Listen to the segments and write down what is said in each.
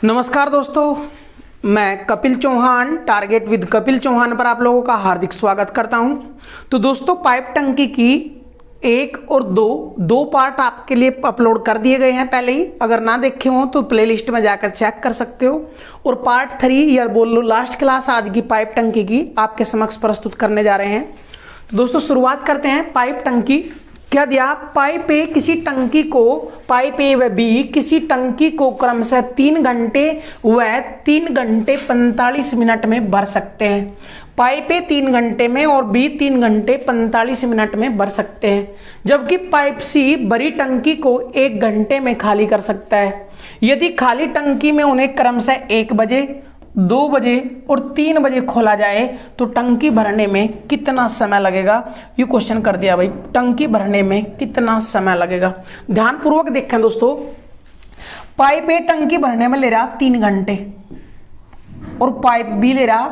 नमस्कार दोस्तों, मैं कपिल चौहान टारगेट विद कपिल चौहान पर आप लोगों का हार्दिक स्वागत करता हूं। तो दोस्तों, पाइप टंकी की एक और दो पार्ट आपके लिए अपलोड कर दिए गए हैं पहले ही। अगर ना देखे हो तो प्लेलिस्ट में जाकर चेक कर सकते हो। और पार्ट 3 या बोल लो लास्ट क्लास आज की पाइप टंकी की आपके समक्ष प्रस्तुत करने जा रहे हैं। तो दोस्तों, शुरुआत करते हैं। पाइप टंकी क्या दिया? पाइप ए किसी टंकी को, पाइप ए व बी किसी टंकी को क्रमशः 3 घंटे व 3 घंटे 45 मिनट में भर सकते हैं। पाइप ए 3 घंटे में और बी 3 घंटे 45 मिनट में भर सकते हैं, जबकि पाइप सी भरी टंकी को 1 घंटे में खाली कर सकता है। यदि खाली टंकी में उन्हें क्रमशः 1 बजे, 2 बजे और 3 बजे खोला जाए तो टंकी भरने में कितना समय लगेगा? ये क्वेश्चन कर दिया भाई, टंकी भरने में कितना समय लगेगा। ध्यानपूर्वक देखें दोस्तों, पाइप ए टंकी भरने में ले रहा 3 घंटे और पाइप बी ले रहा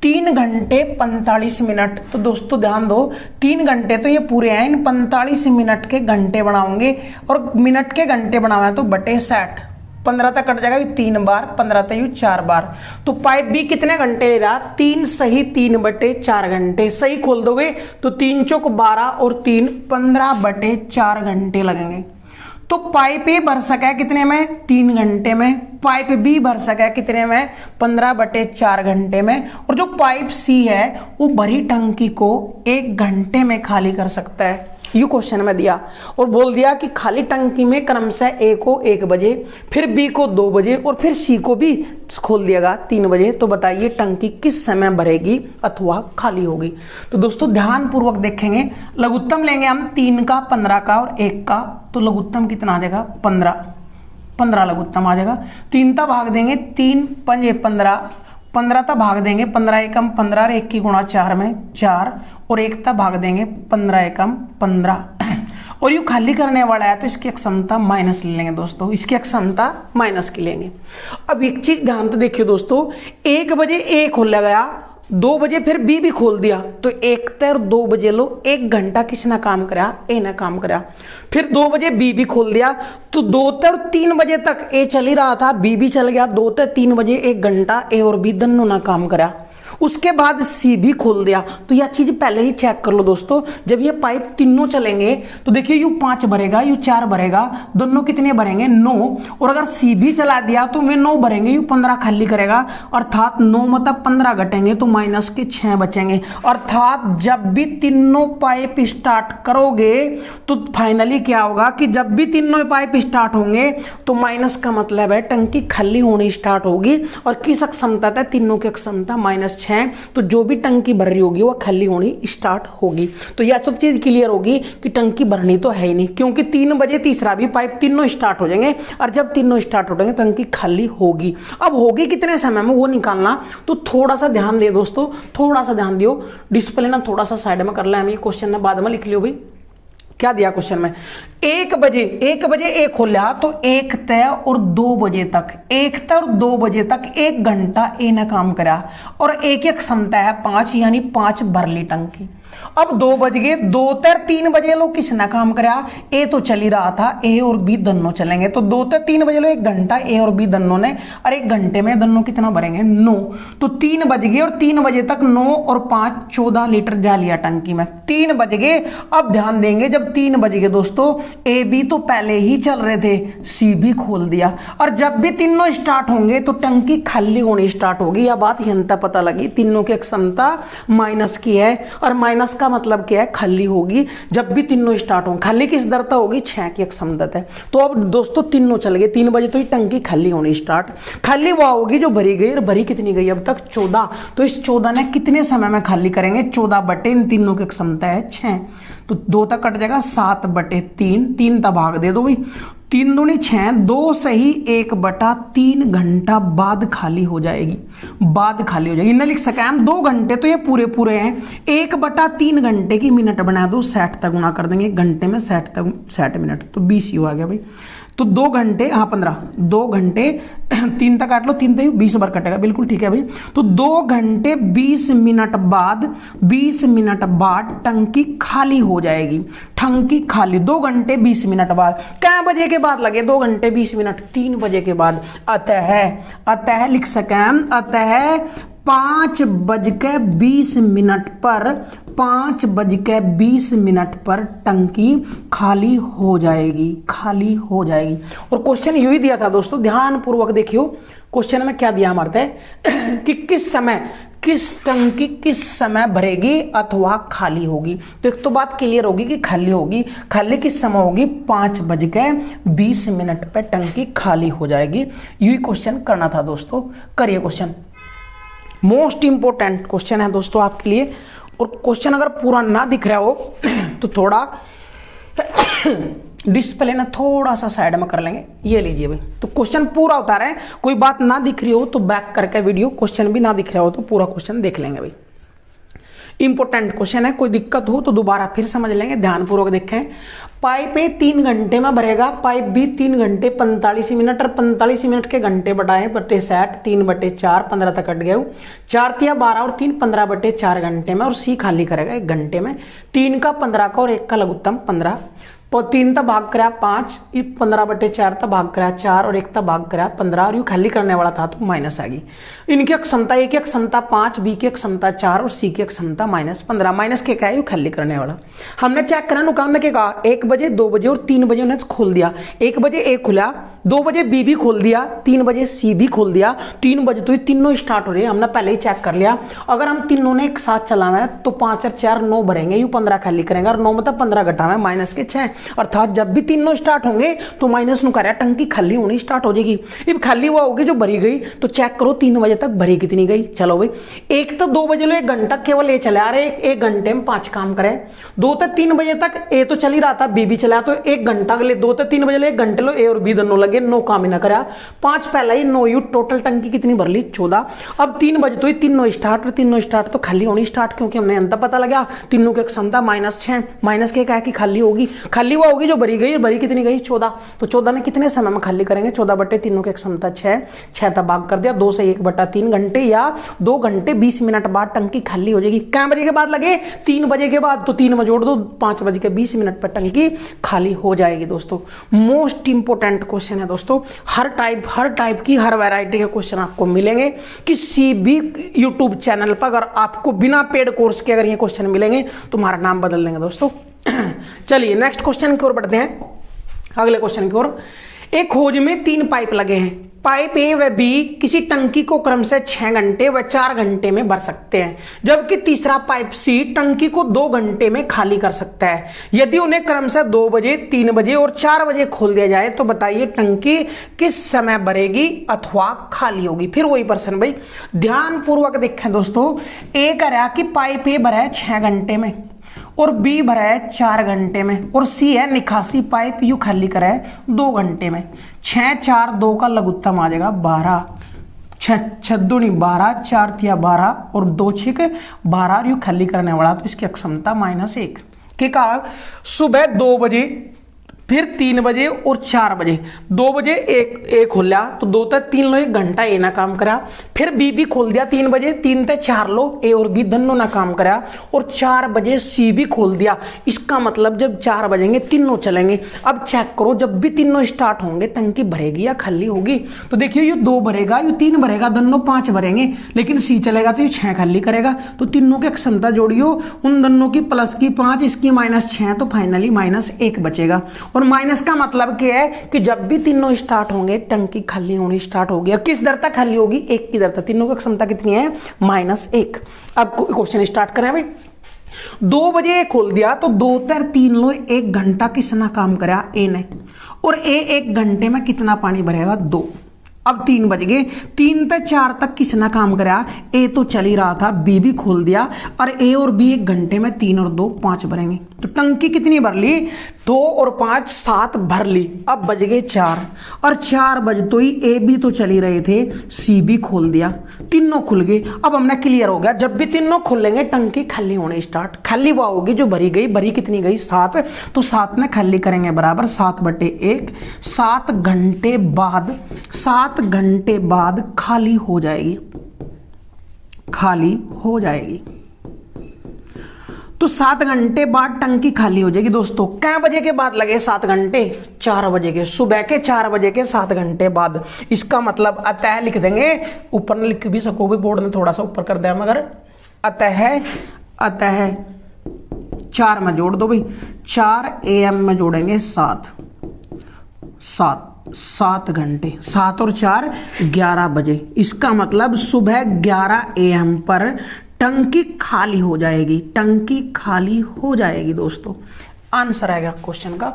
3 घंटे 45 मिनट। तो दोस्तों ध्यान दो, 3 घंटे तो ये पूरे हैं, इन 45 मिनट के घंटे बनाओगे और मिनट के घंटे बनावे तो बटे 60, 15 तक कट जाएगा, ये 3 बार, 15 तक ये 4 बार। तो पाइप बी कितने घंटे ले रहा? 3 सही 3 बटे 4 घंटे। सही खोल दोगे तो 3 चौक 12 और 3 15 बटे 4 घंटे लगेंगे। तो पाइप ए भर सका है कितने में? 3 घंटे में। पाइप बी भर सका है कितने में? 15 बटे 4 घंटे में। और जो पाइप सी है वो भरी टंकी को 1 घंटे में खाली कर सकता है। ये क्वेश्चन में दिया और बोल दिया कि खाली टंकी में क्रमशः ए को 1 बजे, फिर बी को 2 बजे और फिर सी को भी खोल दिएगा 3 बजे। तो बताइए टंकी किस समय भरेगी अथवा खाली होगी? तो दोस्तों ध्यानपूर्वक देखेंगे। लघुत्तम लेंगे हम 3 का, 15 का और 1 का। तो लघुत्तम कितना आ जाएगा? 15 लघुत्तम आ जाएगा। 3 का भाग देंगे, 3 पंजे 15, 15 तक भाग देंगे, 15 एकम 15 और 1 की गुणा 4 में 4 और 1 तक भाग देंगे, 15 एकम 15। और यू खाली करने वाला है तो इसकी अक्षमता माइनस ले लेंगे दोस्तों, इसकी अक्षमता माइनस की लेंगे। अब एक चीज ध्यान तो देखिए दोस्तों, 1 बजे ए खोला गया, 2 बजे फिर बी भी खोल दिया, तो 1 और 2 बजे लो 1 घंटा किसने काम करा? ए ने काम करा। फिर 2 बजे बी भी खोल दिया, तो 2 और 3 बजे तक ए चल ही रहा था, बी भी चल गया। 2 और 3 बजे 1 घंटा ए और बी दोनों ने काम करा। उसके बाद सी भी खोल दिया। तो यह चीज पहले ही चेक कर लो दोस्तों। जब ये पाइप तीनों चलेंगे तो देखिए यू 5 भरेगा, यू 4 भरेगा, दोनों कितने भरेंगे? 9। और अगर सी भी चला दिया तो वे 9 भरेंगे, यू 15 खाली करेगा। अर्थात 9 मतलब 15 घटेंगे तो माइनस के 6 बचेंगे। अर्थात जब भी तीनों पाइप स्टार्ट करोगे तो फाइनली क्या होगा कि जब भी तीनों पाइप स्टार्ट होंगे तो माइनस का मतलब है टंकी खाली होनी स्टार्ट होगी। और किस क्षमता था? तीनों की क्षमता -6। तो जो भी टंकी भर रही होगी वो खाली होनी स्टार्ट होगी। तो यह सब चीज क्लियर होगी कि टंकी भरनी तो है ही नहीं, क्योंकि 3 बजे तीसरा भी पाइप तीनों स्टार्ट हो जाएंगे और जब तीनों स्टार्ट हो जाएंगे टंकी खाली होगी। अब होगी कितने समय में वो निकालना, तो थोड़ा सा ध्यान दे दोस्तों, थोड़ा सा ध्यान दियो। डिस्प्ले ना थोड़ा सा साइड में कर ले, हम ये क्वेश्चन ना बाद में लिख लियो भाई। क्या दिया क्वेश्चन में? 1 बजे ए खोला तो 1 तय और 2 बजे तक, 1 तय और 2 बजे तक 1 घंटा ए ने काम करा और एक क्षमता है 5, यानी 5 भर ली टंकी। अब 2 बज गए, 2 तय 3 बजे लो किसने काम करा? ए तो चल ही रहा था, ए और बी दोनों चलेंगे। तो 2 तय 3 बजे लो 1 घंटा ए और बी दोनों ने, और 1 घंटे में दोनों कितना भरेंगे? 9। तो 3 बज गए और 3 बजे तक 9 और 5 14 लीटर जा लिया टंकी में। 3 बज गए। अब ध्यान देंगे, जब 3 बज गए दोस्तों, ए बी तो पहले ही चल रहे थे, सी भी खोल दिया। और जब भी तीनों स्टार्ट होंगे तो टंकी खाली होनी स्टार्ट होगी। यह बात यहां पता लगी, तीनों की क्षमता माइनस की है और माइनस का मतलब क्या है? खाली होगी। जब भी तीनों स्टार्ट होंगे, खाली किस दर तक होगी? 6 की क्षमता है। तो अब दोस्तों तीनों चल गए, 3 बजे तो ये टंकी खाली होनी स्टार्ट, खाली वह होगी जो भरी गई। और भरी कितनी गई अब तक? 14। तो इस 14 ने कितने समय में खाली करेंगे? 14 बटे इन तीनों की क्षमता है 6, तो 2 तक कट जाएगा, 7 बटे 3, 3 तक भाग दे दो भाई, 3 दूनी 6, 2 सही 1 बटा 3 घंटा बाद खाली हो जाएगी, बाद खाली हो जाएगी। इन्हें लिख सका हम 2 घंटे तो ये पूरे हैं, 1 बटा 3 घंटे की मिनट बना दो, 60 तक गुना कर देंगे, 1 घंटे में 60 मिनट, तो 20 यू आ गया भाई। तो 2 घंटे, हाँ 15, 2 घंटे 3 तक काट लो, 3 तक 20 बार कटेगा, बिल्कुल ठीक है भाई। तो 2 घंटे 20 मिनट बाद, 20 मिनट बाद टंकी खाली हो जाएगी। टंकी खाली 2 घंटे 20 मिनट बाद। क्या बजे के बाद लगे 2 घंटे 20 मिनट? 3 बजे के बाद। अतः लिख सकें, अतः 5:20 पर, 5:20 पर टंकी खाली हो जाएगी, खाली हो जाएगी। और क्वेश्चन यू ही दिया था दोस्तों, ध्यान पूर्वक देखियो क्वेश्चन में क्या दिया हमारे कि किस समय, किस टंकी किस समय भरेगी अथवा खाली होगी। तो एक तो बात क्लियर होगी कि खाली होगी। खाली किस समय होगी? 5:20 पर टंकी खाली हो जाएगी। यही क्वेश्चन करना था दोस्तों। करिए क्वेश्चन, मोस्ट इंपोर्टेंट क्वेश्चन है दोस्तों आपके लिए। और क्वेश्चन अगर पूरा ना दिख रहा हो तो थोड़ा डिस्प्ले ना थोड़ा सा साइड में कर लेंगे, ये लीजिए भाई। तो क्वेश्चन पूरा उतारा है, कोई बात ना दिख रही हो तो बैक करके वीडियो, क्वेश्चन भी ना दिख रहा हो तो पूरा क्वेश्चन देख लेंगे भाई। इंपॉर्टेंट क्वेश्चन है, कोई दिक्कत हो तो दोबारा फिर समझ लेंगे, ध्यानपूर्वक देखें। पाइप ए 3 घंटे में भरेगा, पाइप बी 3 घंटे 45 मिनट, और 45 मिनट के घंटे बढ़ाए बटे 60, 3/4, 15 तक कट गए, 4 तिया 12 और 3 15/4 घंटे में। और सी खाली करेगा 1 घंटे में। 3 का 15 का और 1 का लघुत्तम 15, 3 तक भाग करा 5, 15/4 तक भाग करा 4 और 1 तक भाग करा 15, और यू खाली करने वाला था तो माइनस आ गई। इनकी क्षमता, ए की क्षमता 5, बी की क्षमता 4 और सी की क्षमता -15। माइनस के क्या है? यू खाली करने वाला। हमने चेक करा, नुकान ने क्या कहा, 1 बजे, 2 बजे और 3 बजे उन्हें खोल दिया। 1 बजे ए खुला, 2 बजे बी भी खोल दिया, 3 बजे सी भी खोल दिया। 3 बजे तो ये तीनों स्टार्ट हो रहे हैं, हमने पहले ही चेक कर लिया। अगर हम तीनों ने एक साथ चलाना है तो 5 और 4 9 भरेंगे, यू 15 खाली करेंगे, और 9 मतलब 15 घटावे माइनस के 6, अर्थात जब भी तीनों स्टार्ट होंगे तो माइनस नु करा टंकी खाली होनी स्टार्ट हो जाएगी। अब खाली हुआ होगी जो भरी गई, तो चेक करो 3 बजे तक भरी कितनी गई। चलो भाई, 1 तो 2 बजे लो, 1 घंटा केवल ए चला रहे, 1 घंटे में 5 काम करे। 2 से 3 बजे तक ए तो चल ही रहा था, बी भी चला, तो 1 घंटा के लिए 2 से 3 बजे लो, 1 घंटे लो, ए और बी दोनों लगे, 9 काम ही ना करा। 5 पहला ही 9, यू टोटल टंकी कितनी भर ली? 14। अब 3 बजे तो ये तीनों स्टार्ट, और तीनों स्टार्ट तो खाली होनी स्टार्ट, क्योंकि हमने अंतर पता लगा तीनों की क्षमता -6, माइनस के क्या है कि खाली होगी, खाली हुआ होगी जो भरी गई, भरी कितनी गई? 14। तो 14 ने कितने समय में खाली करेंगे? 14 बटे तीनों की क्षमता 6, 6 तक भाग कर दिया, 2 से 1/3 घंटे, या 2 घंटे 20 मिनट बाद टंकी खाली हो जाएगी। क्या बजे के बाद लगे? 3 बजे के बाद, तो 3 में जोड़ दो, 5:20 पर टंकी खाली हो जाएगी। दोस्तों मोस्ट इंपोर्टेंट क्वेश्चन है दोस्तों, हर टाइप की, हर वैरायटी के क्वेश्चन आपको मिलेंगे किसी भी यूट्यूब चैनल पर। अगर आपको बिना पेड कोर्स के अगर ये क्वेश्चन मिलेंगे तो हमारा नाम बदल देंगे दोस्तों। चलिए नेक्स्ट क्वेश्चन की ओर बढ़ते हैं, अगले क्वेश्चन की ओर। एक खोज में 3 पाइप लगे हैं। पाइप ए व बी किसी टंकी को क्रम से 6 घंटे व 4 घंटे में भर सकते हैं, जबकि तीसरा पाइप सी टंकी को 2 घंटे में खाली कर सकता है। यदि उन्हें क्रम से 2 बजे, 3 बजे और 4 बजे खोल दिया जाए तो बताइए टंकी किस समय भरेगी अथवा खाली होगी। फिर वही प्रश्न भाई, ध्यान पूर्वक देखें दोस्तों। ए कह रहा कि पाइप ए भरा है 6 घंटे में, और बी भरा है 4 घंटे में, और सी है निकासी पाइप यू खाली करा है 2 घंटे में। 6 4 2 का लघुत्तम आ जाएगा 12, 6 दूनी 12, 4 तिया 12 और 2 6 12, यू खाली करने वाला, तो इसकी क्षमता -1। के कहा सुबह 2 बजे, फिर 3 बजे और 4 बजे। 2 बजे एक खोल लिया तो 2 तक 3 लो, 1 घंटा ए ना काम करा। फिर बी भी खोल दिया 3 बजे, 3 तक 4 लो, ए और बी दोनों ना काम करा। और 4 बजे सी भी खोल दिया। इसका मतलब जब 4 बजेंगे तीनों चलेंगे। अब चेक करो, जब भी तीनों स्टार्ट होंगे टंकी भरेगी या खाली होगी? तो देखिए ये 2 भरेगा, ये 3 भरेगा, दोनों 5 भरेंगे, लेकिन सी चलेगा तो ये 6 खाली करेगा। तो तीनों की क्षमता जोड़ियो, उन दोनों की प्लस की 5, इसकी -6, तो फाइनली -1 बचेगा। और माइनस का मतलब क्या है कि जब भी तीनों स्टार्ट होंगे टंकी खाली होनी स्टार्ट होगी। और किस दर तक खाली होगी? 1 की दर तक। तीनों की क्षमता कितनी है? -1। अब क्वेश्चन स्टार्ट करें भाई। 2 बजे खोल दिया तो 2 तर 3 लो, 1 घंटा किसना काम करा? ए ने। और ए 1 घंटे में कितना पानी भरेगा? 2। अब 3 बज गए, 3 से 4 तक किसने काम करा? ए तो चल ही रहा था, बी भी खोल दिया, और ए और बी 1 घंटे में 3 और 2 5 भरेंगे। तो टंकी कितनी भर ली? 2 और 5 7 भर ली। अब बज गए 4, और 4 बज तो ही ए बी तो चल ही रहे थे, सी भी खोल दिया, तीनों खुल गए। अब हमने क्लियर हो गया, जब भी तीनों खुलेंगे टंकी खाली होने स्टार्ट। खाली वो होगी जो भरी गई, भरी कितनी गई? 7, तो 7 में खाली करेंगे बराबर 7/1। 7 घंटे बाद, 7 घंटे बाद खाली हो जाएगी, खाली हो जाएगी। तो 7 घंटे बाद टंकी खाली हो जाएगी दोस्तों। क्या बजे के बाद लगे 7 घंटे? 4 बजे के, सुबह के 4 बजे के 7 घंटे बाद। इसका मतलब अतः लिख देंगे, ऊपर न लिख भी सको, भी बोर्ड ने थोड़ा सा ऊपर कर दिया मगर, अतः 4 में जोड़ दो भाई, 4 AM में जोड़ेंगे 7 घंटे, 7 और 4 11 बजे। इसका मतलब सुबह 11 AM पर टंकी खाली हो जाएगी, टंकी खाली हो जाएगी दोस्तों। आंसर आएगा क्वेश्चन का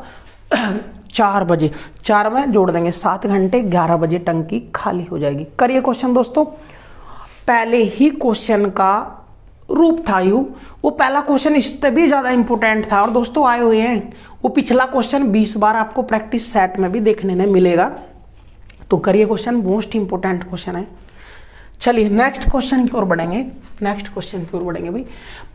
4 बजे। 4 में जोड़ देंगे 7 घंटे, 11 बजे टंकी खाली हो जाएगी। करिए क्वेश्चन दोस्तों। पहले ही क्वेश्चन का रूप था यू, वो पहला क्वेश्चन इससे भी ज्यादा इंपॉर्टेंट था, और दोस्तों आए हुए हैं वो पिछला क्वेश्चन 20 बार आपको प्रैक्टिस सेट में भी देखने में मिलेगा। तो करिए क्वेश्चन, मोस्ट इंपॉर्टेंट क्वेश्चन है। चलिए नेक्स्ट क्वेश्चन की ओर बढ़ेंगे, भाई।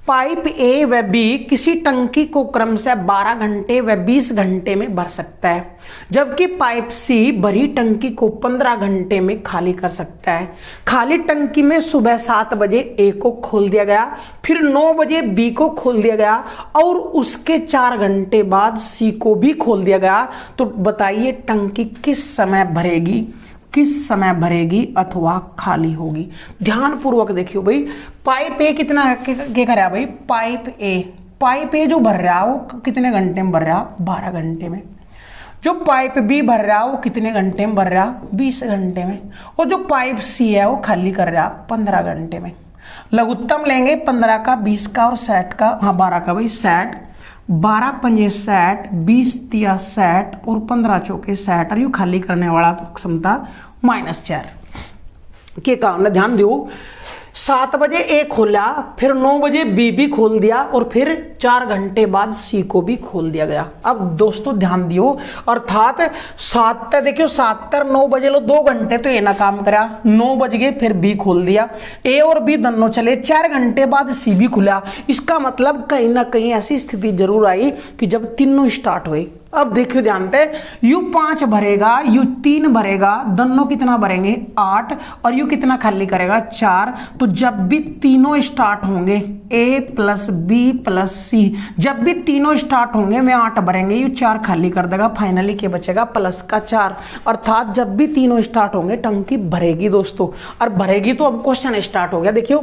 पाइप ए व बी किसी टंकी को क्रम से 12 घंटे व 20 घंटे में भर सकता है, जबकि पाइप सी भरी टंकी को 15 घंटे में खाली कर सकता है। खाली टंकी में सुबह 7 बजे ए को खोल दिया गया, फिर 9 बजे बी को खोल दिया गया, और उसके 4 घंटे बाद सी को भी खोल दिया गया। तो बताइए टंकी किस समय भरेगी अथवा खाली होगी? ध्यान पूर्वक देखियो भाई। पाइप ए कितना क्या कर रहा है भाई? पाइप ए जो भर रहा है वो कितने घंटे में भर रहा है? 12 घंटे में। जो पाइप बी भर रहा है वो कितने घंटे में भर रहा है? 20 घंटे में। और जो पाइप सी है वो खाली कर रहा है 15 घंटे में। लघुत्तम लेंगे 15 का, 20 का और 60 का, हाँ 12 का भाई 60, 12 पंजे 60, 20 तिया 60 और 15 चौके 60, और यू खाली करने वाला तो क्षमता -4 के काम। ध्यान दो, 7 बजे ए खोला, फिर 9 बजे बी भी खोल दिया, और फिर 4 घंटे बाद सी को भी खोल दिया गया। अब दोस्तों ध्यान दियो, अर्थात 7 देखियो 7 और 9 बजे लो 2 घंटे तो ए ना काम करा, 9 बज गए फिर बी खोल दिया, ए और बी दोनों चले, 4 घंटे बाद सी भी खुला। इसका मतलब कहीं ना कहीं ऐसी स्थिति जरूर आई कि जब तीनों स्टार्ट हुए। अब देखियो ध्यान से, यू 5 भरेगा, यू 3 भरेगा, दोनों कितना भरेंगे? 8, और यू कितना खाली करेगा? 4। तो जब भी तीनों स्टार्ट होंगे, ए प्लस बी प्लस सी, जब भी तीनों स्टार्ट होंगे में 8 भरेंगे, यू 4 खाली कर देगा, फाइनली क्या बचेगा? प्लस का 4। अर्थात जब भी तीनों स्टार्ट होंगे टंकी भरेगी दोस्तों, और भरेगी। तो अब क्वेश्चन स्टार्ट हो गया। देखियो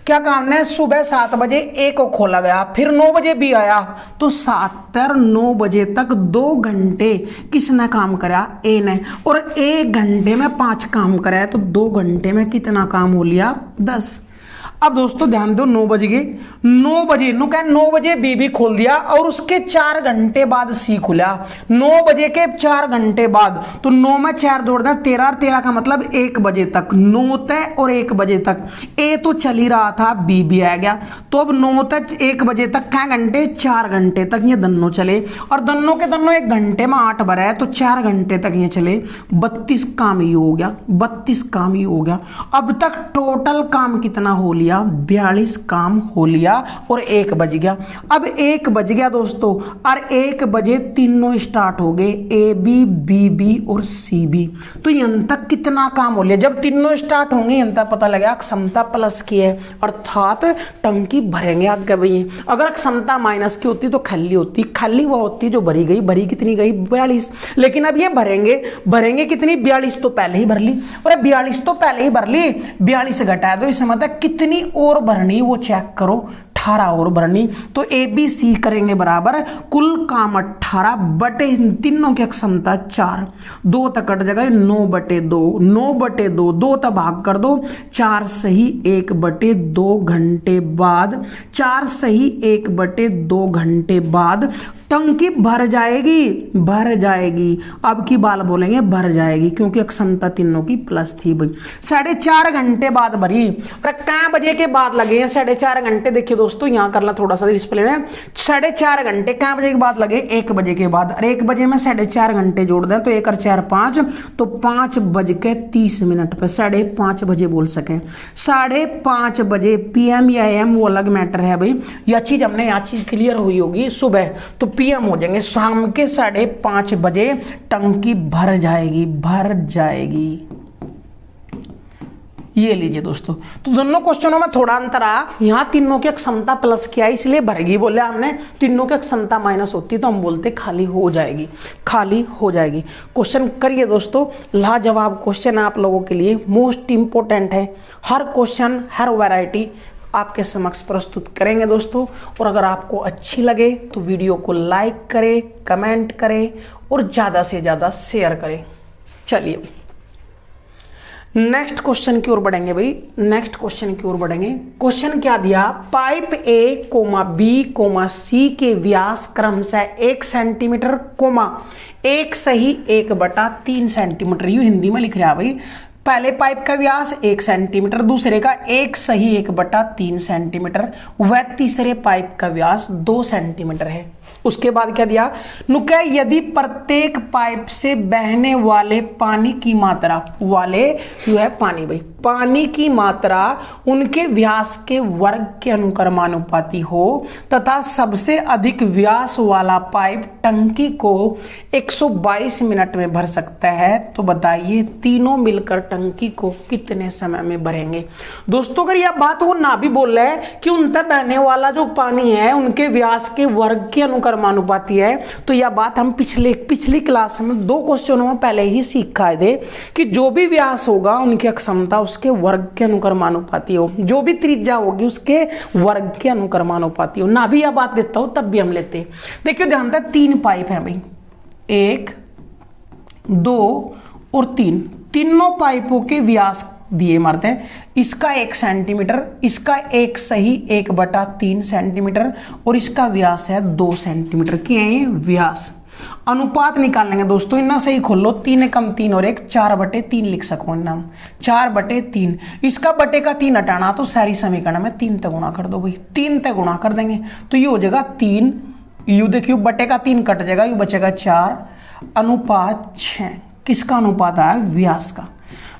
क्या काम है, सुबह 7 बजे ए को खोला गया, फिर 9 बजे बी आया, तो 7 और 9 बजे तक 2 घंटे किसने काम करा? ए ने। और 1 घंटे में 5 काम करा है, तो 2 घंटे में कितना काम हो लिया? 10। अब दोस्तों ध्यान दो, 9 बज गए, 9 बजे बी भी खोल दिया, और उसके 4 घंटे बाद सी खुला, 9 बजे के 4 घंटे बाद। तो 9 में 4 जोड़ दें 13, और 13 का मतलब 1 बजे तक, 9 तक और 1 बजे तक ए तो चल ही रहा था, बी भी आ गया। तो अब 9 तक 1 बजे तक क्या घंटे? 4 घंटे तक ये दोनों चले, और दोनों के दोनों 1 घंटे में 8 भरा है, तो 4 घंटे तक ये चले, 32 काम ही हो गया, 32 काम ही हो गया। अब तक टोटल काम कितना हो लिया? 42 काम हो लिया, और 1 बज गया। अब 1 बज गया दोस्तों, और 1 बजे तीनों स्टार्ट हो गए, ए बी, बी बी और सी बी। तो यहां तक कितना काम हो लिया? जब तीनों स्टार्ट होंगे यहां तक पता लगा क्षमता प्लस की है, अर्थात टंकी भरेंगे आगे भाई। अगर क्षमता माइनस की होती तो खाली होती, खाली वो होती जो भरी गई, भरी कितनी गई? 42। लेकिन अब ये भरेंगे कितनी? 42 तो पहले ही भर ली, और 42 तो पहले ही भर ली, 42 घटा दो, इससे मतलब कितनी और भरनी वो चेक करो, 18 और भरनी। तो ए बी सी करेंगे बराबर कुल काम 18 बटे तीनों की क्षमता 4, 2 तक कट जाएगा, 9/2, 9/2, 2 तक भाग कर दो, 4 सही 1/2 घंटे बाद, 4 सही 1/2 घंटे बाद टंकी भर जाएगी, भर जाएगी। अब की बाल बोलेंगे भर जाएगी, क्योंकि अक्षमता तीनों की प्लस थी भाई। 4.5 घंटे बाद भरी। और क्या बजे के बाद लगे हैं 4.5 घंटे? देखिए दोस्तों यहाँ कर ला थोड़ा सा डिस्प्ले में, 4.5 घंटे क्या बजे के बाद लगे? 1 बजे के बाद। और 1 बजे में 4.5 घंटे जोड़ दें तो 1 और 4 5, तो 5:30 पे 5:30 बजे बोल सकें। 5:30 बजे PM या AM वो अलग मैटर है भाई। यह चीज हमने यहाँ चीज क्लियर हुई होगी सुबह, तो PM हो जाएंगे। शाम के 5:30 बजे टंकी भर जाएगी, भर जाएगी। ये लीजिए दोस्तों, तो दोनों क्वेश्चनों में थोड़ा अंतर आ। यहाँ तीनों की क्षमता प्लस किया इसलिए भरेगी बोले हमने, तीनों की क्षमता माइनस होती तो हम बोलते खाली हो जाएगी, खाली हो जाएगी। क्वेश्चन करिए दोस्तों, लाजवाब क्वेश्चन आप लोगों के लिए, मोस्ट इंपोर्टेंट है। हर क्वेश्चन हर वैरायटी आपके समक्ष प्रस्तुत करेंगे दोस्तों। और अगर आपको अच्छी लगे तो वीडियो को लाइक करें, कमेंट करें और ज़्यादा से ज़्यादा शेयर करें। चलिए नेक्स्ट क्वेश्चन की ओर बढ़ेंगे भाई, नेक्स्ट क्वेश्चन की ओर बढ़ेंगे। क्वेश्चन क्या दिया? पाइप A, B, C के व्यास क्रमशः 1 सेंटीमीटर, 1 सही 1/3 सेंटीमीटर। यू हिंदी में लिख रहा है भाई। पहले पाइप का व्यास 1 सेंटीमीटर, दूसरे का 1 सही 1/3 सेंटीमीटर, व तीसरे पाइप का व्यास 2 सेंटीमीटर है। उसके बाद क्या दिया? नुका यदि प्रत्येक पाइप से बहने वाले पानी की मात्रा, वाले जो है पानी भाई, पानी की मात्रा उनके व्यास के वर्ग के अनुक्रमानुपाती हो तथा सबसे अधिक व्यास वाला पाइप टंकी को 122 मिनट में भर सकता है, तो बताइए तीनों मिलकर टंकी को कितने समय में भरेंगे? दोस्तों अगर यह बात वो ना भी बोल रहे हैं कि उन तक बहने वाला जो पानी है उनके व्यास के वर्ग के अनुक्रमानुपाती है, तो यह बात हम पिछली क्लास में 2 क्वेश्चनों में पहले ही सीख आए थे कि जो भी व्यास होगा उनकी क्षमता उसके वर्ग के अनुक्रमानुपाती हो, जो भी त्रिज्या होगी उसके वर्ग के अनुक्रमानुपाती हो। ना भी यह बात देता हो तब भी हम लेते। देखिए ध्यान दें, 3 पाइप हैं भाई, 1, 2 और 3। तीनों पाइपों के व्यास दिए मारते हैं। इसका 1 सेंटीमीटर, इसका 1 सही 1/3 सेंटीमीटर और इसका व्यास है 2 सेंटीमीटर के व्यास। अनुपात निकालेंगे दोस्तों, इतना सही खोल लो, 3 कम 3 और 1 4/3 लिख सको नाम, 4/3। इसका बटे का 3 हटाना तो सारी समीकरण में 3 तक गुणा कर दो भाई, 3 तक गुणा कर देंगे तो ये हो जाएगा 3, यू देखियो बटे का 3 कट जाएगा, यू बचेगा 4, अनुपात 6। किसका अनुपात आया? व्यास का।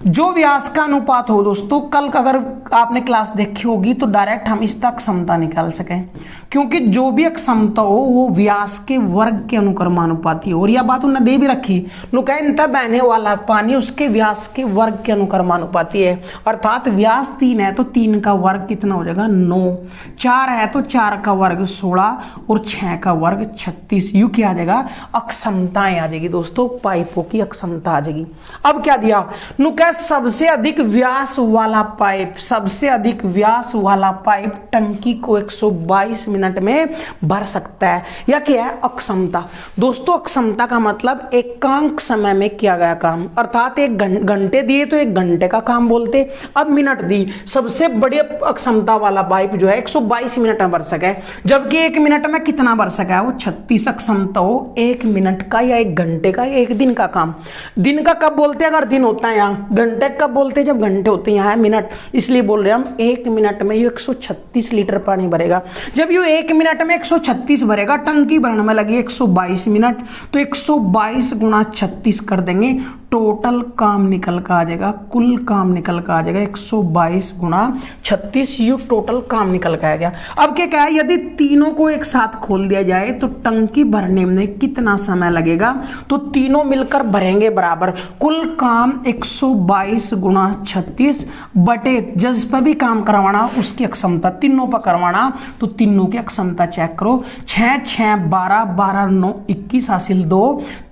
जो व्यास का अनुपात हो दोस्तों, कल का अगर आपने क्लास देखी होगी तो डायरेक्ट हम इसका क्षमता निकाल सकें, क्योंकि जो भी क्षमता हो वो व्यास के वर्ग के अनुक्रमानुपाती हो। और यह बात उन्होंने दे भी रखी, नुकैनता बहने वाला पानी उसके व्यास के वर्ग के अनुक्रमानुपाती है। अर्थात व्यास 3 है तो 3 का वर्ग कितना हो जाएगा? 9। 4 है तो 4 का वर्ग 16 और 6 का वर्ग 36। यू क्या आ जाएगा? अक्षमताएं आ जाएगी दोस्तों, पाइपों की अक्षमता आ जाएगी। अब क्या दिया? नुका सबसे अधिक व्यास वाला पाइप, सबसे अधिक व्यास वाला पाइप टंकी को 122 मिनट में भर सकता है। यह क्या है? अक्षमता। दोस्तों अक्षमता का मतलब एकांक समय में किया गया काम, अर्थात 1 घंटे दिए तो 1 घंटे का काम बोलते। अब मिनट दी, सबसे बड़ी अक्षमता वाला पाइप जो है 122 मिनट में भर सके, जबकि 1 मिनट में कितना भर सका है? वो 36। अक्षमता हो 1 मिनट का या 1 घंटे का या 1 दिन का काम। दिन का कब बोलते हैं? अगर दिन होता है यहाँ। घंटे कब बोलते हैं? जब घंटे होते हैं। यहाँ है मिनट, इसलिए बोल रहे हैं हम 1 मिनट में ये 136 लीटर पानी भरेगा। जब ये 1 मिनट में 136 भरेगा, टंकी भरने में लगी 122 मिनट, तो 122 गुणा 36 कर देंगे, टोटल काम निकल कर आ जाएगा, कुल काम निकल कर आ जाएगा 122 गुणा 36। यू टोटल काम निकल कर आ गया। अब क्या है? यदि तीनों को एक साथ खोल दिया जाए तो टंकी भरने में कितना समय लगेगा? तो तीनों मिलकर भरेंगे बराबर, कुल काम 122 गुणा 36 बटे जिस पर भी काम करवाना उसकी क्षमता, तीनों पर करवाना तो तीनों की क्षमता चेक करो। 6 6 12 12 9 21 हासिल 2,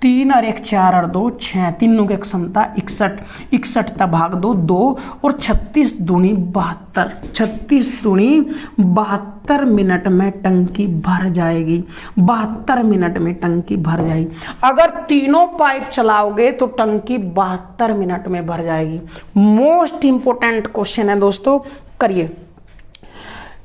3 और 1 4 और 2 6, तीनों की क्षमता 61। 61 तक भाग दो 2 और 36 दूनी 72, 36 दूनी 72 मिनट में टंकी भर जाएगी। 72 मिनट में टंकी भर जाएगी। अगर तीनों पाइप चलाओगे तो टंकी 72 मिनट में भर जाएगी। मोस्ट इंपोर्टेंट क्वेश्चन है दोस्तों, करिए।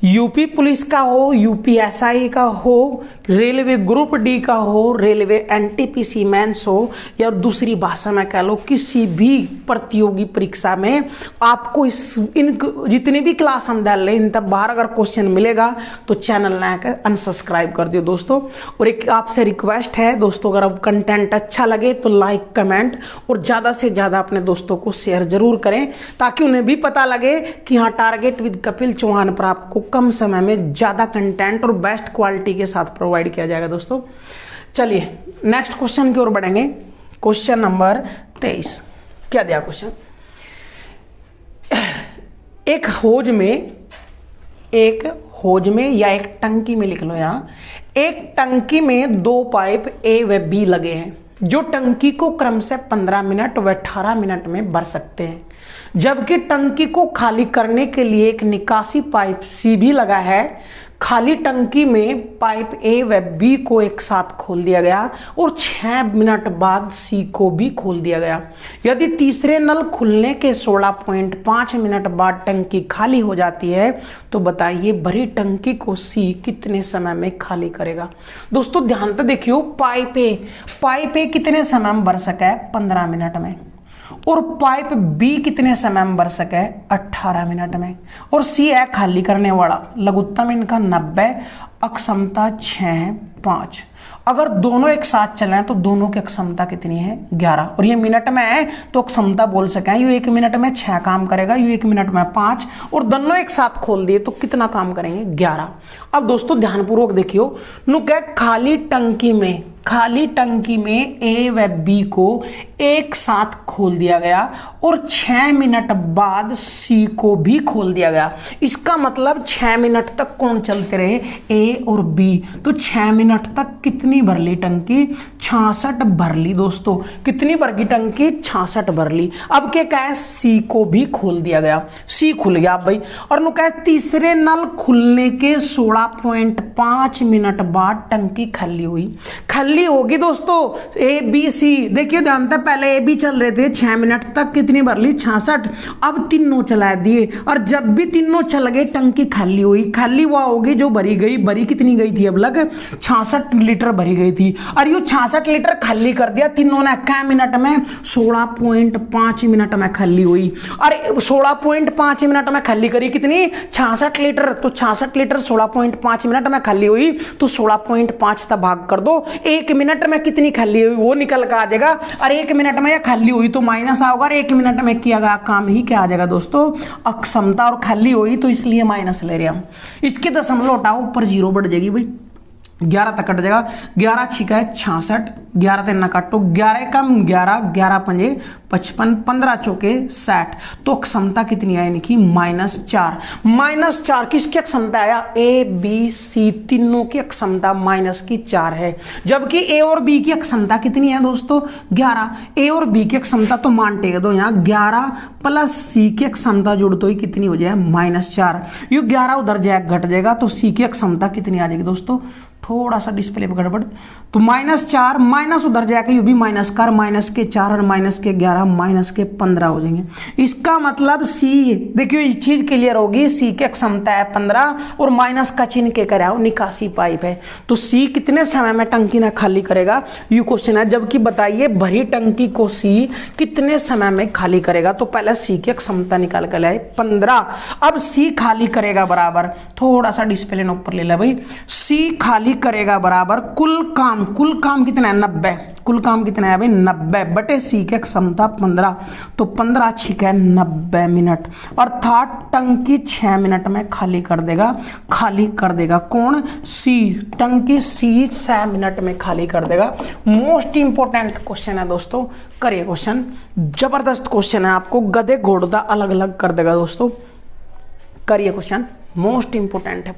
यूपी पुलिस का हो, यूपीएसआई का हो, रेलवे ग्रुप डी का हो, रेलवे एनटीपीसी मेंस हो, या दूसरी भाषा में कह लो किसी भी प्रतियोगी परीक्षा में आपको इन जितनी भी क्लास हम डाल रहे हैं इन तब बाहर अगर क्वेश्चन मिलेगा तो चैनल नया कर अनसब्सक्राइब कर दियो दोस्तों। और एक आपसे रिक्वेस्ट है दोस्तों, अगर अब कंटेंट अच्छा लगे तो लाइक कमेंट और ज़्यादा से ज़्यादा अपने दोस्तों को शेयर जरूर करें ताकि उन्हें भी पता लगे कि हाँ टारगेट विद कपिल चौहान पर आपको कम समय में ज़्यादा कंटेंट और बेस्ट क्वालिटी के साथ प्रोवाइड किया जाएगा दोस्तों। चलिए नेक्स्ट क्वेश्चन की ओर बढ़ेंगे। क्वेश्चन नंबर 23 क्या दिया क्वेश्चन, एक होज में या एक टंकी में लिख लो, यहां एक टंकी में 2 पाइप ए व बी लगे हैं जो टंकी को क्रम से 15 मिनट व 18 मिनट में भर सकते हैं, जबकि टंकी को खाली करने के लिए एक निकासी पाइप सी भी लगा है। खाली टंकी में पाइप ए व बी को एक साथ खोल दिया गया और 6 मिनट बाद सी को भी खोल दिया गया। यदि तीसरे नल खुलने के 16.5 मिनट बाद टंकी खाली हो जाती है तो बताइए भरी टंकी को सी कितने समय में खाली करेगा। दोस्तों ध्यान से देखियो, पाइप ए कितने समय में भर सका है 15 मिनट में, और पाइप बी कितने समय में भर सके 18 मिनट में, और सी है खाली करने वाला। लघुत्तम इनका 90, अक्षमता 6, 5। अगर दोनों एक साथ चलें तो दोनों की अक्षमता कितनी है 11, और ये मिनट में है तो अक्षमता बोल सकें यू 1 मिनट में 6 काम करेगा, यू 1 मिनट में 5, और दोनों एक साथ खोल दिए तो कितना काम करेंगे 11। अब दोस्तों ध्यानपूर्वक देखियो, नुके खाली टंकी में ए व बी को एक साथ खोल दिया गया और 6 मिनट बाद सी को भी खोल दिया गया। इसका मतलब 6 मिनट तक कौन चलते रहे ए और बी, तो 6 मिनट तक कितनी भर ली टंकी 66 भर ली दोस्तों। कितनी भर गई टंकी 66 भर ली। अब क्या है सी को भी खोल दिया गया, सी खुल गया भाई। और नु कहे तीसरे नल खुलने के 16.5 मिनट बाद टंकी खाली होगी दोस्तों। ए बी सी देखिए ध्यान से, पहले ए बी चल रहे थे 6 मिनट तक, कितनी भर ली 66, अब तीनों चला दिए, और जब भी तीनों चल गए टंकी खाली हुई। खाली हुआ होगी जो भरी कितनी गई थी अब लग 66 लीटर भरी गई थी, और ये 66 लीटर खाली कर दिया तीनों ने क्या मिनट में 16.5 मिनट में खाली हुई। और 16.5 मिनट में खाली करी कितनी 66 लीटर, तो 66 लीटर 16.5 मिनट में खाली हुई तो 16.5 तक भाग कर दो, 1 मिनट में कितनी खाली हुई वो निकल कर आ जाएगा। और 1 मिनट में या खाली हुई तो माइनस आओगा, और 1 मिनट में किया गया काम ही क्या आ जाएगा दोस्तों अक्षमता, और खाली हुई तो इसलिए माइनस ले रहे हम। इसके दशमलव हटाओ ऊपर 0 बढ़ जाएगी भाई, 11 तक कट जाएगा। 11 छिका है 66, 11 तेना काटो, 11 कम 11, 11 पंजे 55, 15 चौके 60, तो क्षमता कितनी आई लिखी -4। किसकी क्षमता आया ए बी सी तीनों की क्षमता -4 है, जबकि ए और बी की क्षमता कितनी है दोस्तों 11। ए और बी की क्षमता तो मान टेक दो यहाँ 11 प्लस सी की क्षमता जुड़ तो ही कितनी हो जाए -4। यू 11 उधर जाए घट जाएगा तो सी की क्षमता कितनी आ जाएगी दोस्तों, थोड़ा सा डिस्प्ले पर गड़बड़, तो -4 माइनस उधर जाके यू भी माइनस कर, -4 और -11 -15 हो जाएंगे। इसका मतलब सी देखियो ये चीज क्लियर होगी, सी की क्षमता है 15 और माइनस का चिन्ह के कराओ निकासी पाइप है, तो सी कितने समय में टंकी ना खाली करेगा यू क्वेश्चन है। जबकि बताइए भरी टंकी को सी कितने समय में खाली करेगा, तो पहले सी की क्षमता निकाल कर लाए 15। अब सी खाली करेगा बराबर, थोड़ा सा डिस्प्ले ने ऊपर ले ला भाई, सी खाली करेगा बराबर कुल काम कितना है 90, कुल काम कितना है भाई 90 बटे सी की क्षमता 15, तो 15 छिका 90 मिनट, अर्थात टंकी 6 मिनट में खाली कर देगा कौन सी, टंकी सी 6 मिनट में खाली कर देगा। मोस्ट इंपोर्टेंट क्वेश्चन है दोस्तों, करिए क्वेश्चन, जबरदस्त क्वेश्चन है, आपको गधे घोड़दा अलग अलग कर देगा दोस्तों। करिए क्वेश्चन, मोस्ट इंपोर्टेंट है।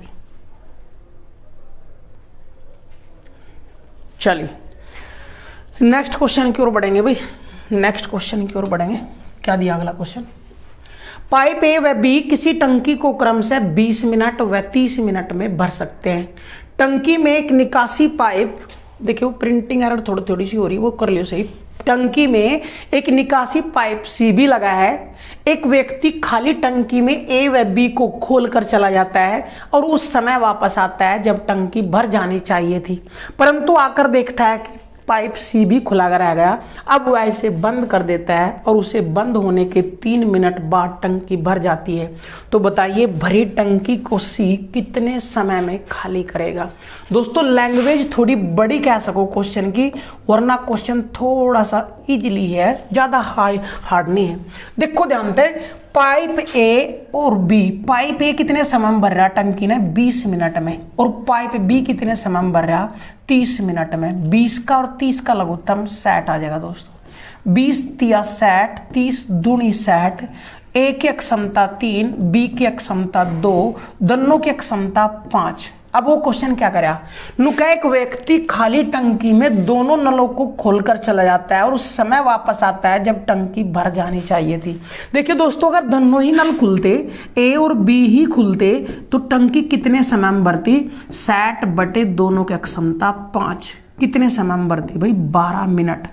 चलिए नेक्स्ट क्वेश्चन की ओर बढ़ेंगे भाई, नेक्स्ट क्वेश्चन की ओर बढ़ेंगे। क्या दिया अगला क्वेश्चन, पाइप ए व बी किसी टंकी को क्रम से 20 मिनट व 30 मिनट में भर सकते हैं। टंकी में एक निकासी पाइप, देखियो प्रिंटिंग एरर थोड़ी सी हो रही है वो कर लियो सही, टंकी में एक निकासी पाइप सी भी लगा है। एक व्यक्ति खाली टंकी में ए व बी को खोलकर चला जाता है और उस समय वापस आता है जब टंकी भर जानी चाहिए थी, परंतु आकर देखता है कि पाइप सी भी खुला रह गया। अब वह इसे बंद कर देता है और उसे बंद होने के 3 मिनट बाद टंकी भर जाती है। तो बताइए भरी टंकी को सी कितने समय में खाली करेगा। दोस्तों लैंग्वेज थोड़ी बड़ी कह सको क्वेश्चन की, वरना क्वेश्चन थोड़ा सा इजीली है, ज्यादा हार्ड नहीं है। देखो ध्यान से, पाइप ए और बी, पाइप ए कितने समय में भर रहा टंकी ने 20 मिनट में, और पाइप बी कितने समय में भर रहा 30 मिनट में। 20 का और 30 का लघुत्तम 60 आ जाएगा दोस्तों। 20 तिया 60, 30 दूनी 60, ए की अक्षमता 3, बी की अक्षमता 2, दोनों की अक्षमता 5। अब वो क्वेश्चन क्या करा, नुका एक व्यक्ति खाली टंकी में दोनों नलों को खोलकर चला जाता है और उस समय वापस आता है जब टंकी भर जानी चाहिए थी। देखिए दोस्तों, अगर दोनों ही नल खुलते, ए और बी ही खुलते, तो टंकी कितने समय में भरती 60 बटे दोनों की अक्षमता 5, कितने समय में भरती भाई 12 मिनट।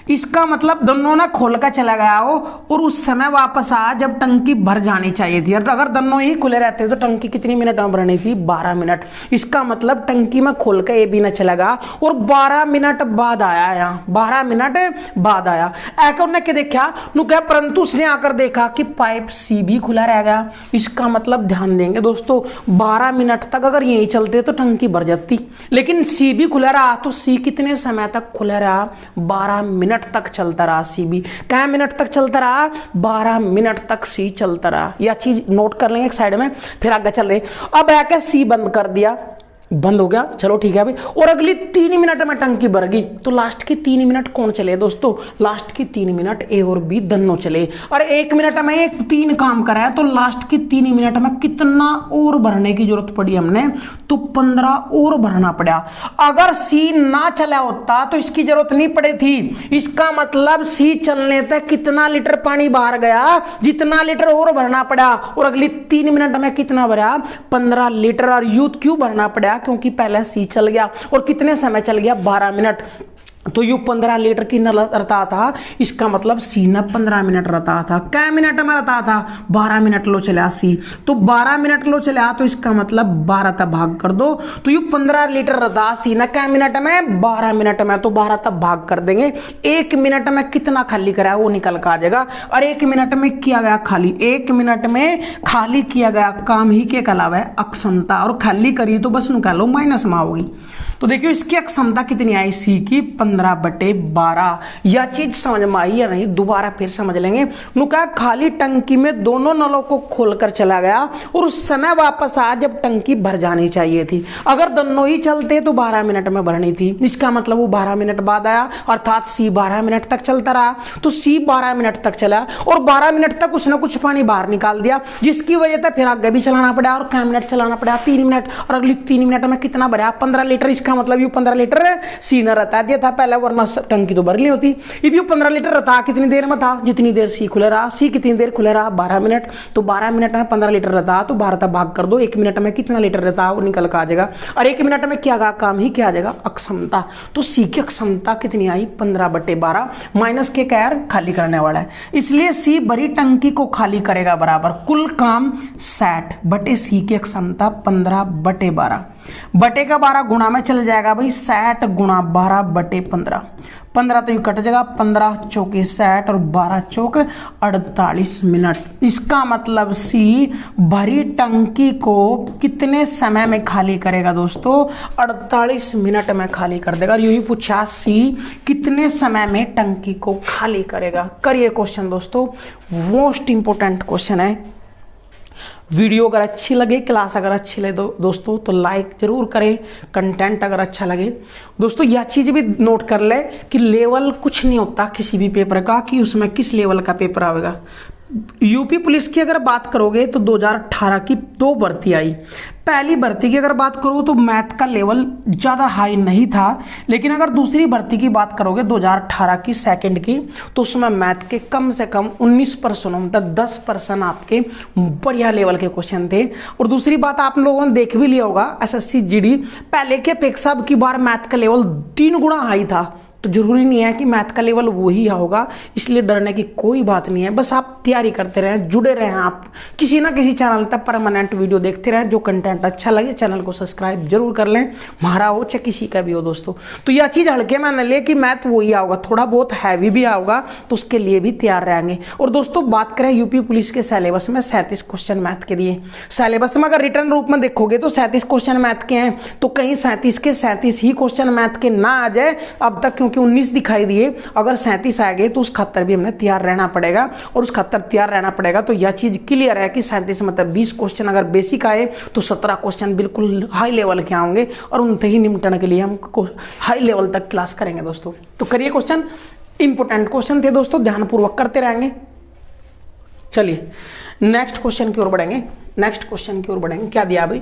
इसका मतलब दोनों ने खोल कर चला गया हो और उस समय वापस आया जब टंकी भर जानी चाहिए थी। और अगर दोनों ही खुले रहते तो टंकी कितनी मिनट में भरनी थी 12 मिनट। इसका मतलब टंकी में खोल कर ए भी न चला गया और 12 मिनट बाद आया, यहाँ 12 मिनट बाद आया। ऐकर ने क्या देखा नुका, परंतु उसने आकर देखा कि पाइप सी भी खुला रह गया। इसका मतलब ध्यान देंगे दोस्तों, 12 मिनट तक अगर यही चलते तो टंकी भर जाती, लेकिन सी भी खुला रहा तो सी कितने समय तक खुला रहा 12 मिनट तक चलता रहा। सी भी क्या मिनट तक चलता रहा 12 मिनट तक सी चलता रहा। यह चीज नोट कर लेंगे एक साइड में, फिर आगे चल रहे। अब आके सी बंद कर दिया, बंद हो गया, चलो ठीक है भाई। और अगली 3 मिनट में टंकी भर गई, तो लास्ट की 3 मिनट कौन चले दोस्तों, लास्ट की 3 मिनट ए और बी दोनों चले। और 1 मिनट में एक 3 काम करा है, तो लास्ट की 3 मिनट में कितना और भरने की जरूरत पड़ी हमने, तो 15 और भरना पड़ा। अगर सी ना चला होता तो इसकी जरूरत नहीं पड़ी थी। इसका मतलब सी चलने तक कितना लीटर पानी बाहर गया, जितना लीटर और भरना पड़ा। और अगली 3 मिनट में कितना भरा 15 लीटर। और यूथ क्यों भरना पड़ा, क्योंकि पहले सी चल गया। और कितने समय चल गया 12 मिनट, तो यू 15 लीटर की न रहता था। इसका मतलब सी न 15 मिनट रहता था। क्या मिनट में रहता था 12 मिनट लो चला सी, तो 12 मिनट लो चला, तो इसका मतलब 12 तक भाग कर दो, तो यू 15 लीटर रहता सी न क्या मिनट में 12 मिनट में, तो 12 तक भाग कर देंगे। 1 मिनट में कितना खाली करा वो निकल कर आ जाएगा। और 1 मिनट में किया गया खाली, 1 मिनट में खाली किया गया काम ही के अलावा है अक्षमता। और खाली करी तो बस निकालो माइनस में होगी। तो देखियो इसकी क्षमता कितनी आई सी की 15/12। यह चीज समझ में आई या नहीं, दोबारा फिर समझ लेंगे। नुका खाली टंकी में दोनों नलों को खोलकर चला गया और उस समय वापस आया जब टंकी भर जानी चाहिए थी। अगर दोनों ही चलते तो 12 मिनट में भरनी थी। इसका मतलब वो 12 मिनट बाद आया, अर्थात सी 12 मिनट तक चलता रहा। तो सी 12 मिनट तक चला और 12 मिनट तक उसने कुछ पानी बाहर निकाल दिया, जिसकी वजह से फिर आगे भी चलाना पड़ा। और क्या मिनट चलाना पड़ा 3 मिनट। और अगली 3 मिनट में कितना भरा 15 लीटर। इसका मतलब यू 15 लीटर सी ने रता दिया था पहले, वरना टंकी तो भर ली होती। अब यू 15 लीटर रता कितनी देर में था, जितनी देर सी खुले रहा। सी कितनी देर खुले रहा 12 मिनट। तो 12 मिनट में 15 लीटर रहता, तो 12 तक भाग कर दो। 1 मिनट में कितना लीटर रहता वो निकल कर आ जाएगा। और 1 मिनट में क्या काम ही क्या आ जाएगा अक्षमता। तो सी की अक्षमता कितनी आई 15/12 माइनस के कैर खाली करने वाला है, इसलिए सी भरी टंकी को खाली करेगा बराबर कुल काम 60 बटे सी की अक्षमता 15/12। बटे का 12 गुणा में चल जाएगा भाई 60 गुणा 12/15। 15 तो ये कट जाएगा, 15 चौके 60 और 12 चौक 48 मिनट। इसका मतलब सी भरी टंकी को कितने समय में खाली करेगा दोस्तों 48 मिनट में खाली कर देगा। यही पूछा सी कितने समय में टंकी को खाली करेगा। करिए क्वेश्चन दोस्तों, मोस्ट इंपोर्टेंट क्वेश्चन है। वीडियो अगर अच्छी लगे, क्लास अगर अच्छी लगे दोस्तों तो लाइक जरूर करें। कंटेंट अगर अच्छा लगे दोस्तों, यह चीज़ भी नोट कर ले कि लेवल कुछ नहीं होता किसी भी पेपर का कि उसमें किस लेवल का पेपर आएगा। यूपी पुलिस की अगर बात करोगे तो 2018 की 2 भर्ती आई। पहली भर्ती की अगर बात करो तो मैथ का लेवल ज़्यादा हाई नहीं था, लेकिन अगर दूसरी भर्ती की बात करोगे 2018 की सेकंड की, तो उसमें मैथ के कम से कम 19% मतलब 10% आपके बढ़िया लेवल के क्वेश्चन थे। और दूसरी बात आप लोगों ने देख भी लिया होगा, एसएससी जीडी पहले की अपेक्षा अब की बार मैथ का लेवल 3 गुना हाई था। तो जरूरी नहीं है कि मैथ का लेवल वही होगा, इसलिए डरने की कोई बात नहीं है। बस आप तैयारी करते रहें, जुड़े रहें, आप किसी ना किसी चैनल तक परमानेंट वीडियो देखते रहें। जो कंटेंट अच्छा लगे चैनल को सब्सक्राइब जरूर कर लें, हमारा हो चाहे किसी का भी हो दोस्तों। तो यह चीज़ हल्के में न ले कि मैथ वही आओगा, थोड़ा बहुत हैवी भी आओगा, तो उसके लिए भी तैयार रहेंगे। और दोस्तों बात करें यूपी पुलिस के सिलेबस में 37 क्वेश्चन मैथ के दिए। सिलेबस में अगर रिटर्न रूप में देखोगे तो 37 क्वेश्चन मैथ के हैं, तो कहीं 37 के 37 ही क्वेश्चन मैथ के ना आ जाए अब तक, क्योंकि 19 दिखाई दिए, अगर 37 आ गए तो उस खतर भी हमने तैयार रहना पड़ेगा। और उस खतर तैयार रहना पड़ेगा तो यह चीज क्लियर है कि 37 मतलब 20 क्वेश्चन अगर बेसिक आए तो 17 क्वेश्चन बिल्कुल हाई लेवल के आएंगे, और उनसे ही निपटने के लिए हम हाई लेवल तक क्लास करेंगे दोस्तों। तो करिए क्वेश्चन, इंपोर्टेंट क्वेश्चन थे दोस्तों, ध्यानपूर्वक करते रहेंगे। चलिए नेक्स्ट क्वेश्चन की ओर बढ़ेंगे। नेक्स्ट क्वेश्चन की ओर बढ़ेंगे, क्या दिया भाई,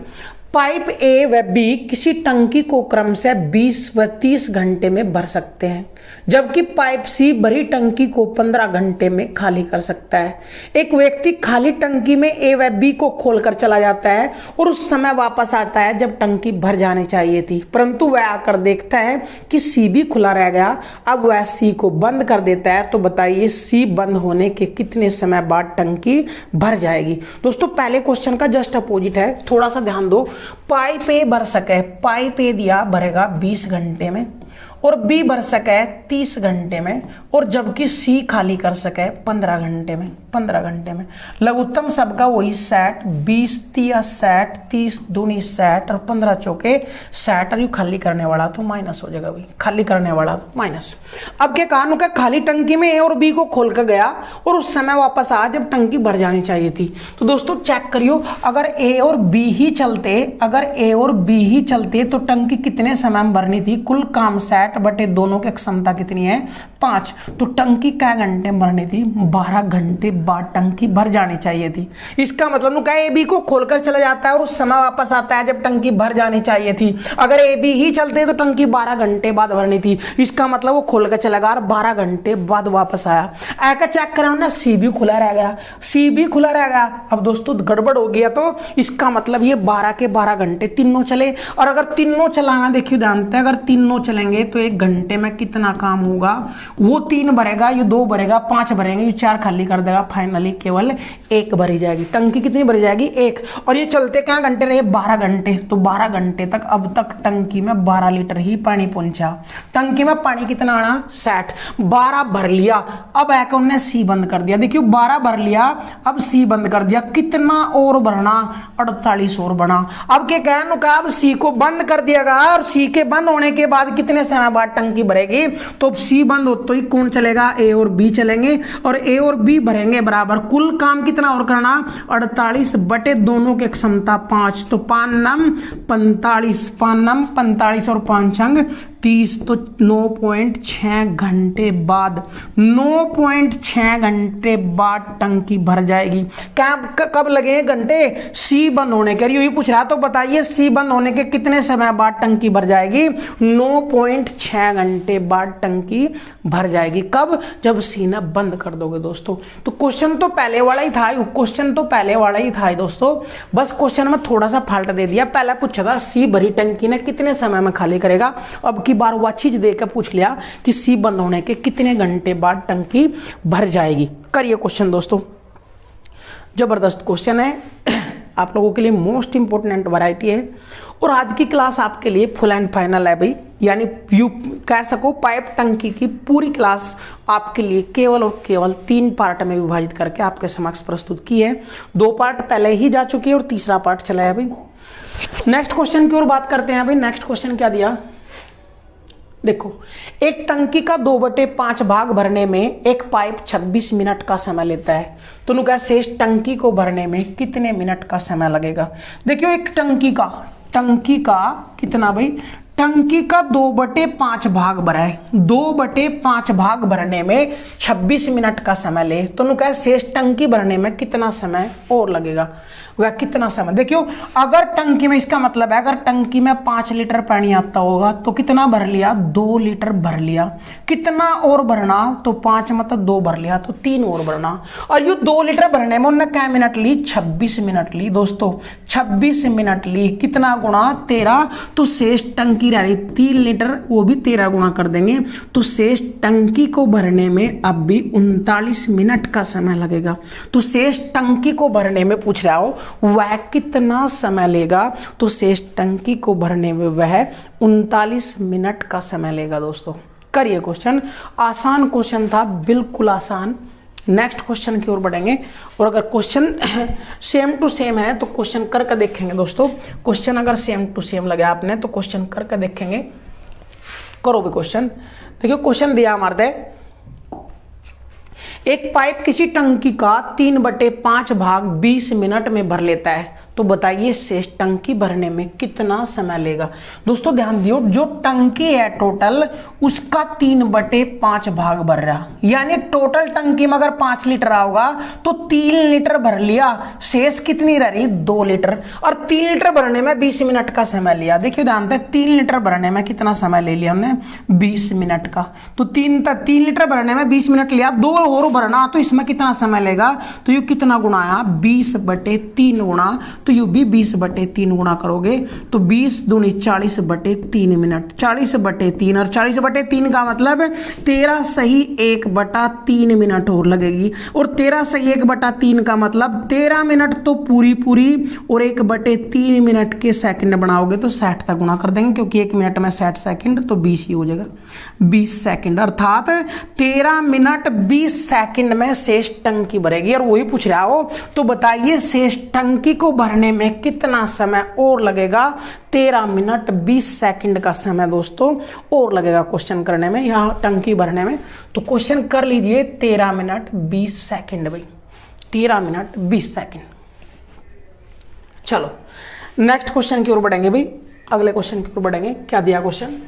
पाइप ए व बी किसी टंकी को क्रम से 20 व 30 घंटे में भर सकते हैं, जबकि पाइप सी भरी टंकी को 15 घंटे में खाली कर सकता है। एक व्यक्ति खाली टंकी में ए व बी को खोलकर चला जाता है और उस समय वापस आता है जब टंकी भर जानी चाहिए थी, परंतु वह आकर देखता है कि सी भी खुला रह गया। अब वह सी को बंद कर देता है, तो बताइए सी बंद होने के कितने समय बाद टंकी भर जाएगी। दोस्तों पहले क्वेश्चन का जस्ट अपोजिट है, थोड़ा सा ध्यान दो। पाइप ए भर सके, पाइप ए दिया भरेगा 20 घंटे में, और बी भर सके 30 घंटे में, और जबकि सी खाली कर सके 15 घंटे में। 15 घंटे में लघुत्तम सबका वही 60, 20 तिया 60, 30 दूनी 60 और 15 चौके 60, और यू खाली करने वाला तो माइनस हो जाएगा भाई, खाली करने वाला तो माइनस। अब क्या कहा का खाली टंकी में ए और बी को खोल कर गया और उस समय वापस आ जब टंकी भर जानी चाहिए थी। तो दोस्तों चेक करियो, अगर ए और बी ही चलते, अगर ए और बी ही चलते तो टंकी कितने समय में भरनी थी, कुल काम 60 बटे दोनों की क्षमता कितनी है 5, तो टंकी क्या घंटे में भरनी थी, 12 घंटे बाद टंकी भर जानी चाहिए थी। इसका मतलब क्या ए बी को खोलकर चला जाता है और उस समय वापस आता है जब टंकी भर जानी चाहिए थी। अगर ए बी ही चलते तो टंकी 12 घंटे बाद भरनी थी, इसका मतलब वो खोलकर चला गया और 12 घंटे बाद वापस आया। ऐसा चेक करा ना, सी भी खुला रह गया, सी भी खुला रह गया। अब दोस्तों गड़बड़ हो गया, तो इसका मतलब ये 12 के 12 घंटे तीनों चले, और अगर तीनों चलाना देखिए जानते हैं, अगर तीनों चलेंगे तो 1 घंटे में कितना काम होगा, वो 3 भरेगा, ये 2 भरेगा, 5 भरेंगे, ये 4 खाली कर देगा, फाइनली केवल 1 भरी जाएगी। टंकी कितनी भरी जाएगी 1, और ये चलते क्या घंटे रहे 12 घंटे, तो 12 घंटे तक अब तक टंकी में 12 लीटर ही पानी पहुंचा। टंकी में पानी कितना आना 60, 12 भर लिया, अब एक उन्होंने सी बंद कर दिया। देखियो 12 भर लिया, अब सी बंद कर दिया, कितना और भरना 48 और बना। अब क्या कहना का, अब सी को बंद कर दिया, और सी के बंद होने के बाद कितने समय बाद टंकी भरेगी, तो सी बंद हो तो ही कौन चलेगा, ए और बी चलेंगे, और ए और बी भरेंगे बराबर। कुल काम कितना और करना 48 बटे दोनों की क्षमता 5, तो 5 नम 45, 5 नम 45 और 5 अंग 30, तो 9.6 घंटे बाद, 9.6 घंटे बाद टंकी भर जाएगी। कब लगे घंटे, सी बंद होने के, यही पूछ रहा, तो बताइए सी बंद होने के कितने समय बाद टंकी भर जाएगी, 9.6 घंटे बाद टंकी भर जाएगी। कब, जब सी ना बंद कर दोगे दोस्तों। तो क्वेश्चन तो पहले वाला ही था, क्वेश्चन तो पहले वाला ही था दोस्तों, बस क्वेश्चन में थोड़ा सा फाल्ट दे दिया। पहले पूछा था सी भरी टंकी ने कितने समय में खाली करेगा, अब की बार वह चीज देकर पूछ लिया कि सी बंद होने के कितने घंटे बाद टंकी भर जाएगी। करिए क्वेश्चन दोस्तों, जबरदस्त क्वेश्चन है, आप लोगों के लिए मोस्ट इंपोर्टेंट वैरायटी है, और आज की क्लास आपके लिए फुल एंड फाइनल है भाई। यानी यू कह सको पाइप टंकी की पूरी क्लास आपके लिए केवल और केवल 3 पार्ट में विभाजित करके आपके समक्ष प्रस्तुत की है। 2 पार्ट पहले ही जा चुकी है और तीसरा पार्ट चला है भाई। नेक्स्ट क्वेश्चन की ओर बात करते हैं भाई। नेक्स्ट क्वेश्चन क्या दिया, देखो, एक टंकी का 2/5 भाग भरने में एक पाइप 26 मिनट का समय लेता है, तो नुका शेष टंकी को भरने में कितने मिनट का समय लगेगा। देखियो एक टंकी का कितना भाई, टंकी का 2/5 भाग भरा है, 2/5 भाग भरने में 26 मिनट का समय ले, तो नुका शेष टंकी भरने में कितना समय और लगेगा, वह कितना समय। देखियो अगर टंकी में, इसका मतलब है अगर टंकी में 5 लीटर पानी आता होगा तो कितना भर लिया, 2 लीटर भर लिया। कितना और भरना, तो 5 मतलब 2 भर लिया, तो 3 और भरना। और ये 2 लीटर भरने में उन्होंने क्या मिनट ली, 26 मिनट ली दोस्तों, 26 मिनट ली। कितना गुणा 13, तो शेष टंकी टंकी रह रही 3 लीटर, वो भी 13 गुणा कर देंगे तो शेष टंकी को भरने में अब भी 39 मिनट का समय लगेगा। तो शेष टंकी को भरने में पूछ रहा हो वह कितना समय लेगा, तो शेष टंकी को भरने में वह 39 मिनट का समय लेगा। दोस्तों करिए क्वेश्चन, आसान क्वेश्चन था, बिल्कुल आसान। नेक्स्ट क्वेश्चन की ओर बढ़ेंगे और अगर क्वेश्चन सेम टू सेम है तो क्वेश्चन करके देखेंगे। दोस्तों क्वेश्चन अगर सेम टू सेम लगे आपने तो क्वेश्चन करके देखेंगे। करो भी क्वेश्चन। देखिए क्वेश्चन दिया हमारे, एक पाइप किसी टंकी का 3/5 भाग 20 मिनट में भर लेता है, तो बताइए शेष टंकी भरने में कितना समय लेगा। दोस्तों ध्यान दियो, जो टंकी है टोटल उसका 3/5 भाग भर रहा, यानी टोटल टंकी में अगर 5 लीटर आओगा तो 3 लीटर भर लिया, शेष कितनी रह रही 2 लीटर, और 3 लीटर भरने में 20 मिनट का समय लिया। देखिए ध्यान से 3 लीटर भरने में कितना समय ले लिया हमने 20 मिनट का, तो 3 लीटर भरने में 20 मिनट लिया, 2 और भरना तो इसमें कितना समय लेगा, तो ये कितना गुणा आया 20/3 गुणा, तो यू भी 20/3 गुणा करोगे तो 20 दूनी 40/3 मिनट, 40/3 और 40/3 का मतलब 13 सही 1/3 मिनट और लगेगी, और 13 सही 1/3 का मतलब 13 मिनट तो पूरी और 1/3 मिनट के सेकंड बनाओगे तो 60 तक गुणा कर देंगे, क्योंकि 1 मिनट में 60 सेकंड तो 20 ही हो जाएगा, 20 सेकंड, अर्थात 13 मिनट 20 सेकंड में शेष टंकी भरेगी। और वही पूछ रहा हो तो बताइए शेष टंकी को भरने में कितना समय और लगेगा। 13 मिनट 20 सेकंड का समय दोस्तों और लगेगा क्वेश्चन करने में, यहाँ टंकी भरने में। तो क्वेश्चन कर लीजिए 13 मिनट 20 सेकंड भाई, 13 मिनट 20 सेकंड। चलो नेक्स्ट क्वेश्चन की ओर बढ़ेंगे भाई, अगले क्वेश्चन की ओर बढ़ेंगे। क्या दिया क्वेश्चन,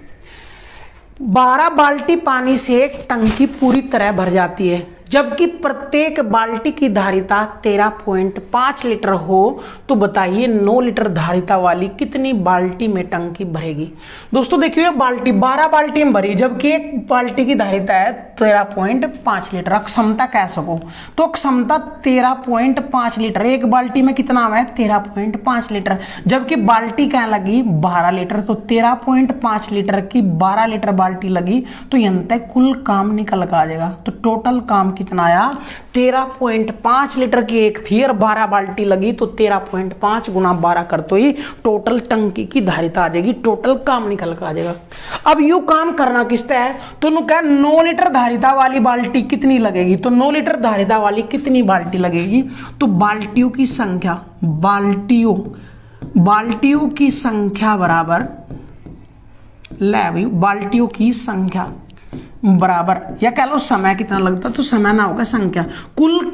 12 बाल्टी पानी से एक टंकी पूरी तरह भर जाती है, जबकि प्रत्येक बाल्टी की धारिता 13.5 लीटर हो, तो बताइए 9 लीटर धारिता वाली कितनी बाल्टी में टंकी भरेगी। दोस्तों देखिए बाल्टी 12 बाल्टी में भरी, जबकि एक बाल्टी की धारिता है 13.5 लीटर। अक्षमता कह सको तो अक्षमता 13.5 लीटर, एक बाल्टी में कितना है 13.5 लीटर, जबकि बाल्टी क्या लगी 12 लीटर, तो 13.5 लीटर की 12 लीटर बाल्टी लगी, तो यंत्र कुल काम निकल कर आ जाएगा। तो टोटल काम कितना आया 13.5 लीटर की एक थी और 12 बाल्टी लगी, तो 13.5 गुना 12 कर तो ही टोटल टंकी की धारिता आ जाएगी, टोटल काम निकल कर आ जाएगा। अब यू काम करना किसता है, तो नु क्या 9 लीटर धारिता वाली बाल्टी कितनी लगेगी, तो 9 लीटर धारिता वाली कितनी बाल्टी लगेगी, तो बाल्टियों की संख्या, बाल्टियों की संख्या बराबर ले भाई, बाल्टियों की संख्या बराबर, या कह लो समय कितना लगता, तो समय ना होगा संख्या, कुल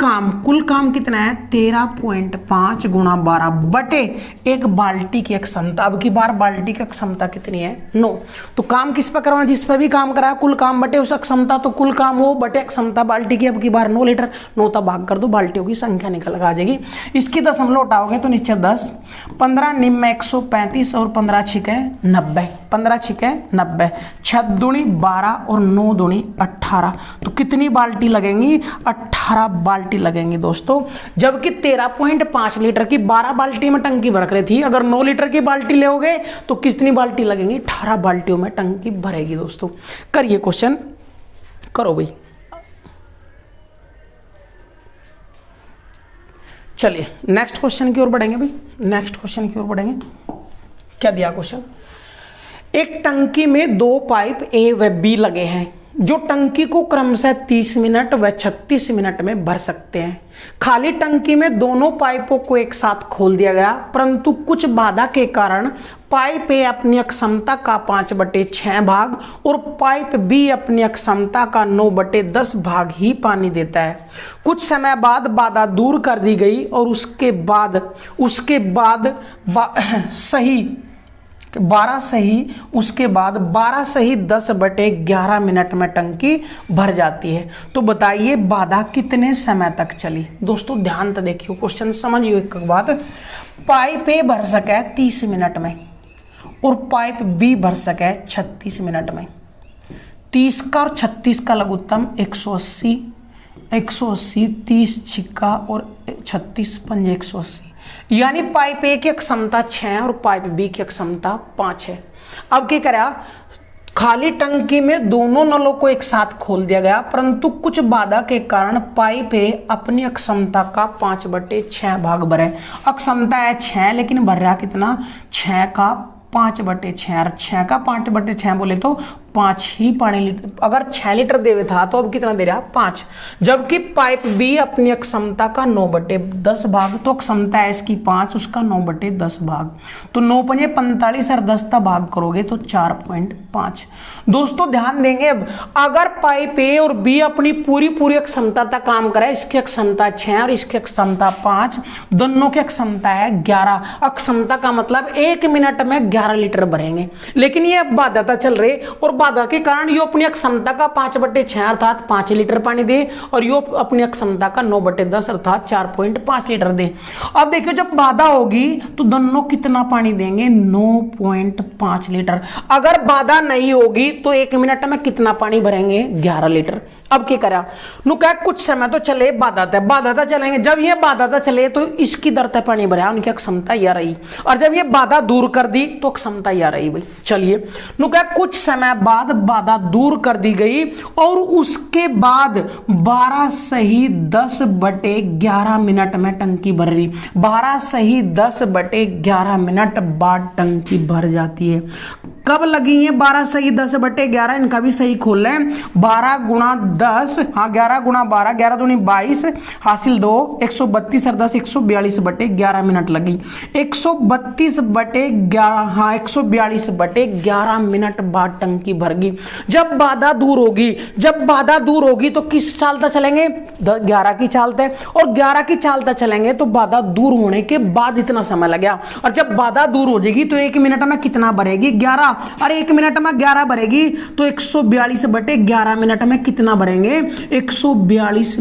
काम कितना है 13.5 गुणा 12 बटे एक बाल्टी की क्षमता। अब की बार बाल्टी की क्षमता कितनी है 9, तो काम किस पर करवाना, जिस पर भी काम करा कुल काम बटे उस क्षमता, तो कुल काम हो बटे क्षमता बाल्टी की। अब की बार 9 लीटर, 9 तक भाग कर दो, बाल्टियों की संख्या निकल आ जाएगी। इसकी दशमलव उठाओगे तो नीचे 10, 15 निम्न 135 और 15 छिके 90, 15 छिके 90, 6 दूनी 12 और 9 दूनी 18, तो कितनी बाल्टी लगेंगी 18 बाल्टी लगेंगी दोस्तों। जबकि 13.5 लीटर की 12 बाल्टी में टंकी भर रही थी, अगर 9 लीटर की बाल्टी लोगे तो कितनी बाल्टी लगेंगी 18 बाल्टियों में टंकी भरेगी दोस्तों। करिए क्वेश्चन, करो भाई। चलिए नेक्स्ट क्वेश्चन की ओर बढ़ेंगे भाई, नेक्स्ट क्वेश्चन की ओर बढ़ेंगे। क्या दिया क्वेश्चन, एक टंकी में 2 पाइप ए व बी लगे हैं, जो टंकी को क्रमशः 30 मिनट व 36 मिनट में भर सकते हैं। खाली टंकी में दोनों पाइपों को एक साथ खोल दिया गया, परंतु कुछ बाधा के कारण पाइप ए अपनी क्षमता का 5/6 भाग और पाइप बी अपनी क्षमता का 9/10 भाग ही पानी देता है। कुछ समय बाद बाधा दूर कर दी गई और उसके बाद उसके बाद 12 सही 10/11 मिनट में टंकी भर जाती है। तो बताइए बाधा कितने समय तक चली। दोस्तों ध्यान तो देखियो, क्वेश्चन समझियो एक बात, पाइप ए भर सके 30 मिनट में और पाइप बी भर सके 36 मिनट में। 30 का और 36 का लघुत्तम 180, 30 छिक्का और 36 पंजे 180, यानी पाइप ए की क्षमता 6 और पाइप बी की क्षमता 5 है। अब क्या करा, खाली टंकी में दोनों नलों को एक साथ खोल दिया गया, परंतु कुछ बाधा के कारण पाइप है अपनी अक्षमता का 5/6 भाग भरे। अक्षमता है 6 लेकिन भर रहा कितना, 6 का 5/6, और 6 का 5/6 बोले तो 5 ही पानी लीटर। अगर 6 लीटर देवे था तो अब कितना दे रहा, 5। जबकि पाइप बी अपनी अक्षमता का 9/10 भाग, तो अक्षमता है इसकी 5, उसका 9/10 भाग, तो 9 पंजे 45 और 10 का भाग करोगे तो 4.5। दोस्तों ध्यान देंगे, अब अगर पाइप ए और बी अपनी पूरी अक्षमता तक काम करे, इसकी अक्षमता 6 और इसकी अक्षमता 5, दोनों की अक्षमता है 11। अक्षमता का मतलब 1 मिनट में 11 लीटर भरेंगे, लेकिन ये बाध्यता चल रही और बाधा के कारण यो अपनी क्षमता का 5/6 अर्थात 5 लीटर पानी दे, और यो अपनी क्षमता का 9/10 अर्थात 4.5 लीटर दे। अब देखिए जब बाधा होगी तो दोनों कितना पानी देंगे, 9.5 लीटर। अगर बाधा नहीं होगी तो 1 मिनट में कितना पानी भरेंगे, 11 लीटर। अब क्या करा, नु कहा कुछ समय तो चले बाधा चलेंगे, जब ये बाधा चले तो इसकी दर तक पानी भरा, उनकी क्षमता यह रही, और जब ये बाधा दूर कर दी तो क्षमता यह रही भाई। चलिए नु कहा कुछ समय बाद बाधा दूर कर दी गई और उसके बाद 12 सही 10/11 मिनट में टंकी भर रही। 12 सही 10/11 मिनट बाद टंकी भर जाती है। कब लगी है 12 सही 10/11, इनका भी सही खोल लें। 12 गुणा 10, हाँ 11 गुणा 12, 11 दूनी 22 हासिल 2, 132 और 10 142/11 मिनट लगी। 132/11, हाँ 142/11 मिनट बाद टंकी भर गई। जब बाधा दूर होगी तो किस चाल तक चलेंगे, 11 की चाल तक, और 11 की चाल तक चलेंगे तो बाधा दूर होने के बाद इतना समय लगेगा, और जब बाधा दूर हो जाएगी तो 1 मिनट में कितना भरेगी, 11, और 1 मिनट में 11 भरेगी तो 142/11 मिनट में कितना भरेंगे, 142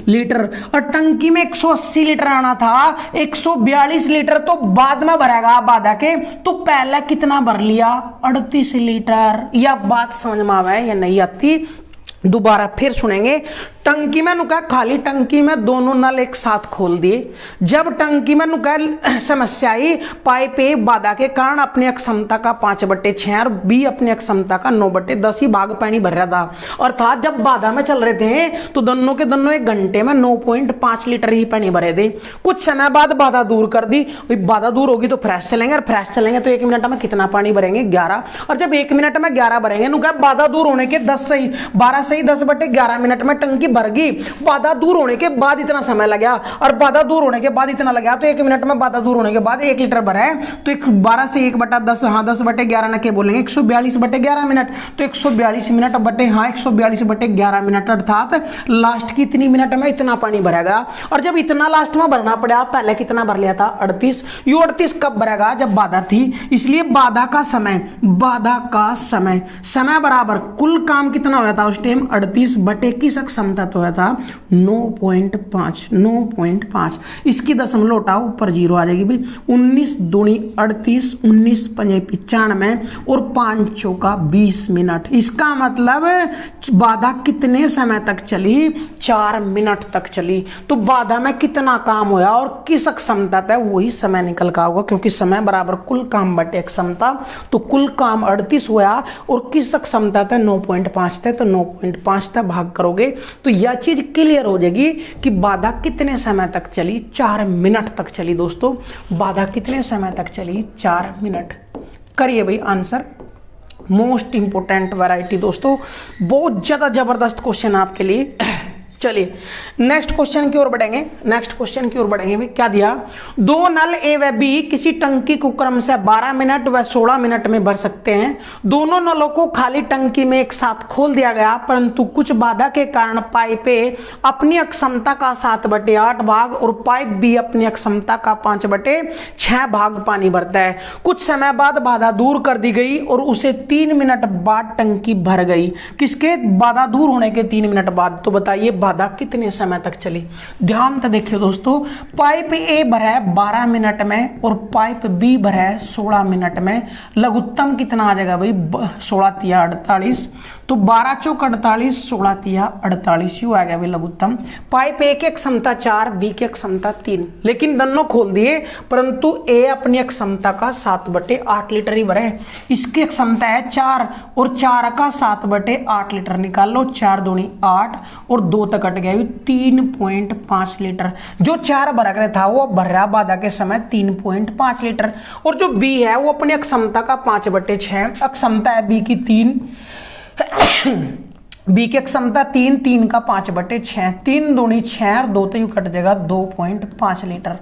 लीटर। और टंकी में 180 लीटर आना था, 142 लीटर तो बाद में भरेगा बाधा के, तो पहले कितना भर लिया, 38 लीटर। यह बात समझ में आवे या नहीं आती, दोबारा फिर सुनेंगे। टंकी में नुका खाली टंकी में दोनों नल एक साथ खोल दिए। जब टंकी में नुका समस्या आई, पाइप ए बाधा के कारण अपनी अक्षमता का 5/6 और बी अपनी अक्षमता का 9/10 ही भाग पानी भर रहा था, अर्थात जब बाधा में चल रहे थे तो दोनों के दोनों 1 घंटे में 9.5 लीटर ही पानी भरे थे। कुछ समय बाद बाधा दूर कर दी, बाधा दूर होगी तो फ्रेश चलेंगे, और फ्रेश चलेंगे तो 1 मिनट में कितना पानी भरेंगे, 11, और जब 1 मिनट में 11 भरेंगे नुका बाधा दूर होने के 12 सही 10/11 मिनट में टंकी भर गई। बाधा दूर होने के बाद इतना समय लगा, और बाधा दूर होने के बाद इतना लगा तो 1 मिनट में बाधा दूर होने के बाद 1 लीटर भरा है, तो 12 से 1/10, हाँ 10/11 ना के बोलेंगे, 142/11 मिनट, तो 142 मिनट बटे, हाँ 142/11 मिनट, अर्थात लास्ट की इतनी मिनट में इतना पानी भरेगा। और जब इतना लास्ट में भरना पड़ा, पहले कितना भर लिया था, 38। ये 38 कब भरेगा, जब बाधा थी, इसलिए बाधा का समय बराबर कुल काम कितना हुआ था उस टाइम, 38 बटे की क्षमता तो था 9.5। इसकी दशमलव उठाओ, ऊपर 0 आ जाएगी भाई। 19 दूनी 38, 19 पंजे 95 और 5 चौका 20 मिनट। इसका मतलब बाधा कितने समय तक चली, 4 मिनट तक चली। तो बाधा में कितना काम हुआ और किस क्षमता था, वही समय निकल का होगा, क्योंकि समय बराबर कुल काम बटे क्षमता, तो कुल काम 38 हुआ और किस क्षमता था 9.5 थे, तो 9.5 तक भाग करोगे तो यह चीज क्लियर हो जाएगी कि बाधा कितने समय तक चली, 4 मिनट तक चली। दोस्तों बाधा कितने समय तक चली, 4 मिनट। करिए भाई आंसर। मोस्ट इंपोर्टेंट वैरायटी दोस्तों, बहुत ज्यादा जबरदस्त क्वेश्चन आपके लिए। चलिए नेक्स्ट क्वेश्चन की ओर बढ़ेंगे। भी क्या दिया, 2 नल ए व बी किसी टंकी को क्रम से 12 मिनट व 16 मिनट में भर सकते हैं। दोनों नलों को खाली टंकी में एक साथ खोल दिया गया, परंतु कुछ बाधा के कारण पाइप ए अपनी अक्षमता का 7/8 भाग और पाइप बी अपनी अक्षमता का 5/6 भाग पानी भरता है। कुछ समय बाद बाधा दूर कर दी गई और उसे 3 मिनट बाद टंकी भर गई। किसके, बाधा दूर होने के 3 मिनट बाद। तो बताइए बाधा कितने समय तक चली। ध्यान से देखिए दोस्तों, पाइप ए भरा है 12 मिनट में और पाइप बी भरा है 16 मिनट में। लघुत्तम कितना आ जाएगा भाई, 16 × 48, तो 12 चौक 48, 16 तिया 48, यू आ गया भाई लघुत्तम। पाइप ए की क्षमता 4, बी की क्षमता 3, लेकिन दोनों खोल दिए, परंतु ए अपनी क्षमता का 7/8 लीटर ही भरे। इसकी क्षमता है 4 और 4 का 7/8 लीटर निकाल लो, 4 दूनी 8 और 2 तक कट गया 3.5 लीटर। जो 4 भरा कर था वो भर रहा बाधा के समय 3.5 लीटर। और जो बी है वो अपनी क्षमता का 5/6, क्षमता है बी की 3 बी की क्षमता 3, 3 का 5/6, 3 दूनी 6 और 2 तो यू कट जाएगा 2.5 लीटर।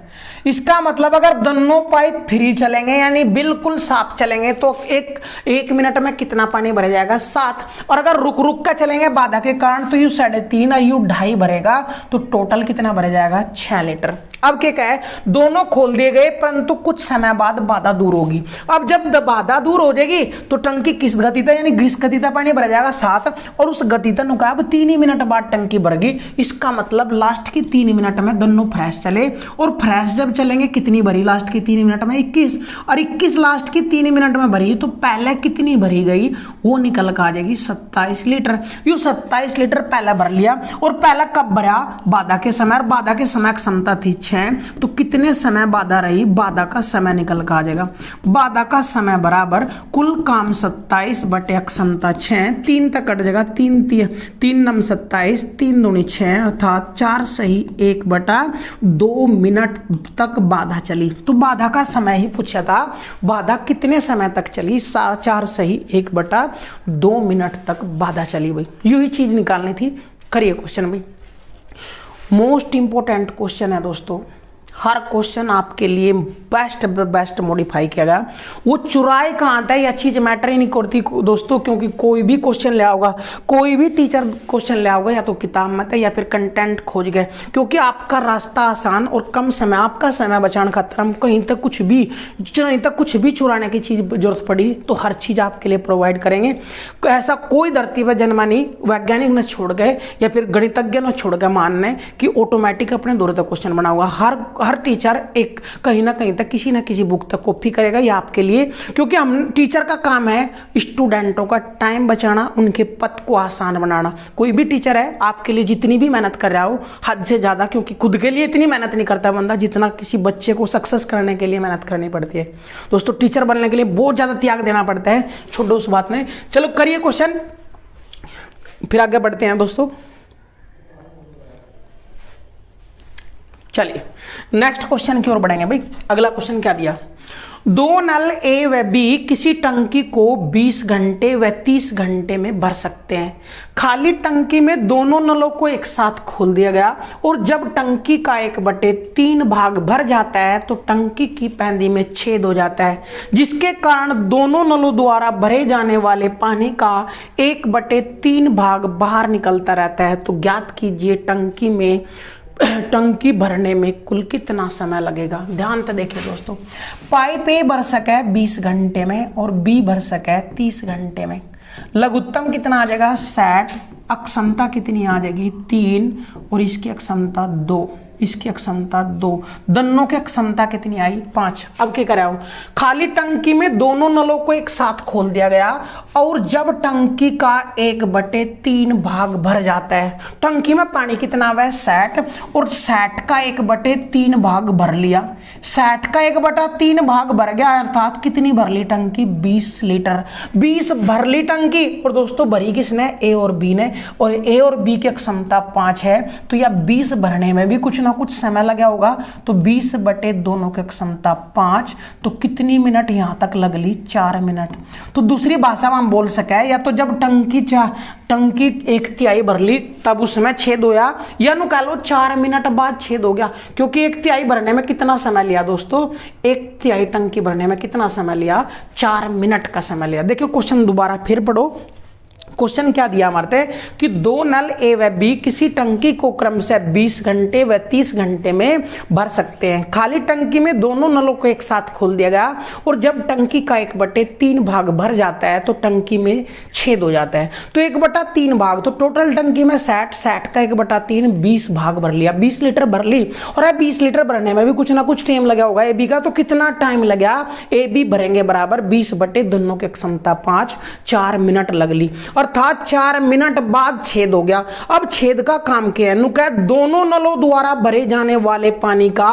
इसका मतलब अगर दोनों पाइप फ्री चलेंगे यानी बिल्कुल साफ चलेंगे तो एक मिनट में कितना पानी भरा जाएगा? 7। और अगर रुक रुक कर चलेंगे बाधा के कारण तो यू 3.5 और यू 2.5 भरेगा, तो टोटल कितना भरा जाएगा? 6 लीटर। अब क्या है, दोनों खोल दिए गए परंतु कुछ समय बाद बाधा दूर होगी। अब जब बाधा दूर हो जाएगी तो टंकी किस गति यानी किस गति पानी भरा जाएगा? 7, और उस गति का अब 3 ही मिनट बाद टंकी भर गई। इसका मतलब लास्ट की 3 मिनट में दोनों फ्रेश चले, और फ्रेश जब चलेंगे कितनी भरी लास्ट की 3 मिनट में? 21, और 21 लास्ट की 3 मिनट में भरी तो पहले कितनी भरी गई वो निकल कर आ जाएगी 27 लीटर। यू 27 लीटर पहले भर लिया, और पहला कब भरा? बाधा के समय, और बाधा के समय क्षमता थी 6, तो कितने समय बाधा रही? बाधा का समय निकल कर आ जाएगा। बाधा का समय बराबर कुल काम 27/क्षमता 6, 3 तक कट जाएगा, 3 नम 27, 3 दूनी 6 अर्थात 4 सही 1/2 मिनट तक बाधा चली। तो बाधा का समय ही पूछा था, बाधा कितने समय तक चली? 4 सही 1/2 मिनट तक बाधा चली भाई। यू ही चीज निकालनी थी। करिए क्वेश्चन भाई, मोस्ट इंपोर्टेंट क्वेश्चन है दोस्तों। हर क्वेश्चन आपके लिए बेस्ट मॉडिफाई किया गया। वो चुराई कहाँ आता है यह चीज मैटर ही नहीं करती दोस्तों, क्योंकि कोई भी क्वेश्चन ले आओगा, कोई भी टीचर क्वेश्चन ले आओगा, या तो किताब में था या फिर कंटेंट खोज गए, क्योंकि आपका रास्ता आसान और कम समय, आपका समय बचाने खातिर हम कहीं तक कुछ भी चुराने की चीज जरूरत पड़ी तो हर चीज आपके लिए प्रोवाइड करेंगे। ऐसा कोई धरती पर जन्मा नहीं, वैज्ञानिक न छोड़ गए या फिर गणितज्ञ न छोड़ गए मानने कि ऑटोमेटिक अपने दूर तक क्वेश्चन बनाऊंगा। हर टीचर एक कहीं ना कहीं तक किसी ना किसी बुक तक कॉपी करेगा ये आपके लिए, क्योंकि हम टीचर का काम है स्टूडेंटों का टाइम बचाना, उनके पथ को आसान बनाना। कोई भी टीचर है आपके लिए जितनी भी मेहनत कर रहा हो हद से ज्यादा, क्योंकि खुद के लिए इतनी मेहनत नहीं करता बंदा जितना किसी बच्चे को सक्सेस करने के लिए मेहनत करनी पड़ती है। दोस्तों टीचर बनने के लिए बहुत ज्यादा त्याग देना पड़ता है, छोड़ो उस बात में। चलो करिए क्वेश्चन, फिर आगे बढ़ते हैं दोस्तों। चलिए नेक्स्ट क्वेश्चन की ओर बढ़ेंगे भाई। अगला क्वेश्चन क्या दिया? 2 नल ए व बी किसी टंकी को 20 घंटे व 30 घंटे में भर सकते हैं। खाली टंकी में दोनों नलों को एक साथ खोल दिया गया, और जब टंकी का 1/3 भाग भर जाता है तो टंकी की पैंदी में छेद हो जाता है, जिसके कारण दोनों नलों द्वारा भरे जाने वाले पानी का 1/3 भाग बाहर निकलता रहता है। तो ज्ञात कीजिए टंकी भरने में कुल कितना समय लगेगा। ध्यान से देखिए दोस्तों, पाइप ए भर सके 20 घंटे में और बी भर सके 30 घंटे में। लघुत्तम कितना आ जाएगा? 60। अक्षमता कितनी आ जाएगी? 3, और इसकी अक्षमता 2, इसकी अक्षमता 2, दोनों की अक्षमता कितनी आई? 5। अब क्या कर रहा हूं? खाली टंकी में दोनों नलों को एक साथ खोल दिया गया, और जब टंकी का 1/3 भाग भर जाता है, टंकी में पानी कितना है? 60, और 60 का 1/3 भाग भर लिया। 60 का 1/3 भाग भर गया, अर्थात कितनी भर ली टंकी? 20 लीटर। 20 भर ली टंकी, और दोस्तों भरी किसने? ए और बी ने, और ए और बी की क्षमता 5 है, तो यह 20 भरने में भी कुछ ना कुछ समय लगा होगा। तो 20 बटे दोनों की क्षमता 5, तो कितनी मिनट यहां तक लग ली? 4 मिनट। तो दूसरी भाषा में हम बोल सके, या तो जब टंकी 1/3 भर ली तब उसमें छेद होया, या नु कह लो 4 मिनट बाद छेद हो गया, क्योंकि 1/3 भरने में कितना समय लिया दोस्तों? 1/3 टंकी भरने में कितना समय लिया? 4 मिनट का समय लिया। देखियो क्वेश्चन दोबारा फिर पढ़ो। क्वेश्चन क्या दिया हमारे कि 2 नल ए व बी किसी टंकी को क्रम से 20 घंटे व 30 घंटे में भर सकते हैं। खाली टंकी में दोनों नलों को एक साथ खोल दिया गया, और जब टंकी का 1/3 भाग भर जाता है तो टंकी में छेद हो जाता है। तो 1/3 भाग, तो टोटल टंकी में 60 का 1/3 20 भाग भर लिया, 20 लीटर भर ली। और 20 लीटर भरने में भी कुछ ना कुछ टाइम लगा होगा ए बी का, तो कितना टाइम लगा? ए बी भरेंगे बराबर 20 बटे दोनों की क्षमता 5, 4 मिनट लग ली। और अर्थात 4 मिनट बाद छेद हो गया। अब छेद का काम क्या है, नुका दोनों नलों द्वारा भरे जाने वाले पानी का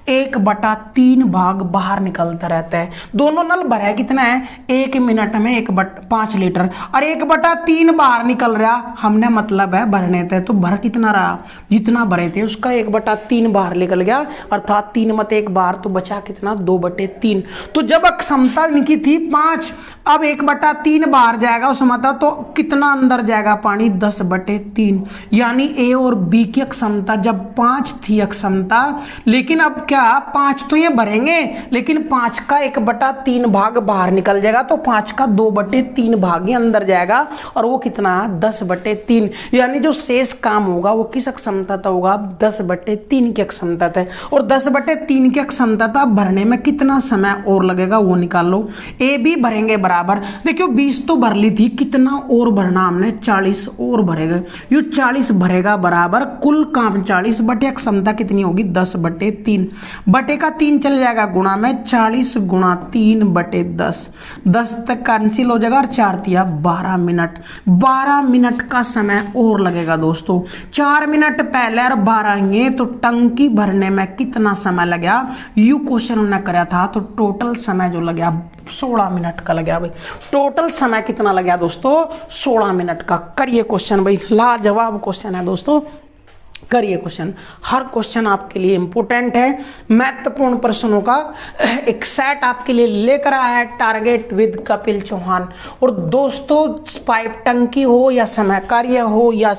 1/3 भाग बाहर निकलता रहता है। दोनों नल भरा कितना है, 1 मिनट में 5 लीटर, और 1/3 बाहर निकल रहा, हमने मतलब है भरने थे, तो भर कितना रहा, जितना भरे थे उसका 1/3 बाहर निकल गया, अर्थात 3 मत 1 बाहर, तो बचा कितना 2/3। तो जब क्षमता निकली थी 5, अब 1/3 बाहर जाएगा उस मतलब, तो कितना अंदर जाएगा पानी, 10/3। यानी ए और बी की क्षमता जब 5 थी क्षमता, लेकिन अब क्या 5 तो ये भरेंगे, लेकिन 5 का 1/3 भाग बाहर निकल जाएगा, तो 5 का 2/3 भाग ही अंदर जाएगा, और वो कितना 10/3। यानी जो शेष काम होगा वो किस क्षमता था होगा, 10/3 की क्षमता था। और 10/3 की क्षमता था भरने में कितना समय और लगेगा वो निकाल लो। ए बी भरेंगे बराबर, देखियो 20 तो भर ली थी, कितना और भरना हमने, 40 और भरेगा, ये 40 भरेगा बराबर कुल काम 40 बटे क्षमता कितनी होगी 10/3, बटे का 3 चल जाएगा गुणा में, 40 गुणा 3/10, 10 तक कैंसिल हो जाएगा, और 4 दिया 12 मिनट, 12 मिनट का समय और लगेगा दोस्तों। 4 मिनट पहले और 12 ये तो टंकी भरने में कितना समय लगा, यू क्वेश्चन हमने कराया था, तो टोटल समय जो लगा 16 मिनट का लगा भाई। टोटल समय कितना लगा दोस्तों, 16 मिनट का। करिए क्वेश्चन भाई, लाजवाब क्वेश्चन है दोस्तों, करिए क्वेश्चन। हर क्वेश्चन आपके लिए इंपॉर्टेंट है, महत्वपूर्ण प्रश्नों का एक सेट आपके लिए लेकर आया है टारगेट विद कपिल चौहान। और दोस्तों पाइप टंकी हो या समय कार्य हो या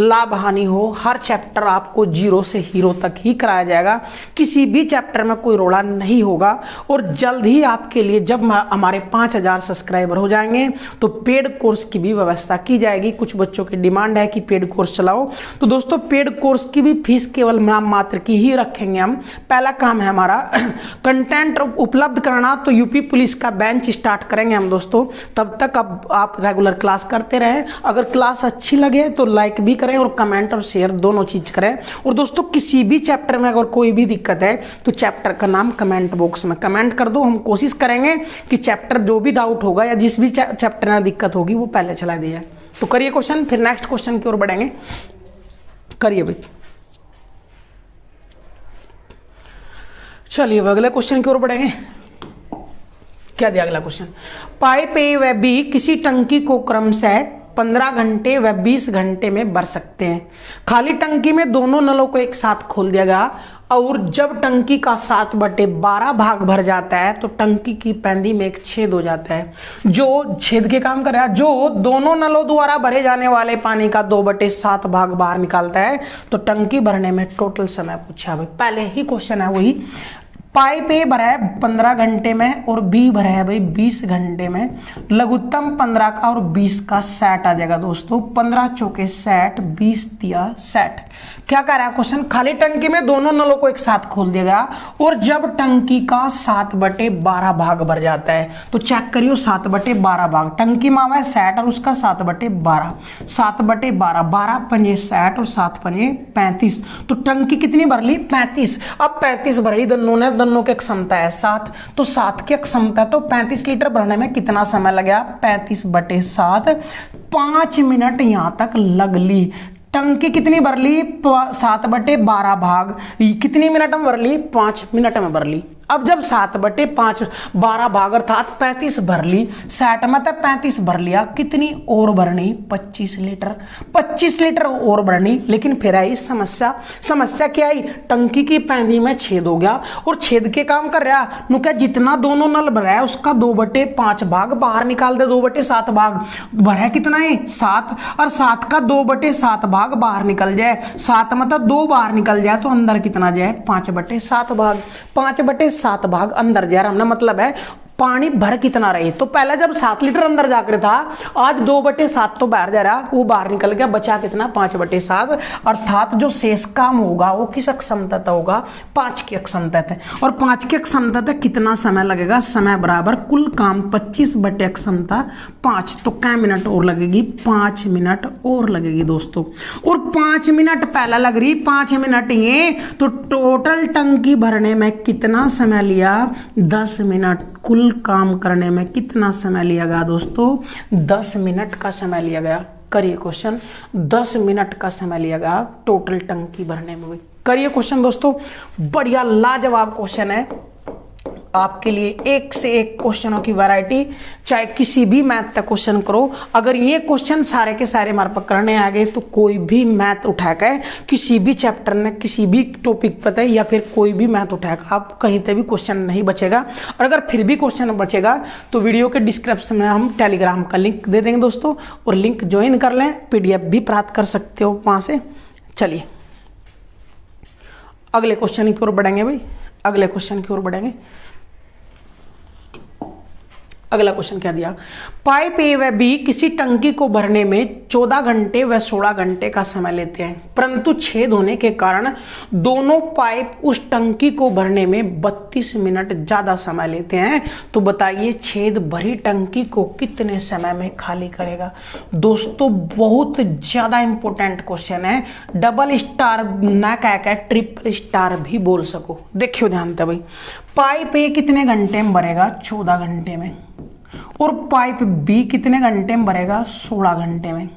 लाभ हानि हो, हर चैप्टर आपको 0 से हीरो तक ही कराया जाएगा, किसी भी चैप्टर में कोई रोड़ा नहीं होगा। और जल्द ही आपके लिए जब हमारे 5000 सब्सक्राइबर हो जाएंगे तो पेड कोर्स की भी व्यवस्था की जाएगी। कुछ बच्चों की डिमांड है कि पेड कोर्स चलाओ, तो दोस्तों पेड कोर्स की भी फीस केवल नाम मात्र की ही रखेंगे हम। पहला काम है हमारा कंटेंट उपलब्ध कराना, तो यूपी पुलिस का बेंच स्टार्ट करेंगे हम दोस्तों। तब तक अब आप रेगुलर क्लास करते रहें, अगर क्लास अच्छी लगे तो लाइक भी करें और कमेंट और शेयर दोनों चीज करें। और दोस्तों किसी भी चैप्टर में अगर कोई भी दिक्कत है तो चैप्टर का नाम कमेंट बॉक्स में कमेंट कर दो, हम कोशिश करेंगे कि चैप्टर जो भी डाउट होगा या जिस भी चैप्टर में दिक्कत होगी वो पहले चला दिया जाए। तो करिए क्वेश्चन, फिर नेक्स्ट क्वेश्चन की ओर बढ़ेंगे। करिए भाई, चलिए अगले क्वेश्चन की ओर बढ़ेंगे। क्या दिया अगला क्वेश्चन, पाइप ए व बी किसी टंकी को क्रम से 15 घंटे व 20 घंटे में भर सकते हैं। खाली टंकी में दोनों नलों को एक साथ खोल दिया गया, और जब टंकी का 7/12 भाग भर जाता है तो टंकी की पैंदी में एक छेद हो जाता है, जो छेद के काम कर रहा है, जो दोनों नलों द्वारा भरे जाने वाले पानी का 2/7 भाग बाहर निकालता है। तो टंकी भरने में टोटल समय पूछा भाई, पहले ही क्वेश्चन है वही। पाइप ए भरा है 15 घंटे में और बी भरा है भाई 20 घंटे में। लघुत्तम 15 का और 20 का सेट आ जाएगा दोस्तों, 15 चौके 60, 20 दिया 60। क्या कह रहा है क्वेश्चन, खाली टंकी में दोनों नलों को एक साथ खोल दिया गया, और जब टंकी का 7/12 भाग भर जाता है, तो चेक करियो 7/12 भाग, टंकी में आवा है 60 और उसका 7/12, 7/12, 12 पंजे 60 और 7 पंजे 35, तो टंकी कितनी भर ली 35। अब 35 भर ली, दोनों की क्षमता है 7, तो 7 की क्षमता, तो 35 लीटर भरने में कितना समय लगा, 35/7, 5 मिनट यहां तक लग ली। टंकी कितनी भर ली, 7/12 भाग, कितनी मिनट में भर ली, 5 मिनट में भर ली। अब जब 7/5 12 भाग अर्थात 35 भर ली, 60 में तक 35 भर लिया, कितनी और भरनी, 25 लीटर, 25 लीटर और भरनी। लेकिन फिर आई समस्या क्या आई, टंकी की पैंदी में छेद हो गया, और छेद के काम कर रहा नुका जितना दोनों नल भरा है उसका 2/5 भाग बाहर निकाल दे, 2/7 भाग भरा कितना है 7, और 7 का 2/7 भाग बाहर निकल जाए, 7 मतलब 2 बाहर निकल जाए, तो अंदर कितना जाए 5/7 भाग, 5/7 भाग अंदर जा रहा, हमने मतलब है पानी भर कितना रही। तो पहले जब 7 लीटर अंदर जाकर था, आज 2/7 तो बाहर जा रहा, वो बाहर निकल गया, बचा कितना 5/7, अर्थात जो शेष काम होगा वो किस क्षमता का होगा, 5 की क्षमता है। और 5 की क्षमता तक कितना समय लगेगा, समय बराबर कुल काम 25/क्षमता 5, तो क्या मिनट और लगेगी, 5 मिनट और लगेगी दोस्तों। और 5 मिनट पहला लग रही, 5 मिनट ये, तो टोटल टंकी भरने में कितना समय लिया, 10 मिनट, कुल कुल काम करने में कितना समय लिया गया दोस्तों? 10 मिनट का समय लिया गया। करिए क्वेश्चन, 10 मिनट का समय लिया गया टोटल टंकी भरने में। करिए क्वेश्चन दोस्तों, बढ़िया लाजवाब क्वेश्चन है आपके लिए। एक से एक क्वेश्चनों की वैरायटी, चाहे किसी भी मैथ का क्वेश्चन करो, अगर ये क्वेश्चन सारे के सारे हमारे पास करने आ गए तो कोई भी मैथ उठाकर किसी भी चैप्टर में किसी भी टॉपिक पर या फिर कोई भी मैथ उठाकर आप कहीं पे भी क्वेश्चन नहीं बचेगा। और अगर फिर भी क्वेश्चन बचेगा तो वीडियो के डिस्क्रिप्शन में हम टेलीग्राम का लिंक दे देंगे दोस्तों, और लिंक ज्वाइन कर लें, PDF भी प्राप्त कर सकते हो वहां से। चलिए अगले क्वेश्चन की ओर बढ़ेंगे भाई, अगले क्वेश्चन की ओर बढ़ेंगे। अगला क्वेश्चन क्या दिया? पाइप ए व बी किसी टंकी को भरने में 14 घंटे व 16 घंटे का समय लेते हैं, परंतु छेद होने के कारण दोनों पाइप उस टंकी को भरने में 32 मिनट ज्यादा समय लेते हैं। तो बताइए छेद भरी टंकी को कितने समय में खाली करेगा? दोस्तों बहुत ज्यादा इंपॉर्टेंट क्वेश्चन है, डबल स्टार ना कह ट्रिपल स्टार भी बोल सको। देखियो ध्यान से भाई, पाइप ए कितने घंटे में भरेगा? 14 घंटे में। और पाइप बी कितने घंटे में भरेगा? 16 घंटे में।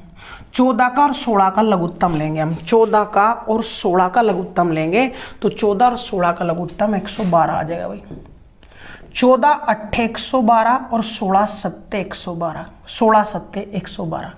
14 का और 16 का लघुत्तम लेंगे हम, 14 का और 16 का लघुत्तम लेंगे तो 14 और 16 का लघुत्तम 112 आ जाएगा भाई। 14 अट्ठे 112 और 16 सत्ते 112, 16 सत्ते 112।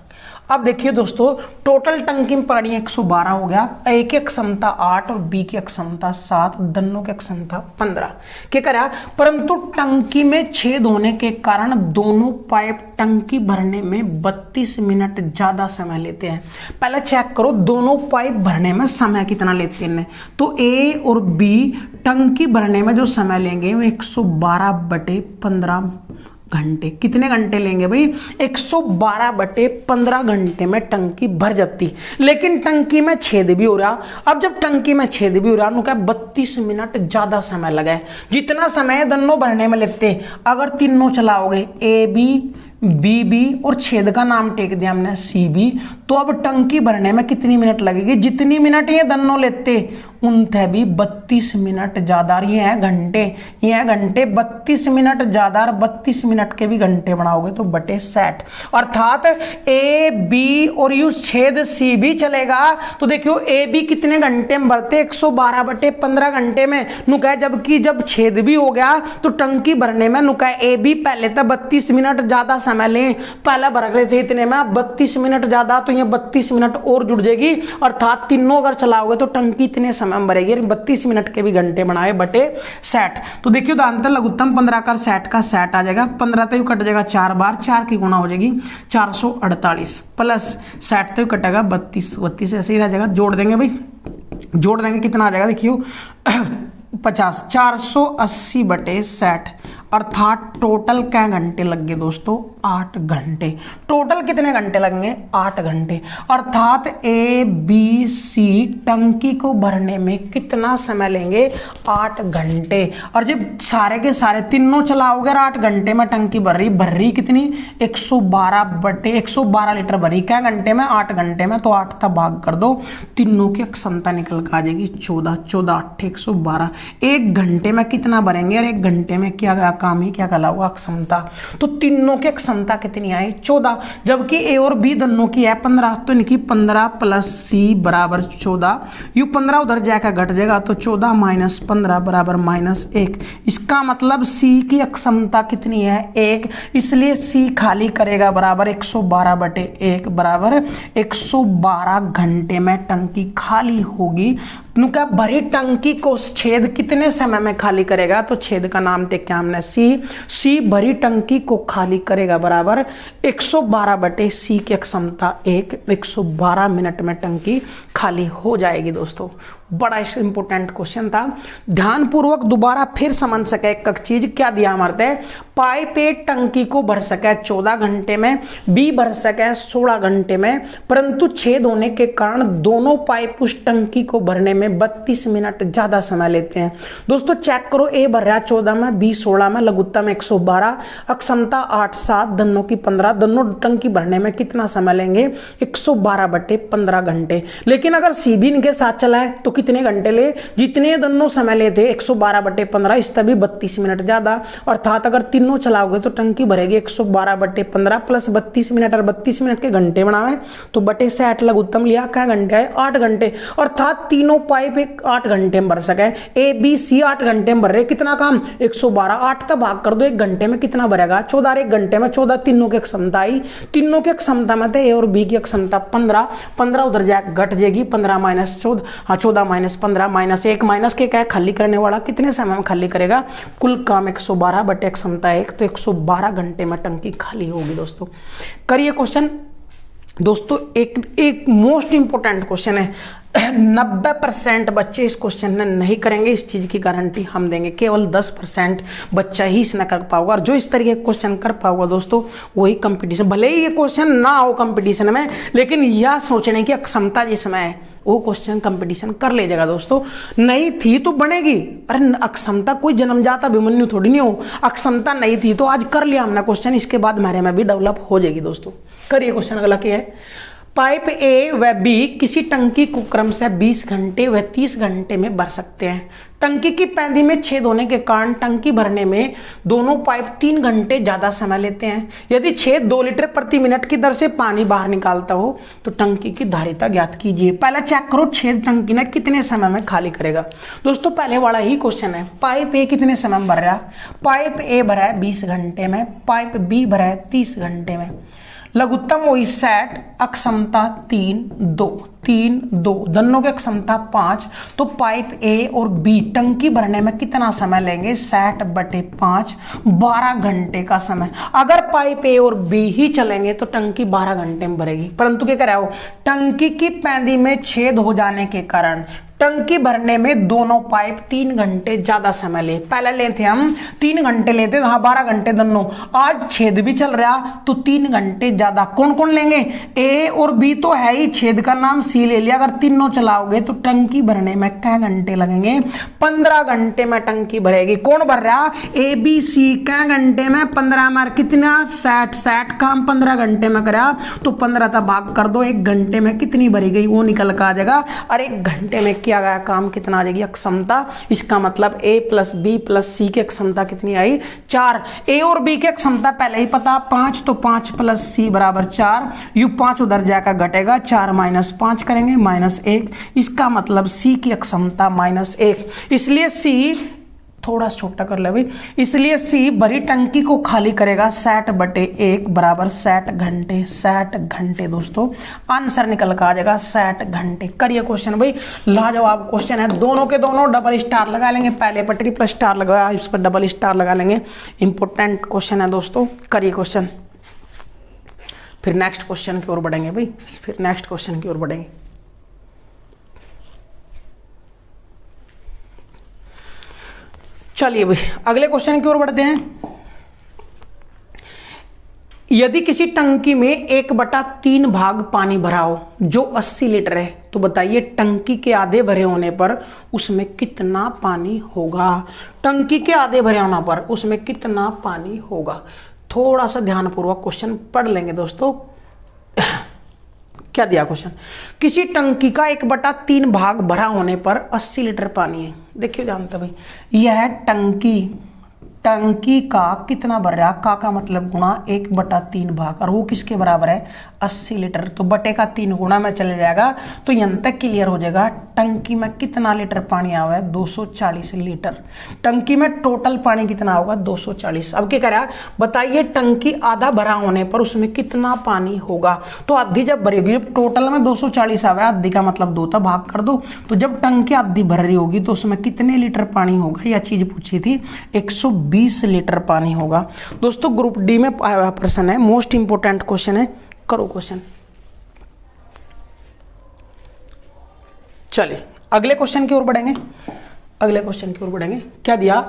अब देखिए दोस्तों, टोटल टंकी में पानी 112 हो गया। ए की क्षमता 8 और बी की क्षमता 7, दोनों की क्षमता 15 क्या करा, परंतु टंकी में छेद होने के कारण दोनों पाइप टंकी भरने में 32 मिनट ज्यादा समय लेते हैं। पहले चेक करो दोनों पाइप भरने में समय कितना लेते हैं। तो ए और बी टंकी भरने में जो समय लेंगे वो 112/15 घंटे। कितने घंटे लेंगे भाई? 112/15 घंटे में टंकी भर जाती। लेकिन टंकी में छेद भी हो रहा। अब जब टंकी में छेद भी हो रहा, उनका 32 मिनट ज्यादा समय लगा है। जितना समय दोनों भरने में लगते, अगर तीनों चलाओगे ए बी बी बी और छेद का नाम टेक दिया हमने सी बी, तो अब टंकी भरने में कितनी मिनट लगेगी? जितनी मिनट ये दोनों लेते उनसे भी 32 मिनट ज्यादा। ये है घंटे, ये है घंटे। 32 मिनट ज्यादा और 32 मिनट के भी घंटे बनाओगे तो बटे 60, अर्थात ए बी और यू छेद सी भी चलेगा। तो देखियो ए बी कितने घंटे में भरते? 112/15 घंटे में नुका। जबकि जब छेद भी हो गया तो टंकी भरने में नुका ए बी पहले तो 32 मिनट ज्यादा समय लें, पहला भर रहे थे इतने में, 32 मिनट ज्यादा, तो ये 32 मिनट और जुड़ जाएगी। अर्थात तीनों अगर चलाओगे तो टंकी इतने समय में भरेगी। 32 मिनट के भी घंटे बनाए बटे 60। तो देखियो दांतर लघुत्तम 15 का 60 का 60 आ जाएगा। 15 तो कट जाएगा 4 बार, 4 की गुणा हो जाएगी 448 प्लस 60 तो कटेगा 32, 32 ऐसे ही रह जाएगा। जोड़ देंगे भाई, जोड़ देंगे कितना आ जाएगा देखियो 50, 480/60, अर्थात टोटल क्या घंटे लग गए दोस्तों? 8 घंटे। टोटल कितने घंटे लगेंगे? 8 घंटे। अर्थात ए बी सी टंकी को भरने में कितना समय लेंगे? 8 घंटे। और जब सारे के सारे तीनों चलाओगे 8 घंटे में टंकी भर रही कितनी? 112 लीटर भरी क्या घंटे में? 8 घंटे में। तो 8 का भाग कर दो, तीनों की क्षमता निकल कर आ जाएगी 14, 14 8 112। 1 घंटे में कितना भरेंगे? और 1 घंटे में क्या काम ही क्या कहलाऊगा? क्षमता। तो तीनों की क्षमता कितनी आई? 14, जबकि ए और बी दोनों की है 15। तो इनकी 15 प्लस सी बराबर 14। यू 15 उधर जाकर घट जाएगा तो 14 माइनस 15 बराबर -1। इसका मतलब सी की क्षमता कितनी है? 1। इसलिए सी खाली करेगा बराबर 112/1 बराबर 112 घंटे में टंकी खाली होगी। नुका भरी टंकी को छेद कितने समय में खाली करेगा? तो छेद का नाम टेक हमने सी भरी टंकी को खाली करेगा बराबर 112/सी की क्षमता 1, 112 मिनट में टंकी खाली हो जाएगी दोस्तों। बड़ा इंपॉर्टेंट क्वेश्चन था, ध्यानपूर्वक दोबारा फिर समझ सके। एक चीज क्या दिया हमारे? पाइप ए टंकी को भर सके 14 घंटे में, बी भर सके 16 घंटे में, परंतु छेद होने के कारण दोनों पाइप उस टंकी को भरने में 32 मिनट ज्यादा समय लेते हैं। दोस्तों चेक करो, ए भर रहा है 14 में, बी 16 में, लघुत्तम 112, अक्षमता 8 7, दोनों की 15, दोनों टंकी भरने में कितना समय लेंगे? 112/15 घंटे। लेकिन अगर सी भी इनके साथ चला है तो कितने घंटे ले, जितने दोनों समय लेते 112/15, इस तभी 32 मिनट ज्यादा। अर्थात अगर तीनों चलाओगे तो टंकी भरेगी 112/15 प्लस 32 मिनट, और 32 मिनट के घंटे बनावे तो बटे 60 लघुत्तम लिया, क्या घंटे है 8 घंटे। अर्थात तीनों पाइप 8 घंटे में भर सके। ए बी सी 8 घंटे में भर रहे, कितना काम 112, 8 तक भाग कर दो, 1 घंटे में कितना भरेगा 14, 1 घंटे में 14। तीनों की क्षमता आई, तीनों की क्षमता में ए और बी की क्षमता 15, 15 उधर जाकर घट जाएगी, 15 माइनस 14, हाँ 14 माइनस 15 माइनस 1, माइनस के क्या है खाली करने वाला, कितने समय में खाली करेगा, कुल काम 112 बटे क्षमता 1, तो 112 घंटे में टंकी खाली होगी। दोस्तों करिए क्वेश्चन। दोस्तों एक मोस्ट इंपोर्टेंट क्वेश्चन है, 90% बच्चे इस क्वेश्चन में नहीं करेंगे, इस चीज की गारंटी हम देंगे। केवल 10% बच्चा ही इसने कर पाओगा, और जो इस तरीके का क्वेश्चन कर पाओगा दोस्तों वही कंपटीशन, भले ही ये क्वेश्चन ना हो कंपटीशन में, लेकिन यह सोचने की अक्षमता जिसमें है वो क्वेश्चन कंपटीशन कर ले जाएगा। दोस्तों नहीं थी तो बनेगी, अरे अक्षमता कोई जन्मजात अभिमन्यु थोड़ी नहीं हो, अक्षमता नहीं थी तो आज कर लिया हमने क्वेश्चन, इसके बाद हमारे में भी डेवलप हो जाएगी। दोस्तों करिए क्वेश्चन अगला क्या है, पाइप ए व बी किसी टंकी को क्रम से 20 घंटे व 30 घंटे में भर सकते हैं। टंकी की पैंदी में छेद होने के कारण टंकी भरने में दोनों पाइप 3 घंटे ज्यादा समय लेते हैं। यदि छेद 2 लीटर प्रति मिनट की दर से पानी बाहर निकालता हो तो टंकी की धारिता ज्ञात कीजिए। पहले चेक करो छेद टंकी ने कितने समय में खाली करेगा। दोस्तों पहले वाला ही क्वेश्चन है, पाइप ए कितने समय में भर रहा है, पाइप ए भरा है 20 घंटे में, पाइप बी भरा है 30 घंटे में। लघुत्तम वही 60, अक्षमता 3 2 दोनों की क्षमता 5, तो पाइप ए और बी टंकी भरने में कितना समय लेंगे 60/5, 12 घंटे का समय। अगर पाइप ए और बी ही चलेंगे तो टंकी 12 घंटे में भरेगी, परंतु क्या करा हो, टंकी की पैंदी में छेद हो जाने के कारण टंकी भरने में दोनों पाइप 3 घंटे ज्यादा समय ले। पहले लेते हम 3 घंटे लेते, हाँ 12 घंटे दोनों, आज छेद भी चल रहा तो 3 घंटे ज्यादा। कौन कौन लेंगे, ए और बी तो है ही, छेद का नाम सी ले लिया। अगर तीनों चलाओगे तो टंकी भरने में क्या घंटे लगेंगे, 15 घंटे में टंकी भरेगी। कौन भर रहा, ए बी सी, क्या घंटे में 15 में, कितना 60 काम 15 घंटे में करा तो 15 तक भाग कर दो, 1 घंटे में कितनी भरी गई वो निकल कर आ जाएगा, और 1 घंटे में किया गया काम कितना आ जाएगी क्षमता। इसका मतलब ए प्लस बी प्लस सी की क्षमता कितनी आई 4। ए और बी की क्षमता पहले ही पता 5, तो 5 प्लस सी बराबर 4, यू 5 उधर जाकर घटेगा, 4 माइनस 5 करेंगे -1, इसका मतलब सी की क्षमता -1। इसलिए सी थोड़ा छोटा कर ले भाई, इसलिए सी भरी टंकी को खाली करेगा 60/1 बराबर 60 घंटे। 60 घंटे दोस्तों आंसर निकल कर आ जाएगा 60 घंटे। करिए क्वेश्चन भाई, लाजवाब क्वेश्चन है, दोनों के दोनों डबल स्टार लगा लेंगे, पहले पर ट्रिपल स्टार लगाया, इस पर डबल स्टार लगा लेंगे। इंपॉर्टेंट क्वेश्चन है दोस्तों, करिए क्वेश्चन। फिर नेक्स्ट क्वेश्चन की ओर बढ़ेंगे भाई, फिर नेक्स्ट क्वेश्चन की ओर बढ़ेंगे। चलिए भाई अगले क्वेश्चन की ओर बढ़ते हैं। यदि किसी टंकी में 1/3 भाग पानी भरा हो जो 80 लीटर है, तो बताइए टंकी के आधे भरे होने पर उसमें कितना पानी होगा। टंकी के आधे भरे होने पर उसमें कितना पानी होगा। थोड़ा सा ध्यानपूर्वक क्वेश्चन पढ़ लेंगे दोस्तों। क्या दिया क्वेश्चन, किसी टंकी का 1/3 भाग भरा होने पर 80 लीटर पानी है। देखिए जानते भाई, यह टंकी का कितना भर रहा, का मतलब गुणा 1/3 भाग, और वो किसके बराबर है 80 लीटर, तो बटे का 3 गुणा में चले जाएगा, तो यहां तक क्लियर हो जाएगा। टंकी में कितना लीटर पानी आया है 240 लीटर। टंकी में टोटल पानी कितना होगा 240। अब क्या कह रहा है बताइए, टंकी आधा भरा होने पर उसमें कितना पानी होगा। तो आधी जब भरी होगी, जब टोटल में 240 आया, आधी का मतलब 2 तक भाग कर दो, तो जब टंकी आधी भर रही होगी तो उसमें कितने लीटर पानी होगा, यह चीज पूछी थी। 120 लीटर पानी होगा। दोस्तों ग्रुप डी में आया हुआ प्रश्न है, मोस्ट इंपोर्टेंट क्वेश्चन है, करो क्वेश्चन। चलिए अगले क्वेश्चन की ओर बढ़ेंगे। अगले क्वेश्चन की ओर बढ़ेंगे। क्या दिया,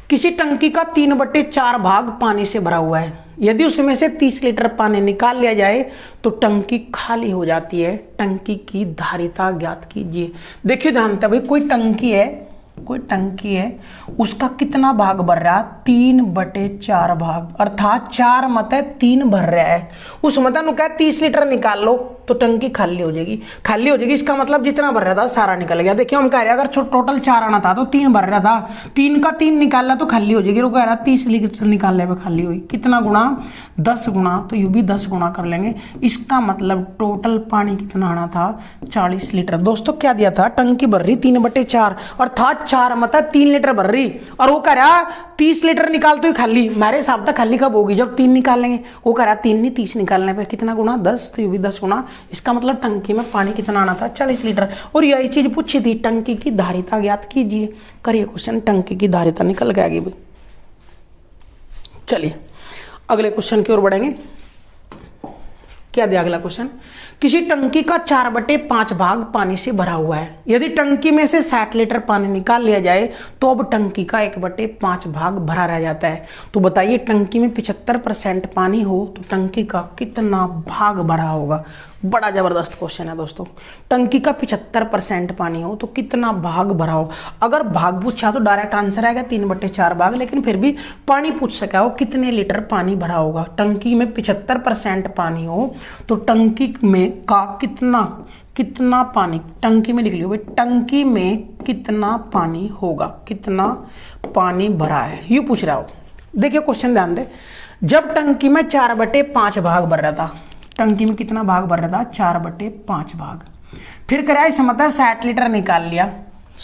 किसी टंकी का 3/4 भाग पानी से भरा हुआ है, यदि उसमें से 30 लीटर पानी निकाल लिया जाए तो टंकी खाली हो जाती है। टंकी की धारिता ज्ञात कीजिए। देखिए जानते भाई, कोई टंकी है, उसका कितना भाग भर रहा है 3/4 भाग, अर्थात 4 मत 3 भर रहा है। उस मत 30 लीटर निकाल लो तो टंकी खाली हो जाएगी। खाली हो जाएगी इसका मतलब जितना भर रहा था सारा निकल गया। देखिए हम कह रहे हैं अगर टोटल 4 आना था तो 3 भर रहा था, 3 का 3 निकालना तो खाली हो जाएगी। वो कह रहा 30 लीटर निकालने पे खाली हुई, कितना गुना 10 गुना, तो यू भी 10 गुना कर लेंगे। इसका मतलब टोटल पानी कितना आना था 40 लीटर। दोस्तों क्या दिया था, टंकी भर रही 3/4 और था 4 मतलब 3 लीटर भर रही, और वो कह रहा 30 लीटर निकाल तो खाली। मेरे हिसाब तक खाली कब होगी, जब 3 निकाल लेंगे। वो कह रहा 3 नहीं 30 निकालने पे कितना गुना 10, तो ये भी 10 गुना। इसका मतलब टंकी में पानी कितना आना था 40 लीटर। और यही चीज पूछी थी, टंकी की धारिता ज्ञात कीजिए। करिए क्वेश्चन, टंकी की धारिता निकल के आगे भाई। चलिए अगले क्वेश्चन की ओर बढ़ेंगे। क्या दिया अगला क्वेश्चन, किसी टंकी का 4/5 भाग पानी से भरा हुआ है। यदि टंकी में से 60 लीटर पानी निकाल लिया जाए तो अब टंकी का 1/5 भाग भरा रह जाता है। तो बताइए टंकी में 75% पानी हो तो टंकी का कितना भाग भरा होगा। बड़ा जबरदस्त क्वेश्चन है दोस्तों। टंकी का 75% पानी हो तो कितना भाग भरा हो। अगर भाग पूछा तो डायरेक्ट आंसर आएगा 3/4 भाग, लेकिन फिर भी पानी पूछ सका हो कितने लीटर पानी भरा होगा। टंकी में 75% पानी हो तो टंकी में का कितना पानी, टंकी में लिख लियो भाई, टंकी में कितना पानी होगा, कितना पानी भरा है, यूं पूछ रहा हो। देखिए क्वेश्चन ध्यान दे, जब टंकी में 4/5 भाग भर रहा था, टंकी में कितना भाग भर रहा था 4/5 भाग। फिर कराया इस मतलब 60 लीटर निकाल लिया,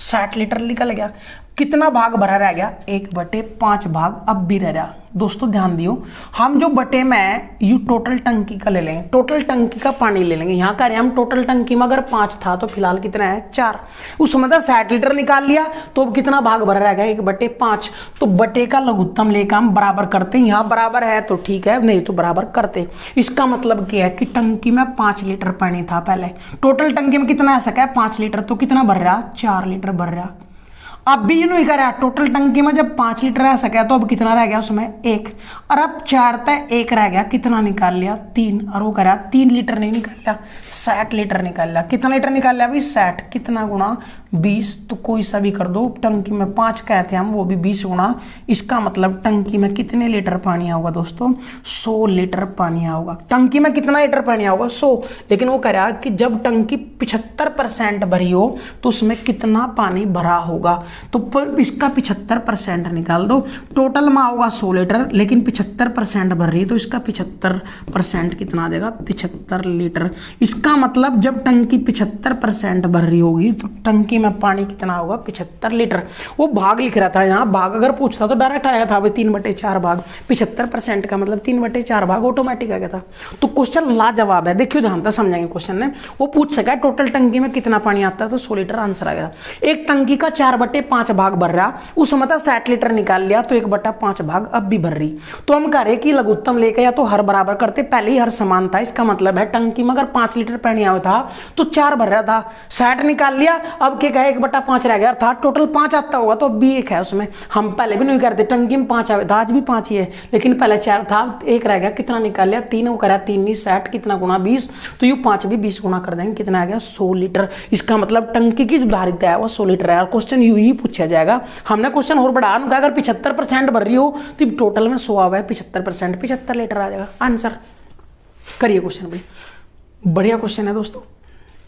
60 लीटर निकल गया, कितना भाग भरा रह गया 1/5 भाग अब भी रह रहा। दोस्तों ध्यान दियो, हम जो बटे में यू टोटल टंकी का ले लेंगे, टोटल टंकी का पानी ले लेंगे। यहाँ कह रहे हैं हम टोटल टंकी में अगर 5 था तो फिलहाल कितना है 4, उसमें मतलब 60 लीटर निकाल लिया तो अब कितना भाग भरा रह गया 1/5। तो बटे का लघुत्तम लेकर हम बराबर करते हैं, यहाँ बराबर है तो ठीक है, नहीं तो बराबर करते। इसका मतलब क्या है कि टंकी में 5 लीटर पानी था पहले, टोटल टंकी में कितना आ सका है 5 लीटर, तो कितना भर रहा 4 लीटर भर रहा। अब भी नहीं कर रहा, टोटल टंकी में जब 5 लीटर रह सका तो अब कितना रह गया उसमें 1, और अब 4 तक 1 रह गया, कितना निकाल लिया 3, और वो कह रहा 3 लीटर नहीं निकाल लिया 60 लीटर निकाल लिया। कितना लीटर निकाल लिया भाई 60, कितना गुना 20, तो कोई सा भी कर दो। टंकी में 5 कहते हैं हम, वो भी 20 गुना। इसका मतलब टंकी में कितने लीटर पानी आऊगा दोस्तों 100 लीटर पानी आऊगा। टंकी में कितना लीटर पानी आऊगा 100, लेकिन वो कह रहा कि जब टंकी 75% भरी हो तो उसमें कितना पानी भरा होगा। तो इसका 75% निकाल दो, टोटल में होगा 100 लीटर, लेकिन 75% भर रही है तो इसका 75% कितना आ जाएगा 75 लीटर। इसका मतलब जब टंकी 75% भर रही होगी तो टंकी में पानी कितना होगा 75 लीटर। वो भाग लिख रहा था, यहाँ भाग अगर पूछता तो डायरेक्ट आया था भाई 3/4 भाग, 75% का मतलब 3/4 भाग ऑटोमेटिक आ गया था। तो क्वेश्चन लाजवाब है, देखियो ध्यान से समझेंगे क्वेश्चन ने। वो पूछ सका टोटल टंकी में कितना पानी आता है तो 100 लीटर आंसर आ गया। एक टंकी का 4/5 भाग भर रहा, उस मतलब 60 लीटर निकाल लिया तो 1/5 भाग अब भी भर रही। तो हम कह रहे कि लघुत्तम लेकर या तो हर बराबर करते, पहले ही हर समान था। इसका मतलब है टंकी में अगर 5 लीटर पानी आया था तो 4 भर रहा था, 60 निकाल लिया, अब क्या कहे 1/5 रह गया, था टोटल 5 आता होगा तो अब भी 1 है उसमें। हम पहले भी नहीं करते, टंकी में 5 आया था, आज भी 5 ही है, लेकिन पहले 4 था 1 रह गया, कितना निकाल लिया 3। वो करा 3 नहीं 60, कितना गुना 20, तो यू 5 भी 20 गुना कर देंगे, कितना आ गया 100 लीटर। इसका मतलब टंकी की जो धारिता है वो 100 लीटर है। और क्वेश्चन यू ही पूछा जाएगा। हमने क्वेश्चन और बढ़ा, अगर 75% भर रही हो तो टोटल में 100 आवा है, 75% 75 लीटर आ जाएगा आंसर। करिए क्वेश्चन भाई, बढ़िया क्वेश्चन है दोस्तों।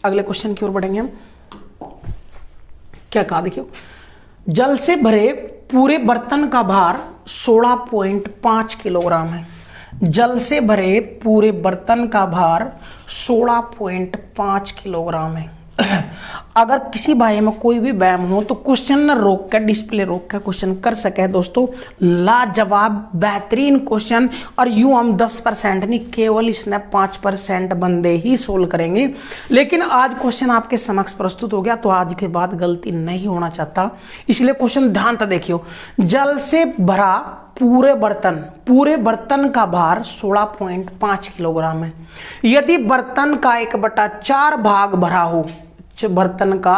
अगले क्वेश्चन की ओर बढ़ेंगे हम। क्या कहा देखियो, जल से भरे पूरे बर्तन का भार 16.5 किलोग्राम है। जल से भरे पूरे बर्तन का भार 16.5 किलोग्राम है। अगर किसी भाई में कोई भी वहम हो तो क्वेश्चन न रोक कर, डिस्प्ले रोक कर क्वेश्चन कर सके दोस्तों। लाजवाब बेहतरीन क्वेश्चन, और यूं हम 10% नहीं केवल इसने 5% बंदे ही सोल्व करेंगे। लेकिन आज क्वेश्चन आपके समक्ष प्रस्तुत हो गया तो आज के बाद गलती नहीं होना चाहता, इसलिए क्वेश्चन ध्यान से देखियो। जल से भरा पूरे बर्तन का भार 16.5 किलोग्राम है। यदि बर्तन का 1/4 भाग भरा हो, बर्तन का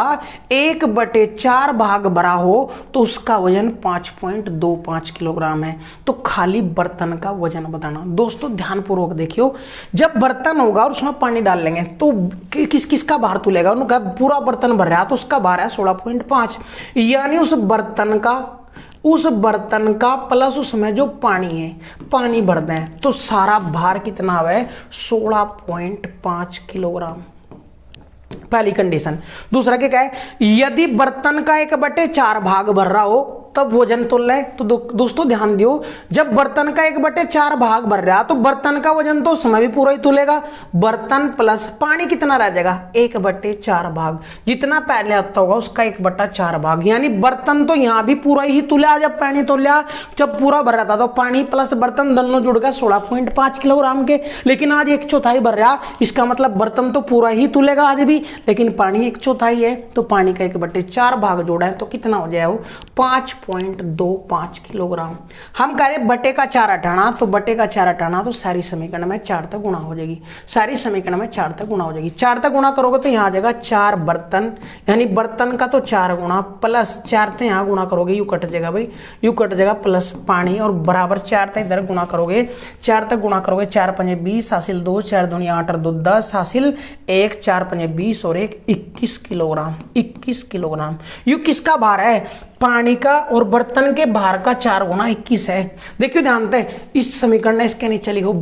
1/4 भाग भरा हो तो उसका वजन 5.25 किलोग्राम है। तो खाली बर्तन का वजन बताना। दोस्तों ध्यानपूर्वक देखियो, जब बर्तन होगा और उसमें पानी डाल लेंगे तो किस किस का भार तुलेगा। उन्होंने कहा पूरा बर्तन भर रहा है तो उसका भार है 16.5, यानी उस बर्तन का उस बर्तन का प्लस उसमें जो पानी है, पानी भर दें तो सारा भार कितना है 16.5 किलोग्राम। पहली कंडीशन। दूसरा क्या है, यदि बर्तन का 1/4 भाग भर रहा हो तब वजन तुल्य है। तो दोस्तों ध्यान दियो, जब बर्तन का 1/4 भाग भर रहा तो बर्तन का वजन तो समय भी पूरा ही तुलेगा। बर्तन प्लस पानी कितना रह जाएगा 1/4 भाग, जितना पहले आता होगा उसका 1/4 भाग, यानी बर्तन तो यहां भी पूरा ही तुला। जब पानी तुल्या, जब पूरा भर रहा था तो पानी प्लस बर्तन दोनों जुड़ गए 16.5 किलोग्राम के। लेकिन आज 1/4 भर रहा, इसका मतलब बर्तन तो पूरा ही तुलेगा आज भी, लेकिन पानी 1/4 है। तो पानी का 1/4 भाग जोड़ा है तो कितना हो जाए वो 5.25 किलोग्राम। हम कह रहे बटे का 4 हटाना, तो बटे का 4 हटाना तो सारी समीकरण में 4 तक गुणा हो जाएगी। सारी समीकरण में 4 तक गुणा हो जाएगी। 4 तक गुणा करोगे तो यहाँ आ जाएगा 4 बर्तन, यानी बर्तन का तो 4 गुणा प्लस 4 तो यहाँ गुणा करोगे, यू कट जाएगा भाई, यू कट जाएगा प्लस पानी और बराबर 4 तक इधर गुणा करोगे। 4 तक गुणा करोगे 4 पंजे 20 हासिल 2, 4 दूनी 8 और 2 10 हासिल 1, 4 पंजे 20 और 1 21 किलोग्राम। 21 किलोग्राम यू किसका भार है, पानी का, और बर्तन के भार का 4 गुणा 21 है। देखियो ध्यान से इस समीकरण में इसके नीचे लिखो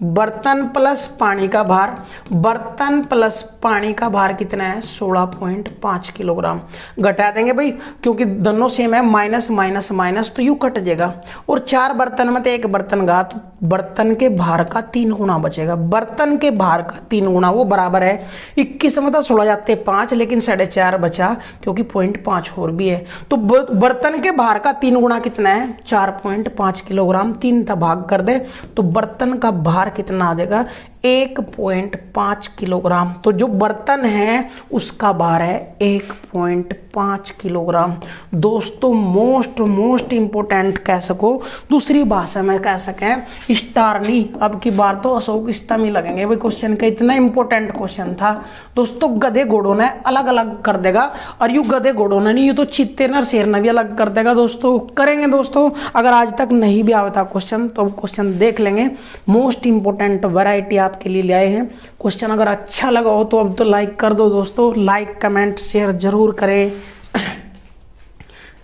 बर्तन प्लस पानी का भार, बर्तन प्लस पानी का भार कितना है 16.5 किलोग्राम। घटा देंगे भाई क्योंकि दोनों सेम है, माइनस माइनस माइनस तो यू कट जाएगा। और 4 बर्तन में तो 1 बर्तन गा, तो बर्तन के भार का 3 गुणा बचेगा। बर्तन के भार का 3 गुणा वो बराबर है 21 में तो 16 जाते 5, लेकिन 4.5 बचा क्योंकि 0.5 और भी है। तो बर्तन के भार का 3 गुणा कितना है 4.5 किलोग्राम। 3 का भाग कर दे तो बर्तन का भार कितना आ जाएगा 1.5 किलोग्राम। तो जो बर्तन है उसका भार है 1.5 किलोग्राम। दोस्तों मोस्ट इंपोर्टेंट कह सको, दूसरी भाषा में कह सकें स्टार नहीं, अब की बार तो अशोक स्तंभ ही लगेंगे भाई क्वेश्चन का, इतना इंपोर्टेंट क्वेश्चन था। दोस्तों गधे घोड़ों ने अलग अलग कर देगा, और यू गधे घोड़ों ने नहीं, ये तो चीते न शेर ने भी अलग कर देगा। दोस्तों करेंगे दोस्तों, अगर आज तक नहीं भी आया था क्वेश्चन तो क्वेश्चन देख लेंगे। मोस्ट इंपोर्टेंट वैरायटी आपके लिए ले आए हैं। क्वेश्चन अगर अच्छा लगा हो तो अब तो लाइक कर दो दोस्तों, लाइक कमेंट शेयर जरूर करें।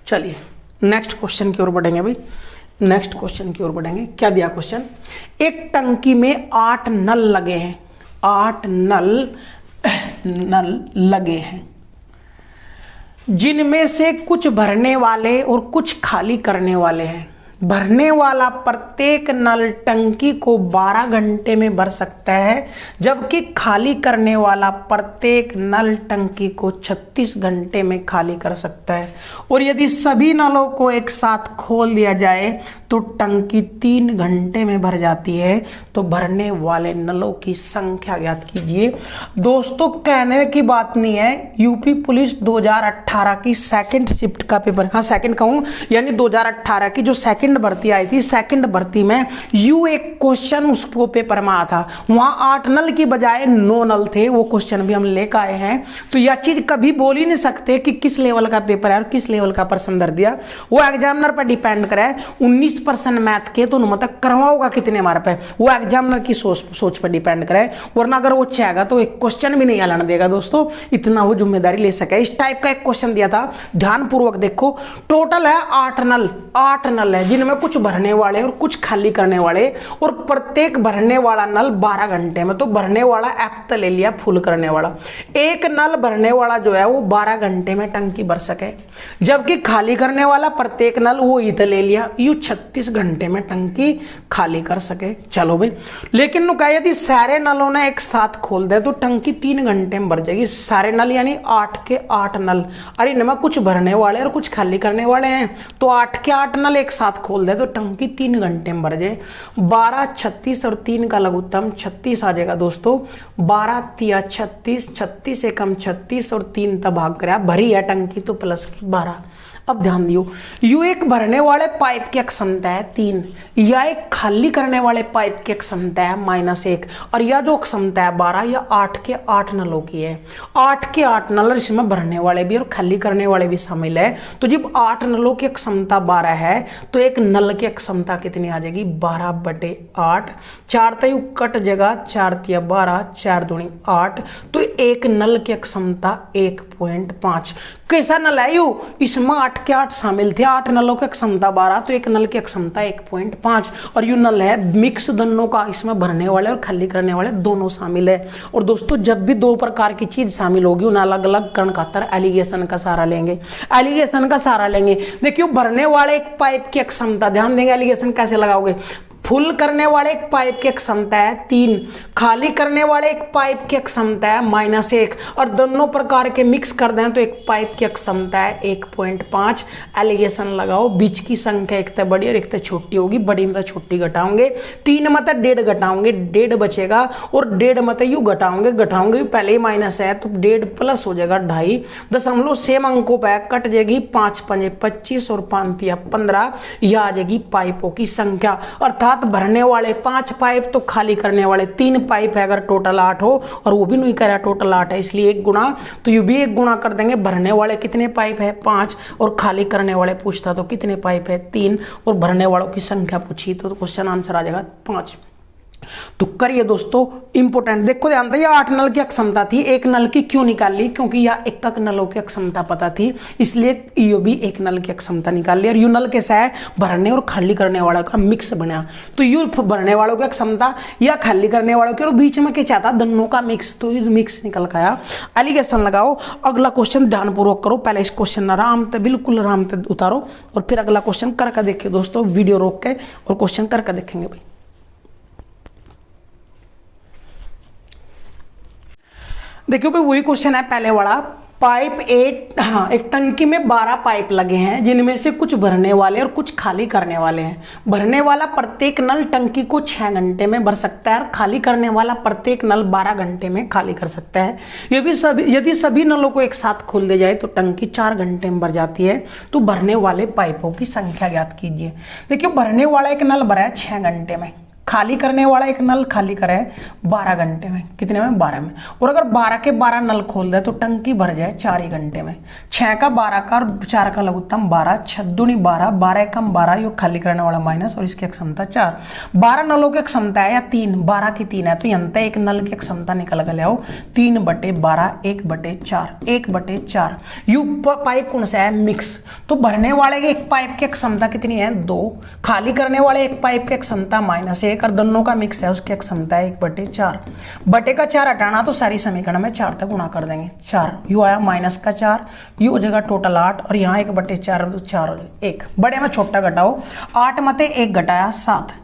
चलिए नेक्स्ट क्वेश्चन की ओर बढ़ेंगे भाई, नेक्स्ट क्वेश्चन की ओर बढ़ेंगे। क्या दिया क्वेश्चन, एक टंकी में 8 नल लगे हैं, 8 नल लगे हैं, जिनमें से कुछ भरने वाले और कुछ खाली करने वाले हैं। भरने वाला प्रत्येक नल टंकी को 12 घंटे में भर सकता है, जबकि खाली करने वाला प्रत्येक नल टंकी को 36 घंटे में खाली कर सकता है। और यदि सभी नलों को एक साथ खोल दिया जाए तो टंकी 3 घंटे में भर जाती है। तो भरने वाले नलों की संख्या ज्ञात कीजिए। दोस्तों कहने की बात नहीं है, यूपी पुलिस 2018 की सेकंड शिफ्ट का पेपर, हाँ सेकंड कहूं, यानी 2018 की जो सेकंड भर्ती आई थी, सेकंड भर्ती में यू एक क्वेश्चन उसको पेपर में आया था। वहां 8 नल की बजाय 9 नल थे, वो क्वेश्चन भी हम लेकर आए हैं। तो यह चीज कभी बोल ही नहीं सकते कि किस लेवल का पेपर है और किस लेवल का प्रश्न दर दिया, वो एग्जामिनर पर डिपेंड करे। 19% मैथ के तो मतलब करवाओगा कितने मार्क पे, वो एग्जामिनर की सोच पर डिपेंड करे, वरना अगर वो चाहेगा तो एक क्वेश्चन भी नहीं हलाने देगा दोस्तों, इतना वो जिम्मेदारी ले सके। इस टाइप का एक क्वेश्चन दिया था, ध्यानपूर्वक देखो। टोटल है 8 नल है, जिनमें कुछ भरने वाले और कुछ खाली करने वाले, और प्रत्येक भरने वाला नल 12 घंटे में। तो भरने वाला एफ ले लिया, फुल करने वाला। एक नल भरने वाला जो है वो 12 घंटे में टंकी भर सके, जबकि खाली करने वाला प्रत्येक नल वो इत ले लिया, यू 36 घंटे में टंकी खाली कर सके। चलो भाई, लेकिन यदि सारे नलों ने एक साथ खोल दे तो टंकी 3 घंटे में भर जाएगी। सारे नल यानी 8 के 8 नल, अरे इनमें कुछ भरने वाले और कुछ खाली करने वाले हैं, तो 8 के 8 नल एक साथ खोल दे तो टंकी 3 घंटे में भर जाए। 12 36 और 3 का लघुत्तम 36 आ जाएगा दोस्तों। 12 तिया 36, 36 एकम 36 और 3 तक भाग करा, भरी है टंकी तो प्लस की 12। अब ध्यान दियो, यू एक भरने वाले पाइप की क्षमता है 3, या एक खाली करने वाले पाइप की क्षमता है -1, और यह जो क्षमता है 12 या 8 के 8 नलों की है। 8 के 8 नल, इसमें भरने वाले भी और खाली करने वाले भी शामिल है। तो जब 8 नलों की क्षमता 12 है तो एक नल की क्षमता कितनी आ जाएगी 12/8। 4 तय कट जाएगा, 4 तिया 12, 4 दूनी 8, तो एक नल की क्षमता 1.5। कैसा नल है यू, इसमें 8 8 के 8 शामिल थे, 8 नलों की क्षमता 12, तो एक नल की क्षमता 1.5, और यू नल है मिक्स दोनों का, इसमें भरने वाले और खाली करने वाले दोनों शामिल है। और दोस्तों जब भी दो प्रकार की चीज शामिल होगी उन्हें अलग अलग करण खातर एलिगेशन का सहारा लेंगे, एलिगेशन का सहारा लेंगे। देखियो भरने वाले एक पाइप की क्षमता, ध्यान देंगे एलिगेशन कैसे लगाओगे, फुल करने वाले एक पाइप की क्षमता है 3, खाली करने वाले एक पाइप की क्षमता है -1, और दोनों प्रकार के मिक्स कर दें तो एक पाइप की क्षमता है 1.5। एलिगेशन लगाओ, बीच की संख्या एक तो बड़ी और एक तो छोटी होगी, बड़ी में छोटी घटाओगे, 3 में 1.5 घटाओगे, 1.5 बचेगा, और 1.5 में यू घटाओगे पहले ही माइनस है तो 1.5 प्लस हो जाएगा 2.5, दशमलव सेम अंकों पर कट जाएगी, 5 पंजे 25 और 5 तिया 15, यह आ जाएगी पाइपों की संख्या। अर्थात भरने वाले 5 पाइप तो खाली करने वाले 3 पाइप है, अगर टोटल 8 हो, और वो भी नहीं कह टोटल 8 है इसलिए 1 गुणा, तो यू भी 1 गुणा कर देंगे। भरने वाले कितने पाइप है 5, और खाली करने वाले पूछता तो कितने पाइप है 3, और भरने वालों की संख्या पूछी तो क्वेश्चन आंसर आ जाएगा 5। तो करिए दोस्तों इंपोर्टेंट, देखो ध्यान दे, 8 नल की क्षमता थी, एक नल की क्यों निकाल ली, क्योंकि यह एकक नलों की क्षमता पता थी, इसलिए यो भी एक नल की क्षमता निकाल ली। और यू नल कैसा है, भरने और खाली करने वाला का मिक्स बना, तो यू भरने वालों की क्षमता या खाली करने वालों के, और बीच में क्या चाहता दोनों का मिक्स, तो ये मिक्स निकल गया। एलिगेशन लगाओ। अगला क्वेश्चन ध्यानपूर्वक करो, पहले इस क्वेश्चन आराम से, बिल्कुल आराम से उतारो, और फिर अगला क्वेश्चन करके देखिए दोस्तों, वीडियो रोक के और क्वेश्चन करके देखेंगे भाई। देखियो भाई वही क्वेश्चन है पहले वाला, पाइप एक टंकी में 12 पाइप लगे हैं, जिनमें से कुछ भरने वाले और कुछ खाली करने वाले हैं। भरने वाला प्रत्येक नल टंकी को 6 घंटे में भर सकता है, और खाली करने वाला प्रत्येक नल 12 घंटे में खाली कर सकता है। यदि सभी नलों को एक साथ खोल दिया जाए तो टंकी 4 घंटे में भर जाती है। तो भरने वाले पाइपों की संख्या ज्ञात कीजिए। देखिए भरने वाला एक नल भरा है 6 घंटे में, खाली करने वाला एक नल खाली करे 12 घंटे में, कितने में 12 में, और अगर 12 के 12 नल खोल दे तो टंकी भर जाए 4 ही घंटे में। 6 का 12 का और 4 का लघुत्तम 12, 6 दूनी 12, 12 कम 12, यो खाली करने वाला माइनस, और इसकी क्षमता 4। 12 नलों की क्षमता है या 3, 12 की 3 है, तो यंत्र एक नल की क्षमता निकल कर ले आओ 3/12, 1/4, 1/4। यू पाइप कौन सा है, मिक्स, तो भरने वाले के एक पाइप की क्षमता कितनी है 2, खाली करने वाले एक पाइप की क्षमता -1, और दोनों का मिक्स है उसकी क्षमता है 1/4। बटे का 4 हटाना तो सारी समीकरण में 4 तक गुणा कर देंगे, 4 यू आया -4, यू हो जाएगा टोटल 8, और यहाँ 1/4 तो 4 हो जाएगा 1, बड़े में छोटा घटाओ, 8 में 1 घटाया 7,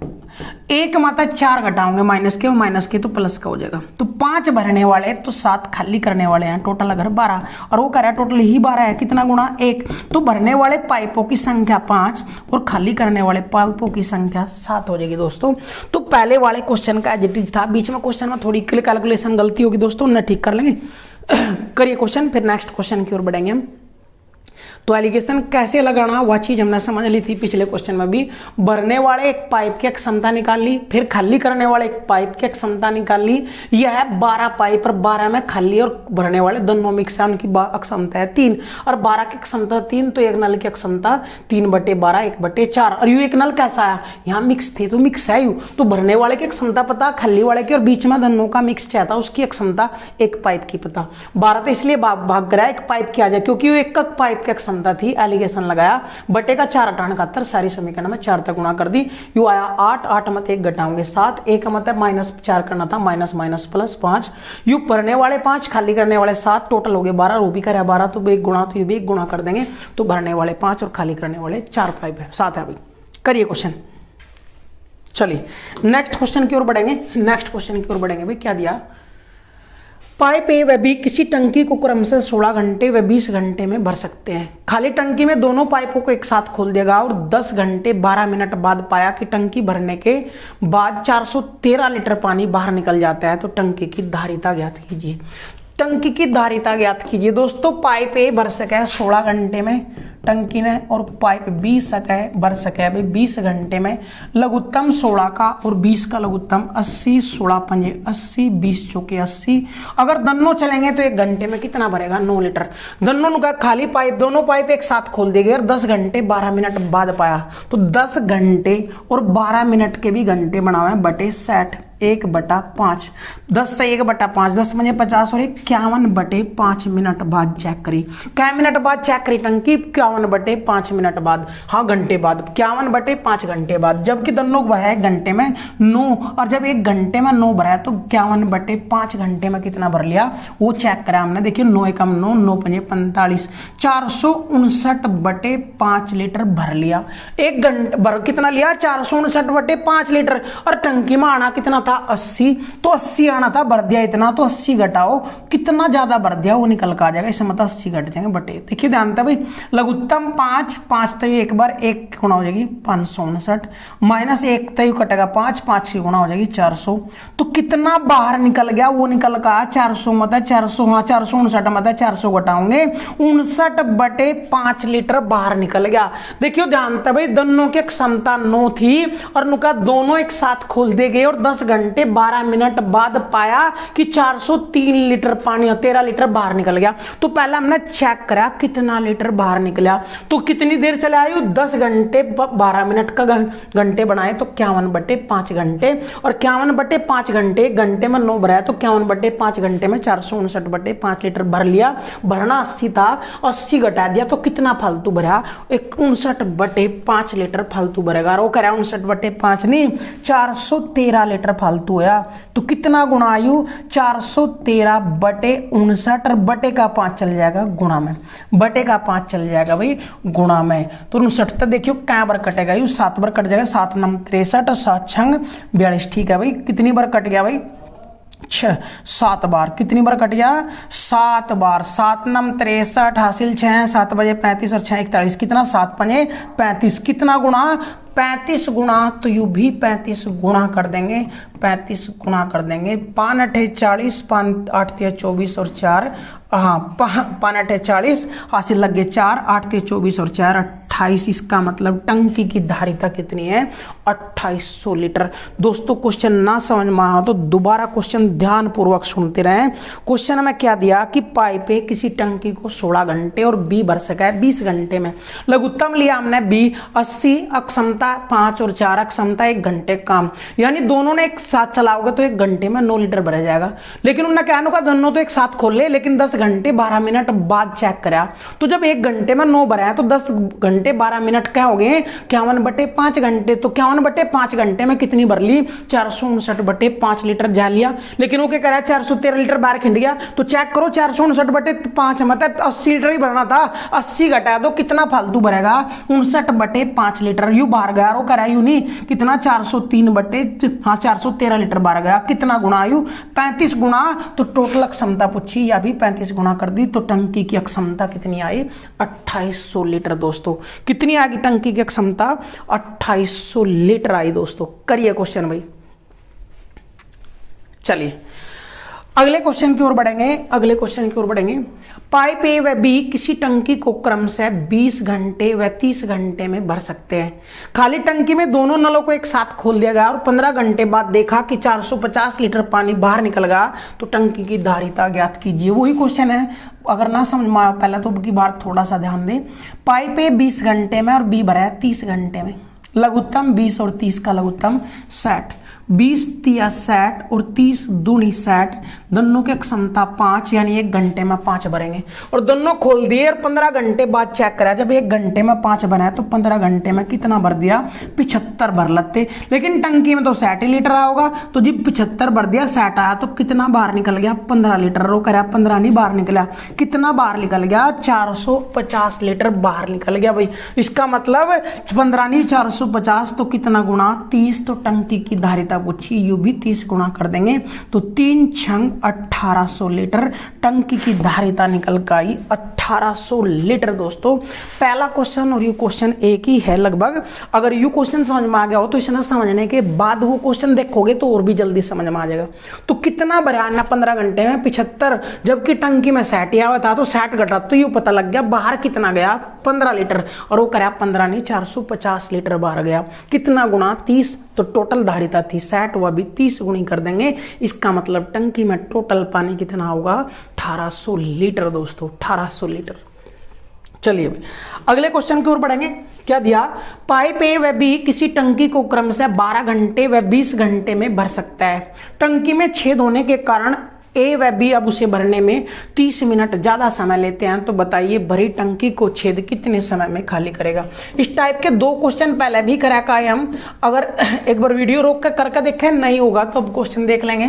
1 माता 4 घटाओगे माइनस के तो प्लस का हो जाएगा। तो 5 भरने वाले तो 7 खाली करने वाले हैं, टोटल अगर 12, और वो कह रहा है टोटल ही 12 है, कितना गुणा 1, तो भरने वाले पाइपों की संख्या 5 और खाली करने वाले पाइपों की संख्या 7 हो जाएगी दोस्तों। तो पहले वाले क्वेश्चन का एडिटिव था, बीच में क्वेश्चन में थोड़ी कैलकुलेशन गलती होगी दोस्तों, न ठीक कर लेंगे। करिए क्वेश्चन, फिर नेक्स्ट क्वेश्चन की ओर बढ़ेंगे हम। तो एलिगेशन कैसे लगाना वह चीज हमने समझ ली थी पिछले क्वेश्चन में भी। भरने वाले एक पाइप की क्षमता निकाल ली, फिर खाली करने वाले एक पाइप की क्षमता निकाल ली। यह है 12 पाइप और 12 में खाली और भरने वाले दोनों मिक्स है, उनकी क्षमता है 3, और 12 की क्षमता 3, तो एक नल की क्षमता 3/12, 1/4। और यू एक नल कैसा आया, यहाँ मिक्स थे तो मिक्स है यू, तो भरने वाले की क्षमता पता, खाली वाले की, और बीच में दोनों का मिक्स चाहता उसकी क्षमता एक पाइप की पता। 12 तो इसलिए भाग रहा है एक पाइप की आ जाए, क्योंकि वो एक पाइप की क्षमता थी। एलिगेशन लगाया, बटे का 4 हटाना 71, सारी समीकरण में 4 तक गुणा कर दी। यू आया 8, 8 मत 1 घटाओगे 7, 1 मत -4 करना था, माइनस प्लस 5। यू भरने वाले 5, खाली करने वाले 7, टोटल हो गए 12, वो भी करे 12, तो एक गुणा, तो ये भी एक गुणा कर देंगे, तो भरने वाले 5 और खाली करने वाले 4 पाइप है 7 है भाई। करिए क्वेश्चन, चलिए नेक्स्ट क्वेश्चन की ओर बढ़ेंगे। नेक्स्ट क्वेश्चन की ओर बढ़ेंगे भाई, क्या दिया, पाइप ए व बी किसी टंकी को क्रमशः 16 घंटे व 20 घंटे में भर सकते हैं। खाली टंकी में दोनों पाइपों को एक साथ खोल देगा और 10 घंटे 12 मिनट बाद पाया कि टंकी भरने के बाद 413 लीटर पानी बाहर निकल जाता है, तो टंकी की धारिता ज्ञात कीजिए। टंकी की धारिता ज्ञात कीजिए दोस्तों। पाइप ए भर सके है 16 घंटे में टंकी ने, और पाइप बी सके भर सके है 20 घंटे में। लघुत्तम 16 का और 20 का लघुत्तम 80, 16 पंजे 80, 20 चौके 80। अगर दोनों चलेंगे तो 1 घंटे में कितना भरेगा 9 लीटर। दोनों का खाली पाइप, दोनों पाइप एक साथ खोल देंगे और 10 घंटे 12 मिनट बाद पाया, तो 10 घंटे और 12 मिनट के भी घंटे बनाए बटे 60, 1/5, 10 से 1/5, 10 बजे 50 और 51/5 मिनट बाद चेक करी। क्या मिनट बाद चेक करी टंकी? 51/5 मिनट बाद, हाँ घंटे बाद, 51/5 घंटे बाद। जबकि दोनों भरा है घंटे में 9, और जब 1 घंटे में 9 भरा है तो 51/5 घंटे में कितना भर लिया वो चेक करा हमने। देखिए 9 एकम 9, 9 पंजे 45, 459/5 लीटर भर लिया। 1 घंटे भर कितना लिया? 459/5 लीटर। और टंकी में आना कितना था? 80, तो 80 आना था, भर दिया इतना, तो 80 घटाओ कितना ज्यादा भर दिया वो निकल कर आ जाएगा। इससे मतलब 80 घट जाएंगे बटे। देखिए ध्यान था भाई, लघुत्तम 5 तो एक बार 1 गुणा हो जाएगी 559, माइनस 1 तो कटेगा 5 गुणा हो जाएगी 400। तो कितना बाहर निकल गया वो निकल का 400 मतलब 400, हाँ 459 मतलब 400 घटाओगे 59/5 लीटर बाहर निकल गया। देखियो ध्यान था भाई, दोनों की क्षमता 9 थी और नुका दोनों एक साथ खोल दे गए और 10 घंटे 12 मिनट बाद पाया कि 403 लीटर पानी, 13 लीटर बाहर निकल गया। तो पहले हमने चेक करा कितना लीटर बाहर निकला। तो कितनी देर चले आयु? 10 घंटे 12 मिनट का घंटे बनाए तो 51/5 घंटे, और 51/5 घंटे, घंटे में 9 भरा है तो 51/5 घंटे में 459/5 लीटर भर लिया। भरना 80 था, 80 घटा दिया तो कितना फालतू भरा? 59/5 लीटर फालतू भरेगा। और वो कह रहा है 59/5 नहीं, 413 लीटर फालतू है। तो कितना गुणा आयु? 413/59, और बटे का 5 चल जाएगा गुणा में, बटे का 5 चल जाएगा भाई गुणा में। तो 59 तो देखियो क्या बार कटेगा? यू 7 बार कट जाएगा, 7 9 63 और 7 6 42। ठीक है भाई, कितनी बार कट गया भाई? 7 बार। कितनी बार कट गया? 7 बार। 7 9 63 हासिल 6, 7 बजे 35 और 6 41, कितना? 7 5 35। कितना गुणा? 35 गुणा, तो यू भी 35 गुणा कर देंगे, 35 गुणा कर देंगे। 5 8 40, 5 8 24 और 4, हाँ 5 8 40 हासिल लग गए 4, 8 24 और 4 28। इसका मतलब टंकी की धारिता कितनी है? 2800 लीटर। दोस्तों क्वेश्चन ना समझ में आया तो दोबारा क्वेश्चन ध्यान पूर्वक सुनते रहें। क्वेश्चन में क्या दिया कि पाइप पे किसी टंकी को 16 घंटे और बी भर सका है 20 घंटे में। लघुत्तम लिया हमने बी, 80 अक्षमता 5 और 4 अक्षमता 1 घंटे काम, यानी दोनों ने एक साथ चलाओगे तो 1 घंटे में 9 लीटर भरा जाएगा। लेकिन उन्होंने क्या कहा दोनों तो एक साथ खोल ले, लेकिन 10 घंटे 12 मिनट बाद चेक करा तो जब 1 घंटे में 9 भरा है तो 10 घंटे 12 मिनट क्या हो गए? 51/5 घंटे। तो 51/5 घंटे में कितनी भर ली? 459/5 लीटर जा लिया। लेकिन वो क्या करा? 413 लीटर बाहर खिंड गया। तो चेक करो 459/5 मतलब 80 लीटर ही भरना था, 80 घटा दो कितना फालतू भरेगा? 59/5 लीटर यू बाहर गया। वो करा यू नहीं, कितना? 413 लीटर बाहर गया। कितना गुणा यू? 35 गुणा। तो टोटल क्षमता पूछी, या भी 35 गुणा कर दी तो टंकी की क्षमता कितनी आई? 2800 लीटर। दोस्तों कितनी आ गई टंकी की क्षमता? 2800 लीटर आई। दोस्तों करिए क्वेश्चन भाई। चलिए अगले क्वेश्चन की ओर बढ़ेंगे, अगले क्वेश्चन की ओर बढ़ेंगे। पाइप ए व बी किसी टंकी को क्रम से 20 घंटे व 30 घंटे में भर सकते हैं। खाली टंकी में दोनों नलों को एक साथ खोल दिया गया और 15 घंटे बाद देखा कि 450 लीटर पानी बाहर निकल गया, तो टंकी की धारिता ज्ञात कीजिए। वही क्वेश्चन है, अगर ना समझ में आया पहले तो की बात थोड़ा सा ध्यान दें। पाइप ए 20 घंटे में और बी भरा है 30 घंटे में। लघुत्तम 20 और 30 का लघुत्तम 60, 20 तिया 60 और 30 दूनी 60, दोनों की क्षमता 5, यानी 1 घंटे में 5 भरेंगे। और दोनों खोल दिए और 15 घंटे बाद चेक करा, जब 1 घंटे में 5 बनाया तो 15 घंटे में कितना भर दिया? 75 भर लेते। लेकिन टंकी में तो 60 लीटर आया होगा, तो जब 75 भर दिया 60 आया तो कितना बाहर निकल गया? 15 लीटर। रो करा 15 नहीं बाहर निकला, कितना बाहर निकल गया? 450 लीटर बाहर निकल गया भाई। इसका मतलब 15 नहीं 450, तो कितना गुणा? 30। तो टंकी की धारिता पूछी, यू भी 30 गुणा कर देंगे तो 3 छंग 1800 लीटर टंकी की धारिता निकल कर आई 1800 लीटर। दोस्तों पहला क्वेश्चन और यू क्वेश्चन एक ही है लगभग। अगर यू क्वेश्चन समझ में आ गया हो तो इसे समझने के बाद वो क्वेश्चन देखोगे तो और भी जल्दी समझ में आ जाएगा। तो कितना भरा ना 15 घंटे में? 75, जबकि टंकी में 60 आया था तो 60 घटा तो यू पता लग गया बाहर कितना गया? 15 लीटर। और वो करा 15 नहीं 450 लीटर बाहर गया। कितना गुणा? 30। तो टोटल धारिता थी 60, वह भी 30 गुणी कर देंगे। इसका मतलब टंकी में टोटल पानी कितना होगा? 1800 लीटर। दोस्तों 1800 लीटर। चलिए भाई अगले क्वेश्चन की ओर बढ़ेंगे। क्या दिया, पाइप ए व बी किसी टंकी को क्रम से 12 घंटे व 20 घंटे में भर सकता है। टंकी में छेद होने के कारण ए व बी अब उसे भरने में 30 मिनट ज्यादा समय लेते हैं, तो बताइए भरी टंकी को छेद कितने समय में खाली करेगा। इस टाइप के 2 क्वेश्चन पहले भी करा का है हम, अगर एक बार वीडियो रोक कर करके देखें नहीं होगा तो अब क्वेश्चन देख लेंगे।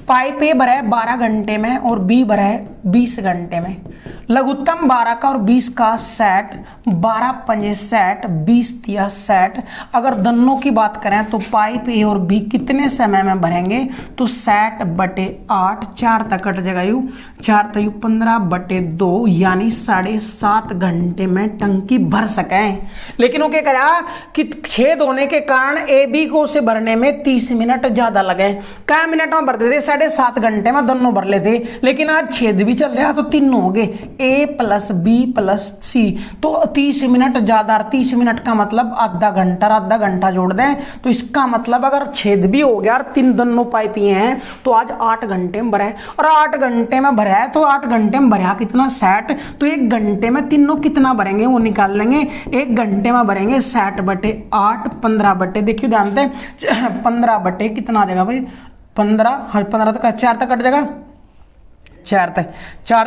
पाइप ए भरा है 12 घंटे में और बी भरा है 20 घंटे में। लघुत्तम 12 का और 20 का सेट, 12 पंजे सेट, 20 दिया सेट। अगर दोनों की बात करें तो पाइप ए और बी कितने समय में भरेंगे, तो सेट बटे 8, 4 तक कट जाएगा यू, 4 तो यू 15 बटे 2 यानी 7.5 घंटे में टंकी भर सकें। लेकिन वो क्या करा कि छेद होने के कारण ए बी को उसे भरने में 30 मिनट ज्यादा लगे। क्या मिनट में भरते थे, 7.5 घंटे में दोनों भर लेते, लेकिन आज छेद भी चल रहा तो तीनों हो गए ए प्लस बी प्लस सी, तो 30 मिनट ज्यादा। 30 मिनट का मतलब आधा घंटा, आधा घंटा जोड़ दें तो इसका मतलब अगर छेद भी हो गया और तीन दोनों पाइप ये हैं तो आज 8 घंटे में भरा है। और 8 घंटे में भरा है तो 8 घंटे में भरा कितना 60, तो 1 घंटे में तीनों कितना भरेंगे वो निकाल लेंगे। 1 घंटे में भरेंगे 60 बटे 8, 15 बटे, देखिए ध्यान से 15 बटे कितना आ जाएगा भाई 15, हाँ 15 तक 4 तक कट जाएगा, 4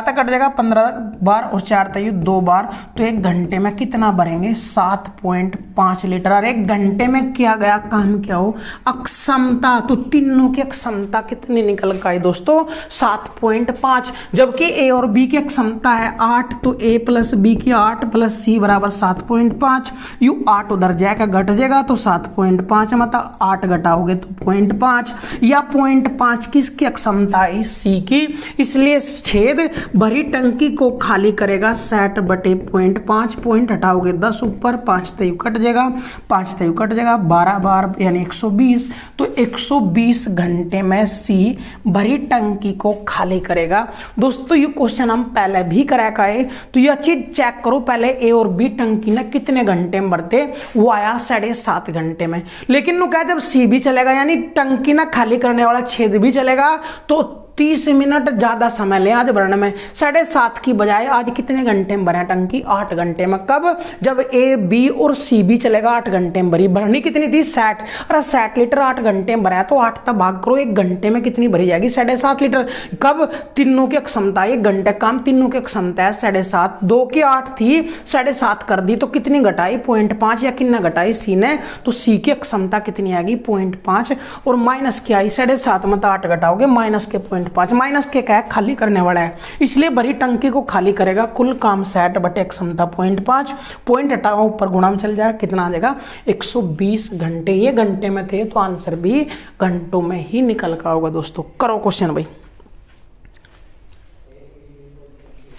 तक कट जाएगा, 15 बार और 4 तक 2 बार, तो 1 घंटे में कितना भरेंगे 7.5 लीटर। और 1 घंटे में किया गया काम क्या हो, अक्षमता, तो तीनों की अक्षमता कितनी निकल का है दोस्तों 7.5। जबकि ए और बी की अक्षमता है 8, तो ए प्लस बी की 8 प्लस सी बराबर 7.5। यू 8 उधर जाएगा घट जाएगा तो 7.5, मतलब 8 घटाओगे तो 0.5, या 0.5 किसकी अक्षमता है, सी की। इसलिए छेद भरी टंकी को खाली करेगा 60 बटे 0.5, पॉइंट हटाओगे 10 ऊपर, 5 तयू कट जाएगा, 5 तयू कट जाएगा, 12 बार यानी 120, तो 120 घंटे में सी भरी टंकी को खाली करेगा। दोस्तों ये क्वेश्चन हम पहले भी करा का है, तो यह चीज चेक करो पहले ए और बी टंकी ना कितने घंटे में भरते, वो आया 7.5 घंटे में। लेकिन वो क्या जब सी भी चलेगा यानी टंकी ना खाली करने वाला छेद भी चलेगा तो 30 मिनट ज्यादा समय ले आज भरने में। 7.5 की बजाय आज कितने घंटे में भरा टंकी, 8 घंटे में। कब, जब ए बी और सी भी चलेगा 8 घंटे में भरी। भरनी कितनी थी 60, और 60 लीटर 8 घंटे में भरा है तो 8 तक भाग करो 1 घंटे में कितनी भरी जाएगी 7.5 लीटर। कब, तीनों की क्षमता 1 घंटे काम, तीनों की क्षमता है 7.5, 2 की 8 थी 7.5 कर दी तो कितनी घटाई 0.5, या कितना घटाई सी ने, तो सी की क्षमता कितनी आएगी 0.5, और माइनस की आई 7.5 मतलब 8 घटाओगे माइनस के 0.5, माइनस के क्या है खाली करने वाला है, इसलिए भरी टंकी को खाली करेगा। कुल काम 60 बटे क्षमता 0.5, पॉइंट हटाओ ऊपर गुणा में चल जाएगा, कितना आ जाएगा 120 घंटे। ये घंटे में थे तो आंसर भी घंटों में ही निकल का होगा। दोस्तों करो क्वेश्चन भाई।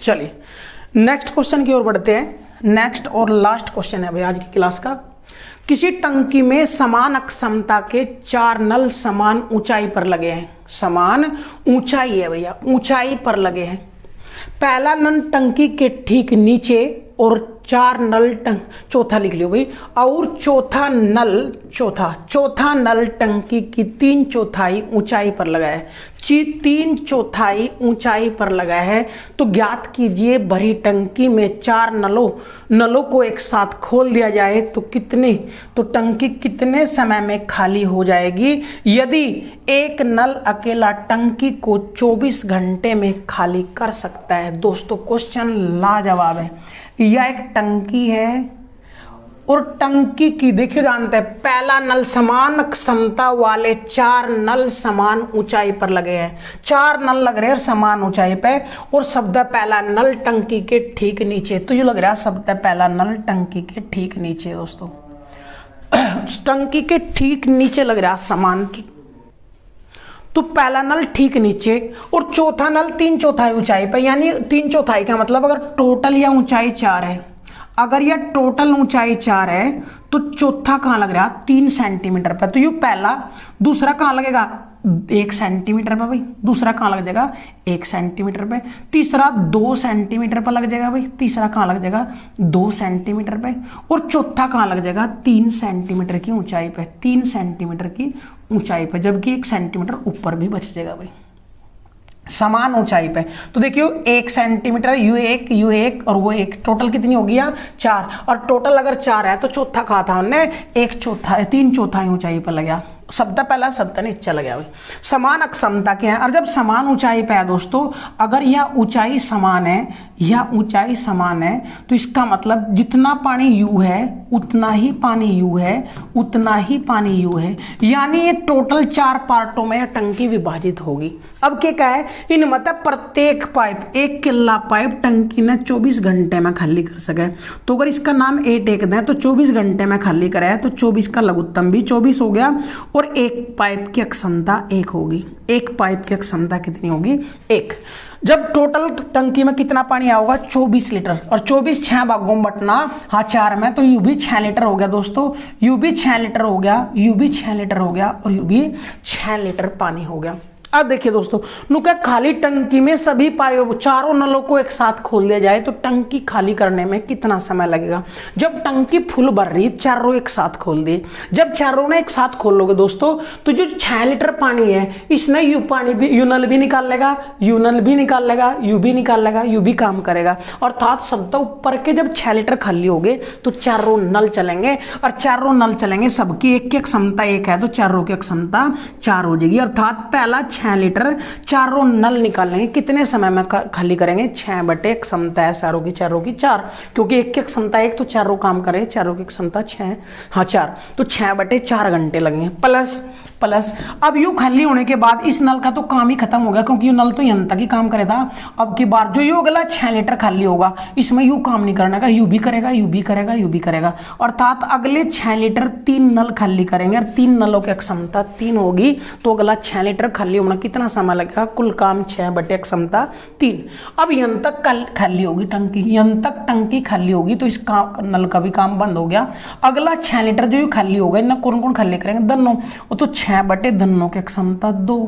चलिए नेक्स्ट क्वेश्चन की ओर बढ़ते हैं। नेक्स्ट और लास्ट क्वेश्चन है भाई आज की क्लास का। किसी टंकी में समान अक्षमता के 4 नल समान ऊंचाई पर लगे हैं। समान ऊंचाई है भैया, ऊंचाई पर लगे हैं। पहला नल टंकी के ठीक नीचे और 4 नल चौथा लिख लियो भाई, और चौथा नल टंकी की 3/4 ऊंचाई पर लगा है। 3/4 ऊंचाई पर लगा है तो ज्ञात कीजिए भरी टंकी में 4 नलों को एक साथ खोल दिया जाए तो टंकी कितने समय में खाली हो जाएगी। यदि एक नल अकेला टंकी को 24 घंटे में खाली कर सकता है। दोस्तों क्वेश्चन लाजवाब है। यह एक टंकी है और टंकी की देखिए जानते हैं पहला नल समान क्षमता वाले 4 नल समान ऊंचाई पर लगे हैं। 4 नल लग रहे हैं समान ऊंचाई पे, और शब्द पहला नल टंकी के ठीक नीचे, तो ये लग रहा है शब्द पहला नल टंकी के ठीक नीचे। दोस्तों टंकी के ठीक नीचे लग रहा है समान, तो पहला नल ठीक नीचे और चौथा नल 3/4 ऊंचाई पे, यानी 3/4 का मतलब अगर टोटल या ऊंचाई 4 है, अगर यह टोटल ऊंचाई 4 है तो चौथा कहां लग रहा है 3 सेंटीमीटर पे, तो ये पहला। दूसरा कहां लगेगा 1 सेंटीमीटर पे भाई, दूसरा कहां लग जाएगा 1 सेंटीमीटर पे। तीसरा 2 सेंटीमीटर पर लग जाएगा भाई, तीसरा कहां लग जाएगा 2 सेंटीमीटर पे। और चौथा कहां लग जाएगा 3 सेंटीमीटर की ऊंचाई पे, 3 सेंटीमीटर की ऊंचाई पे, जबकि 1 सेंटीमीटर ऊपर भी बच जाएगा भाई। समान ऊंचाई पे। तो देखियो 1 सेंटीमीटर, यू एक और वो एक, टोटल कितनी होगी यार 4, और टोटल अगर 4 है तो चौथा कहा था हमने 1/4, 3/4 ऊंचाई पर लगा, शब्द पहला शब्द नीचे लगा हुआ। समान अक्षमता क्या है, और जब समान ऊंचाई पे है दोस्तों, अगर यह ऊंचाई समान है, यह ऊंचाई समान है, तो इसका मतलब जितना पानी यू है उतना ही पानी यू है, उतना ही पानी यू है, यानी ये टोटल 4 पार्टों में टंकी विभाजित होगी। अब क्या है, इन मतलब प्रत्येक पाइप, 1 किल्ला पाइप टंकी ने 24 घंटे में खाली कर सके। तो अगर इसका नाम ए टेक दें तो 24 घंटे में खाली करे तो 24 का लघुत्तम भी 24 हो गया, और एक पाइप की क्षमता 1 होगी। एक पाइप की क्षमता कितनी होगी 1। जब टोटल टंकी में कितना पानी आएगा 24 लीटर, और 24 6 भागों में बटना, हाँ 4 में, तो यू भी 6 लीटर हो गया दोस्तों, यू भी 6 लीटर हो गया, यू भी 6 लीटर हो गया, और यू भी 6 लीटर पानी हो गया। अब देखिए दोस्तों, नुका खाली टंकी में सभी पाइपों, चारों नलों को एक साथ खोल दिया जाए तो टंकी खाली करने में कितना समय लगेगा। जब टंकी फुल भर रही, चारों एक साथ खोल दिए, जब चारों ने एक साथ खोल लोगे दोस्तों, तो जो 6 लीटर पानी है इसने यू पानी भी, यू नल भी निकाल लेगा, यू नल भी निकाल लेगा, यू भी निकाल लेगा, यू भी काम करेगा। अर्थात शब्द ऊपर के जब 6 लीटर खाली हो गए तो चारों नल चलेंगे, और चारों नल चलेंगे, सबकी एक की क्षमता 1 है तो चारों की क्षमता 4 हो जाएगी। अर्थात पहला 6 लीटर चारों नल निकाल लेंगे, कितने समय में खाली करेंगे 6 बटे क्षमता है चारों की 4, क्योंकि एक की क्षमता 1 तो चारों काम करे, चारों की क्षमता 6, हाँ 4, तो 6 बटे 4 घंटे लगेंगे। प्लस अब यू खाली होने के बाद इस नल का तो काम ही खत्म हो गया, क्योंकि यू नल तो यहां तक ही काम करे था। अब की बार जो यू अगला 6 लीटर खाली होगा इसमें यू काम नहीं करने का, यू भी करेगा, यू भी करेगा, यू भी करेगा। अर्थात अगले 6 लीटर 3 नल खाली करेंगे, और 3 नलों की क्षमता 3 होगी, तो अगला 6 लीटर खाली होना कितना समय लगेगा, कुल काम 6 बटे क्षमता 3। अब यहां तक खाली होगी टंकी, यहां तक टंकी खाली होगी तो इस नल का भी काम बंद हो गया। अगला 6 लीटर जो यू खाली होगा, इन्हें कौन कौन खाली करेंगे, दोनों, तो 6 बटे दोनों की क्षमता 2,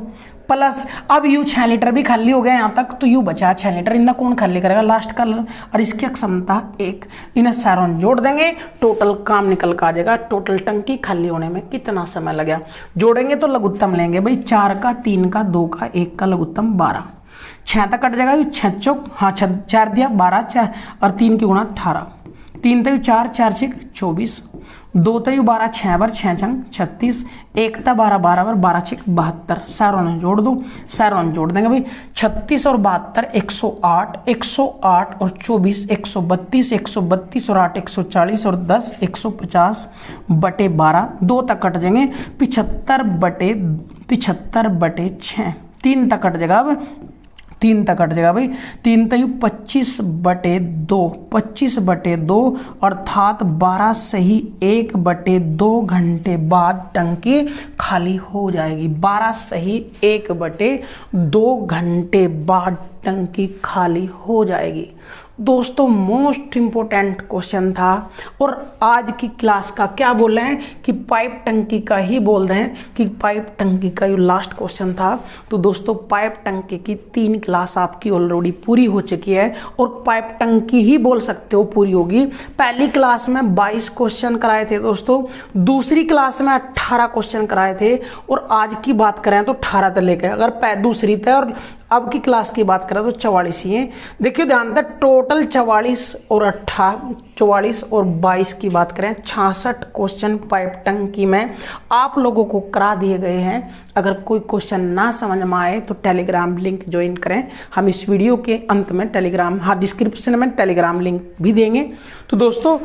प्लस अब यू 6 लीटर भी खाली हो गया यहां तक, तो यू बचा 6 लीटर, इन्हें कौन खाली करेगा, लास्ट का, और इसकी क्षमता 1, इन्हें सारों जोड़ देंगे, टोटल काम निकल कर आ जाएगा। टोटल टंकी खाली होने में कितना समय लगेगा, जोड़ेंगे तो लघुत्तम लेंगे भाई, 4 का, 3 का, 2 का, 1 का, लघुत्तम 12, 6 तक कट जाएगा, 6 चौक, हाँ 4 दिया 12, 4 और 3 की गुणा 18, 3 तक 4, 4 6 24, 2 तयु 12, 6 बार 6 छंग 36, 1 ता 12, 12 बार 12 6 72, सारों ने जोड़ दो, सारों ने जोड़ देंगे भाई, 36 और 72 108, 108 और 24 132, 132 और 8 140 और 10 150 बटे 12, 2 तक कट जाएंगे, 75 बटे 6, 3 तक कट जाएगा, अब 3 तक कट जाएगा भाई, 3 तयु 25 बटे 2, 25 बटे 2, अर्थात 12 सही 1 बटे 2 घंटे बाद टंकी खाली हो जाएगी। 12 सही 1 बटे 2 घंटे बाद टंकी खाली हो जाएगी। दोस्तों मोस्ट इंपॉर्टेंट क्वेश्चन था, और आज की क्लास का क्या बोल रहे हैं कि पाइप टंकी का ही बोल रहे हैं कि पाइप टंकी का ये लास्ट क्वेश्चन था। तो दोस्तों पाइप टंकी की 3 क्लास आपकी ऑलरेडी पूरी हो चुकी है, और पाइप टंकी ही बोल सकते हो पूरी होगी। पहली क्लास में 22 क्वेश्चन कराए थे दोस्तों, दूसरी क्लास में 18 क्वेश्चन कराए थे, और आज की बात करें तो 18 तक लेकर, अगर दूसरी थे और अब की क्लास की बात करें तो 44 ही है। देखिए ध्यान दें, टोटल 44 और 22 की बात करें, 66 क्वेश्चन पाइप टंकी में आप लोगों को करा दिए गए हैं। अगर कोई क्वेश्चन ना समझ में आए तो टेलीग्राम लिंक ज्वाइन करें, हम इस वीडियो के अंत में टेलीग्राम, हाँ डिस्क्रिप्शन में टेलीग्राम लिंक भी देंगे। तो दोस्तों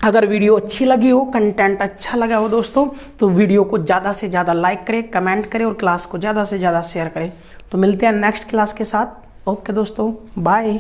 अगर वीडियो अच्छी लगी हो, कंटेंट अच्छा लगा हो दोस्तों, तो वीडियो को ज़्यादा से ज़्यादा लाइक करें, कमेंट करें, और क्लास को ज़्यादा से ज़्यादा शेयर करें। तो मिलते हैं नेक्स्ट क्लास के साथ। ओके दोस्तों, बाय।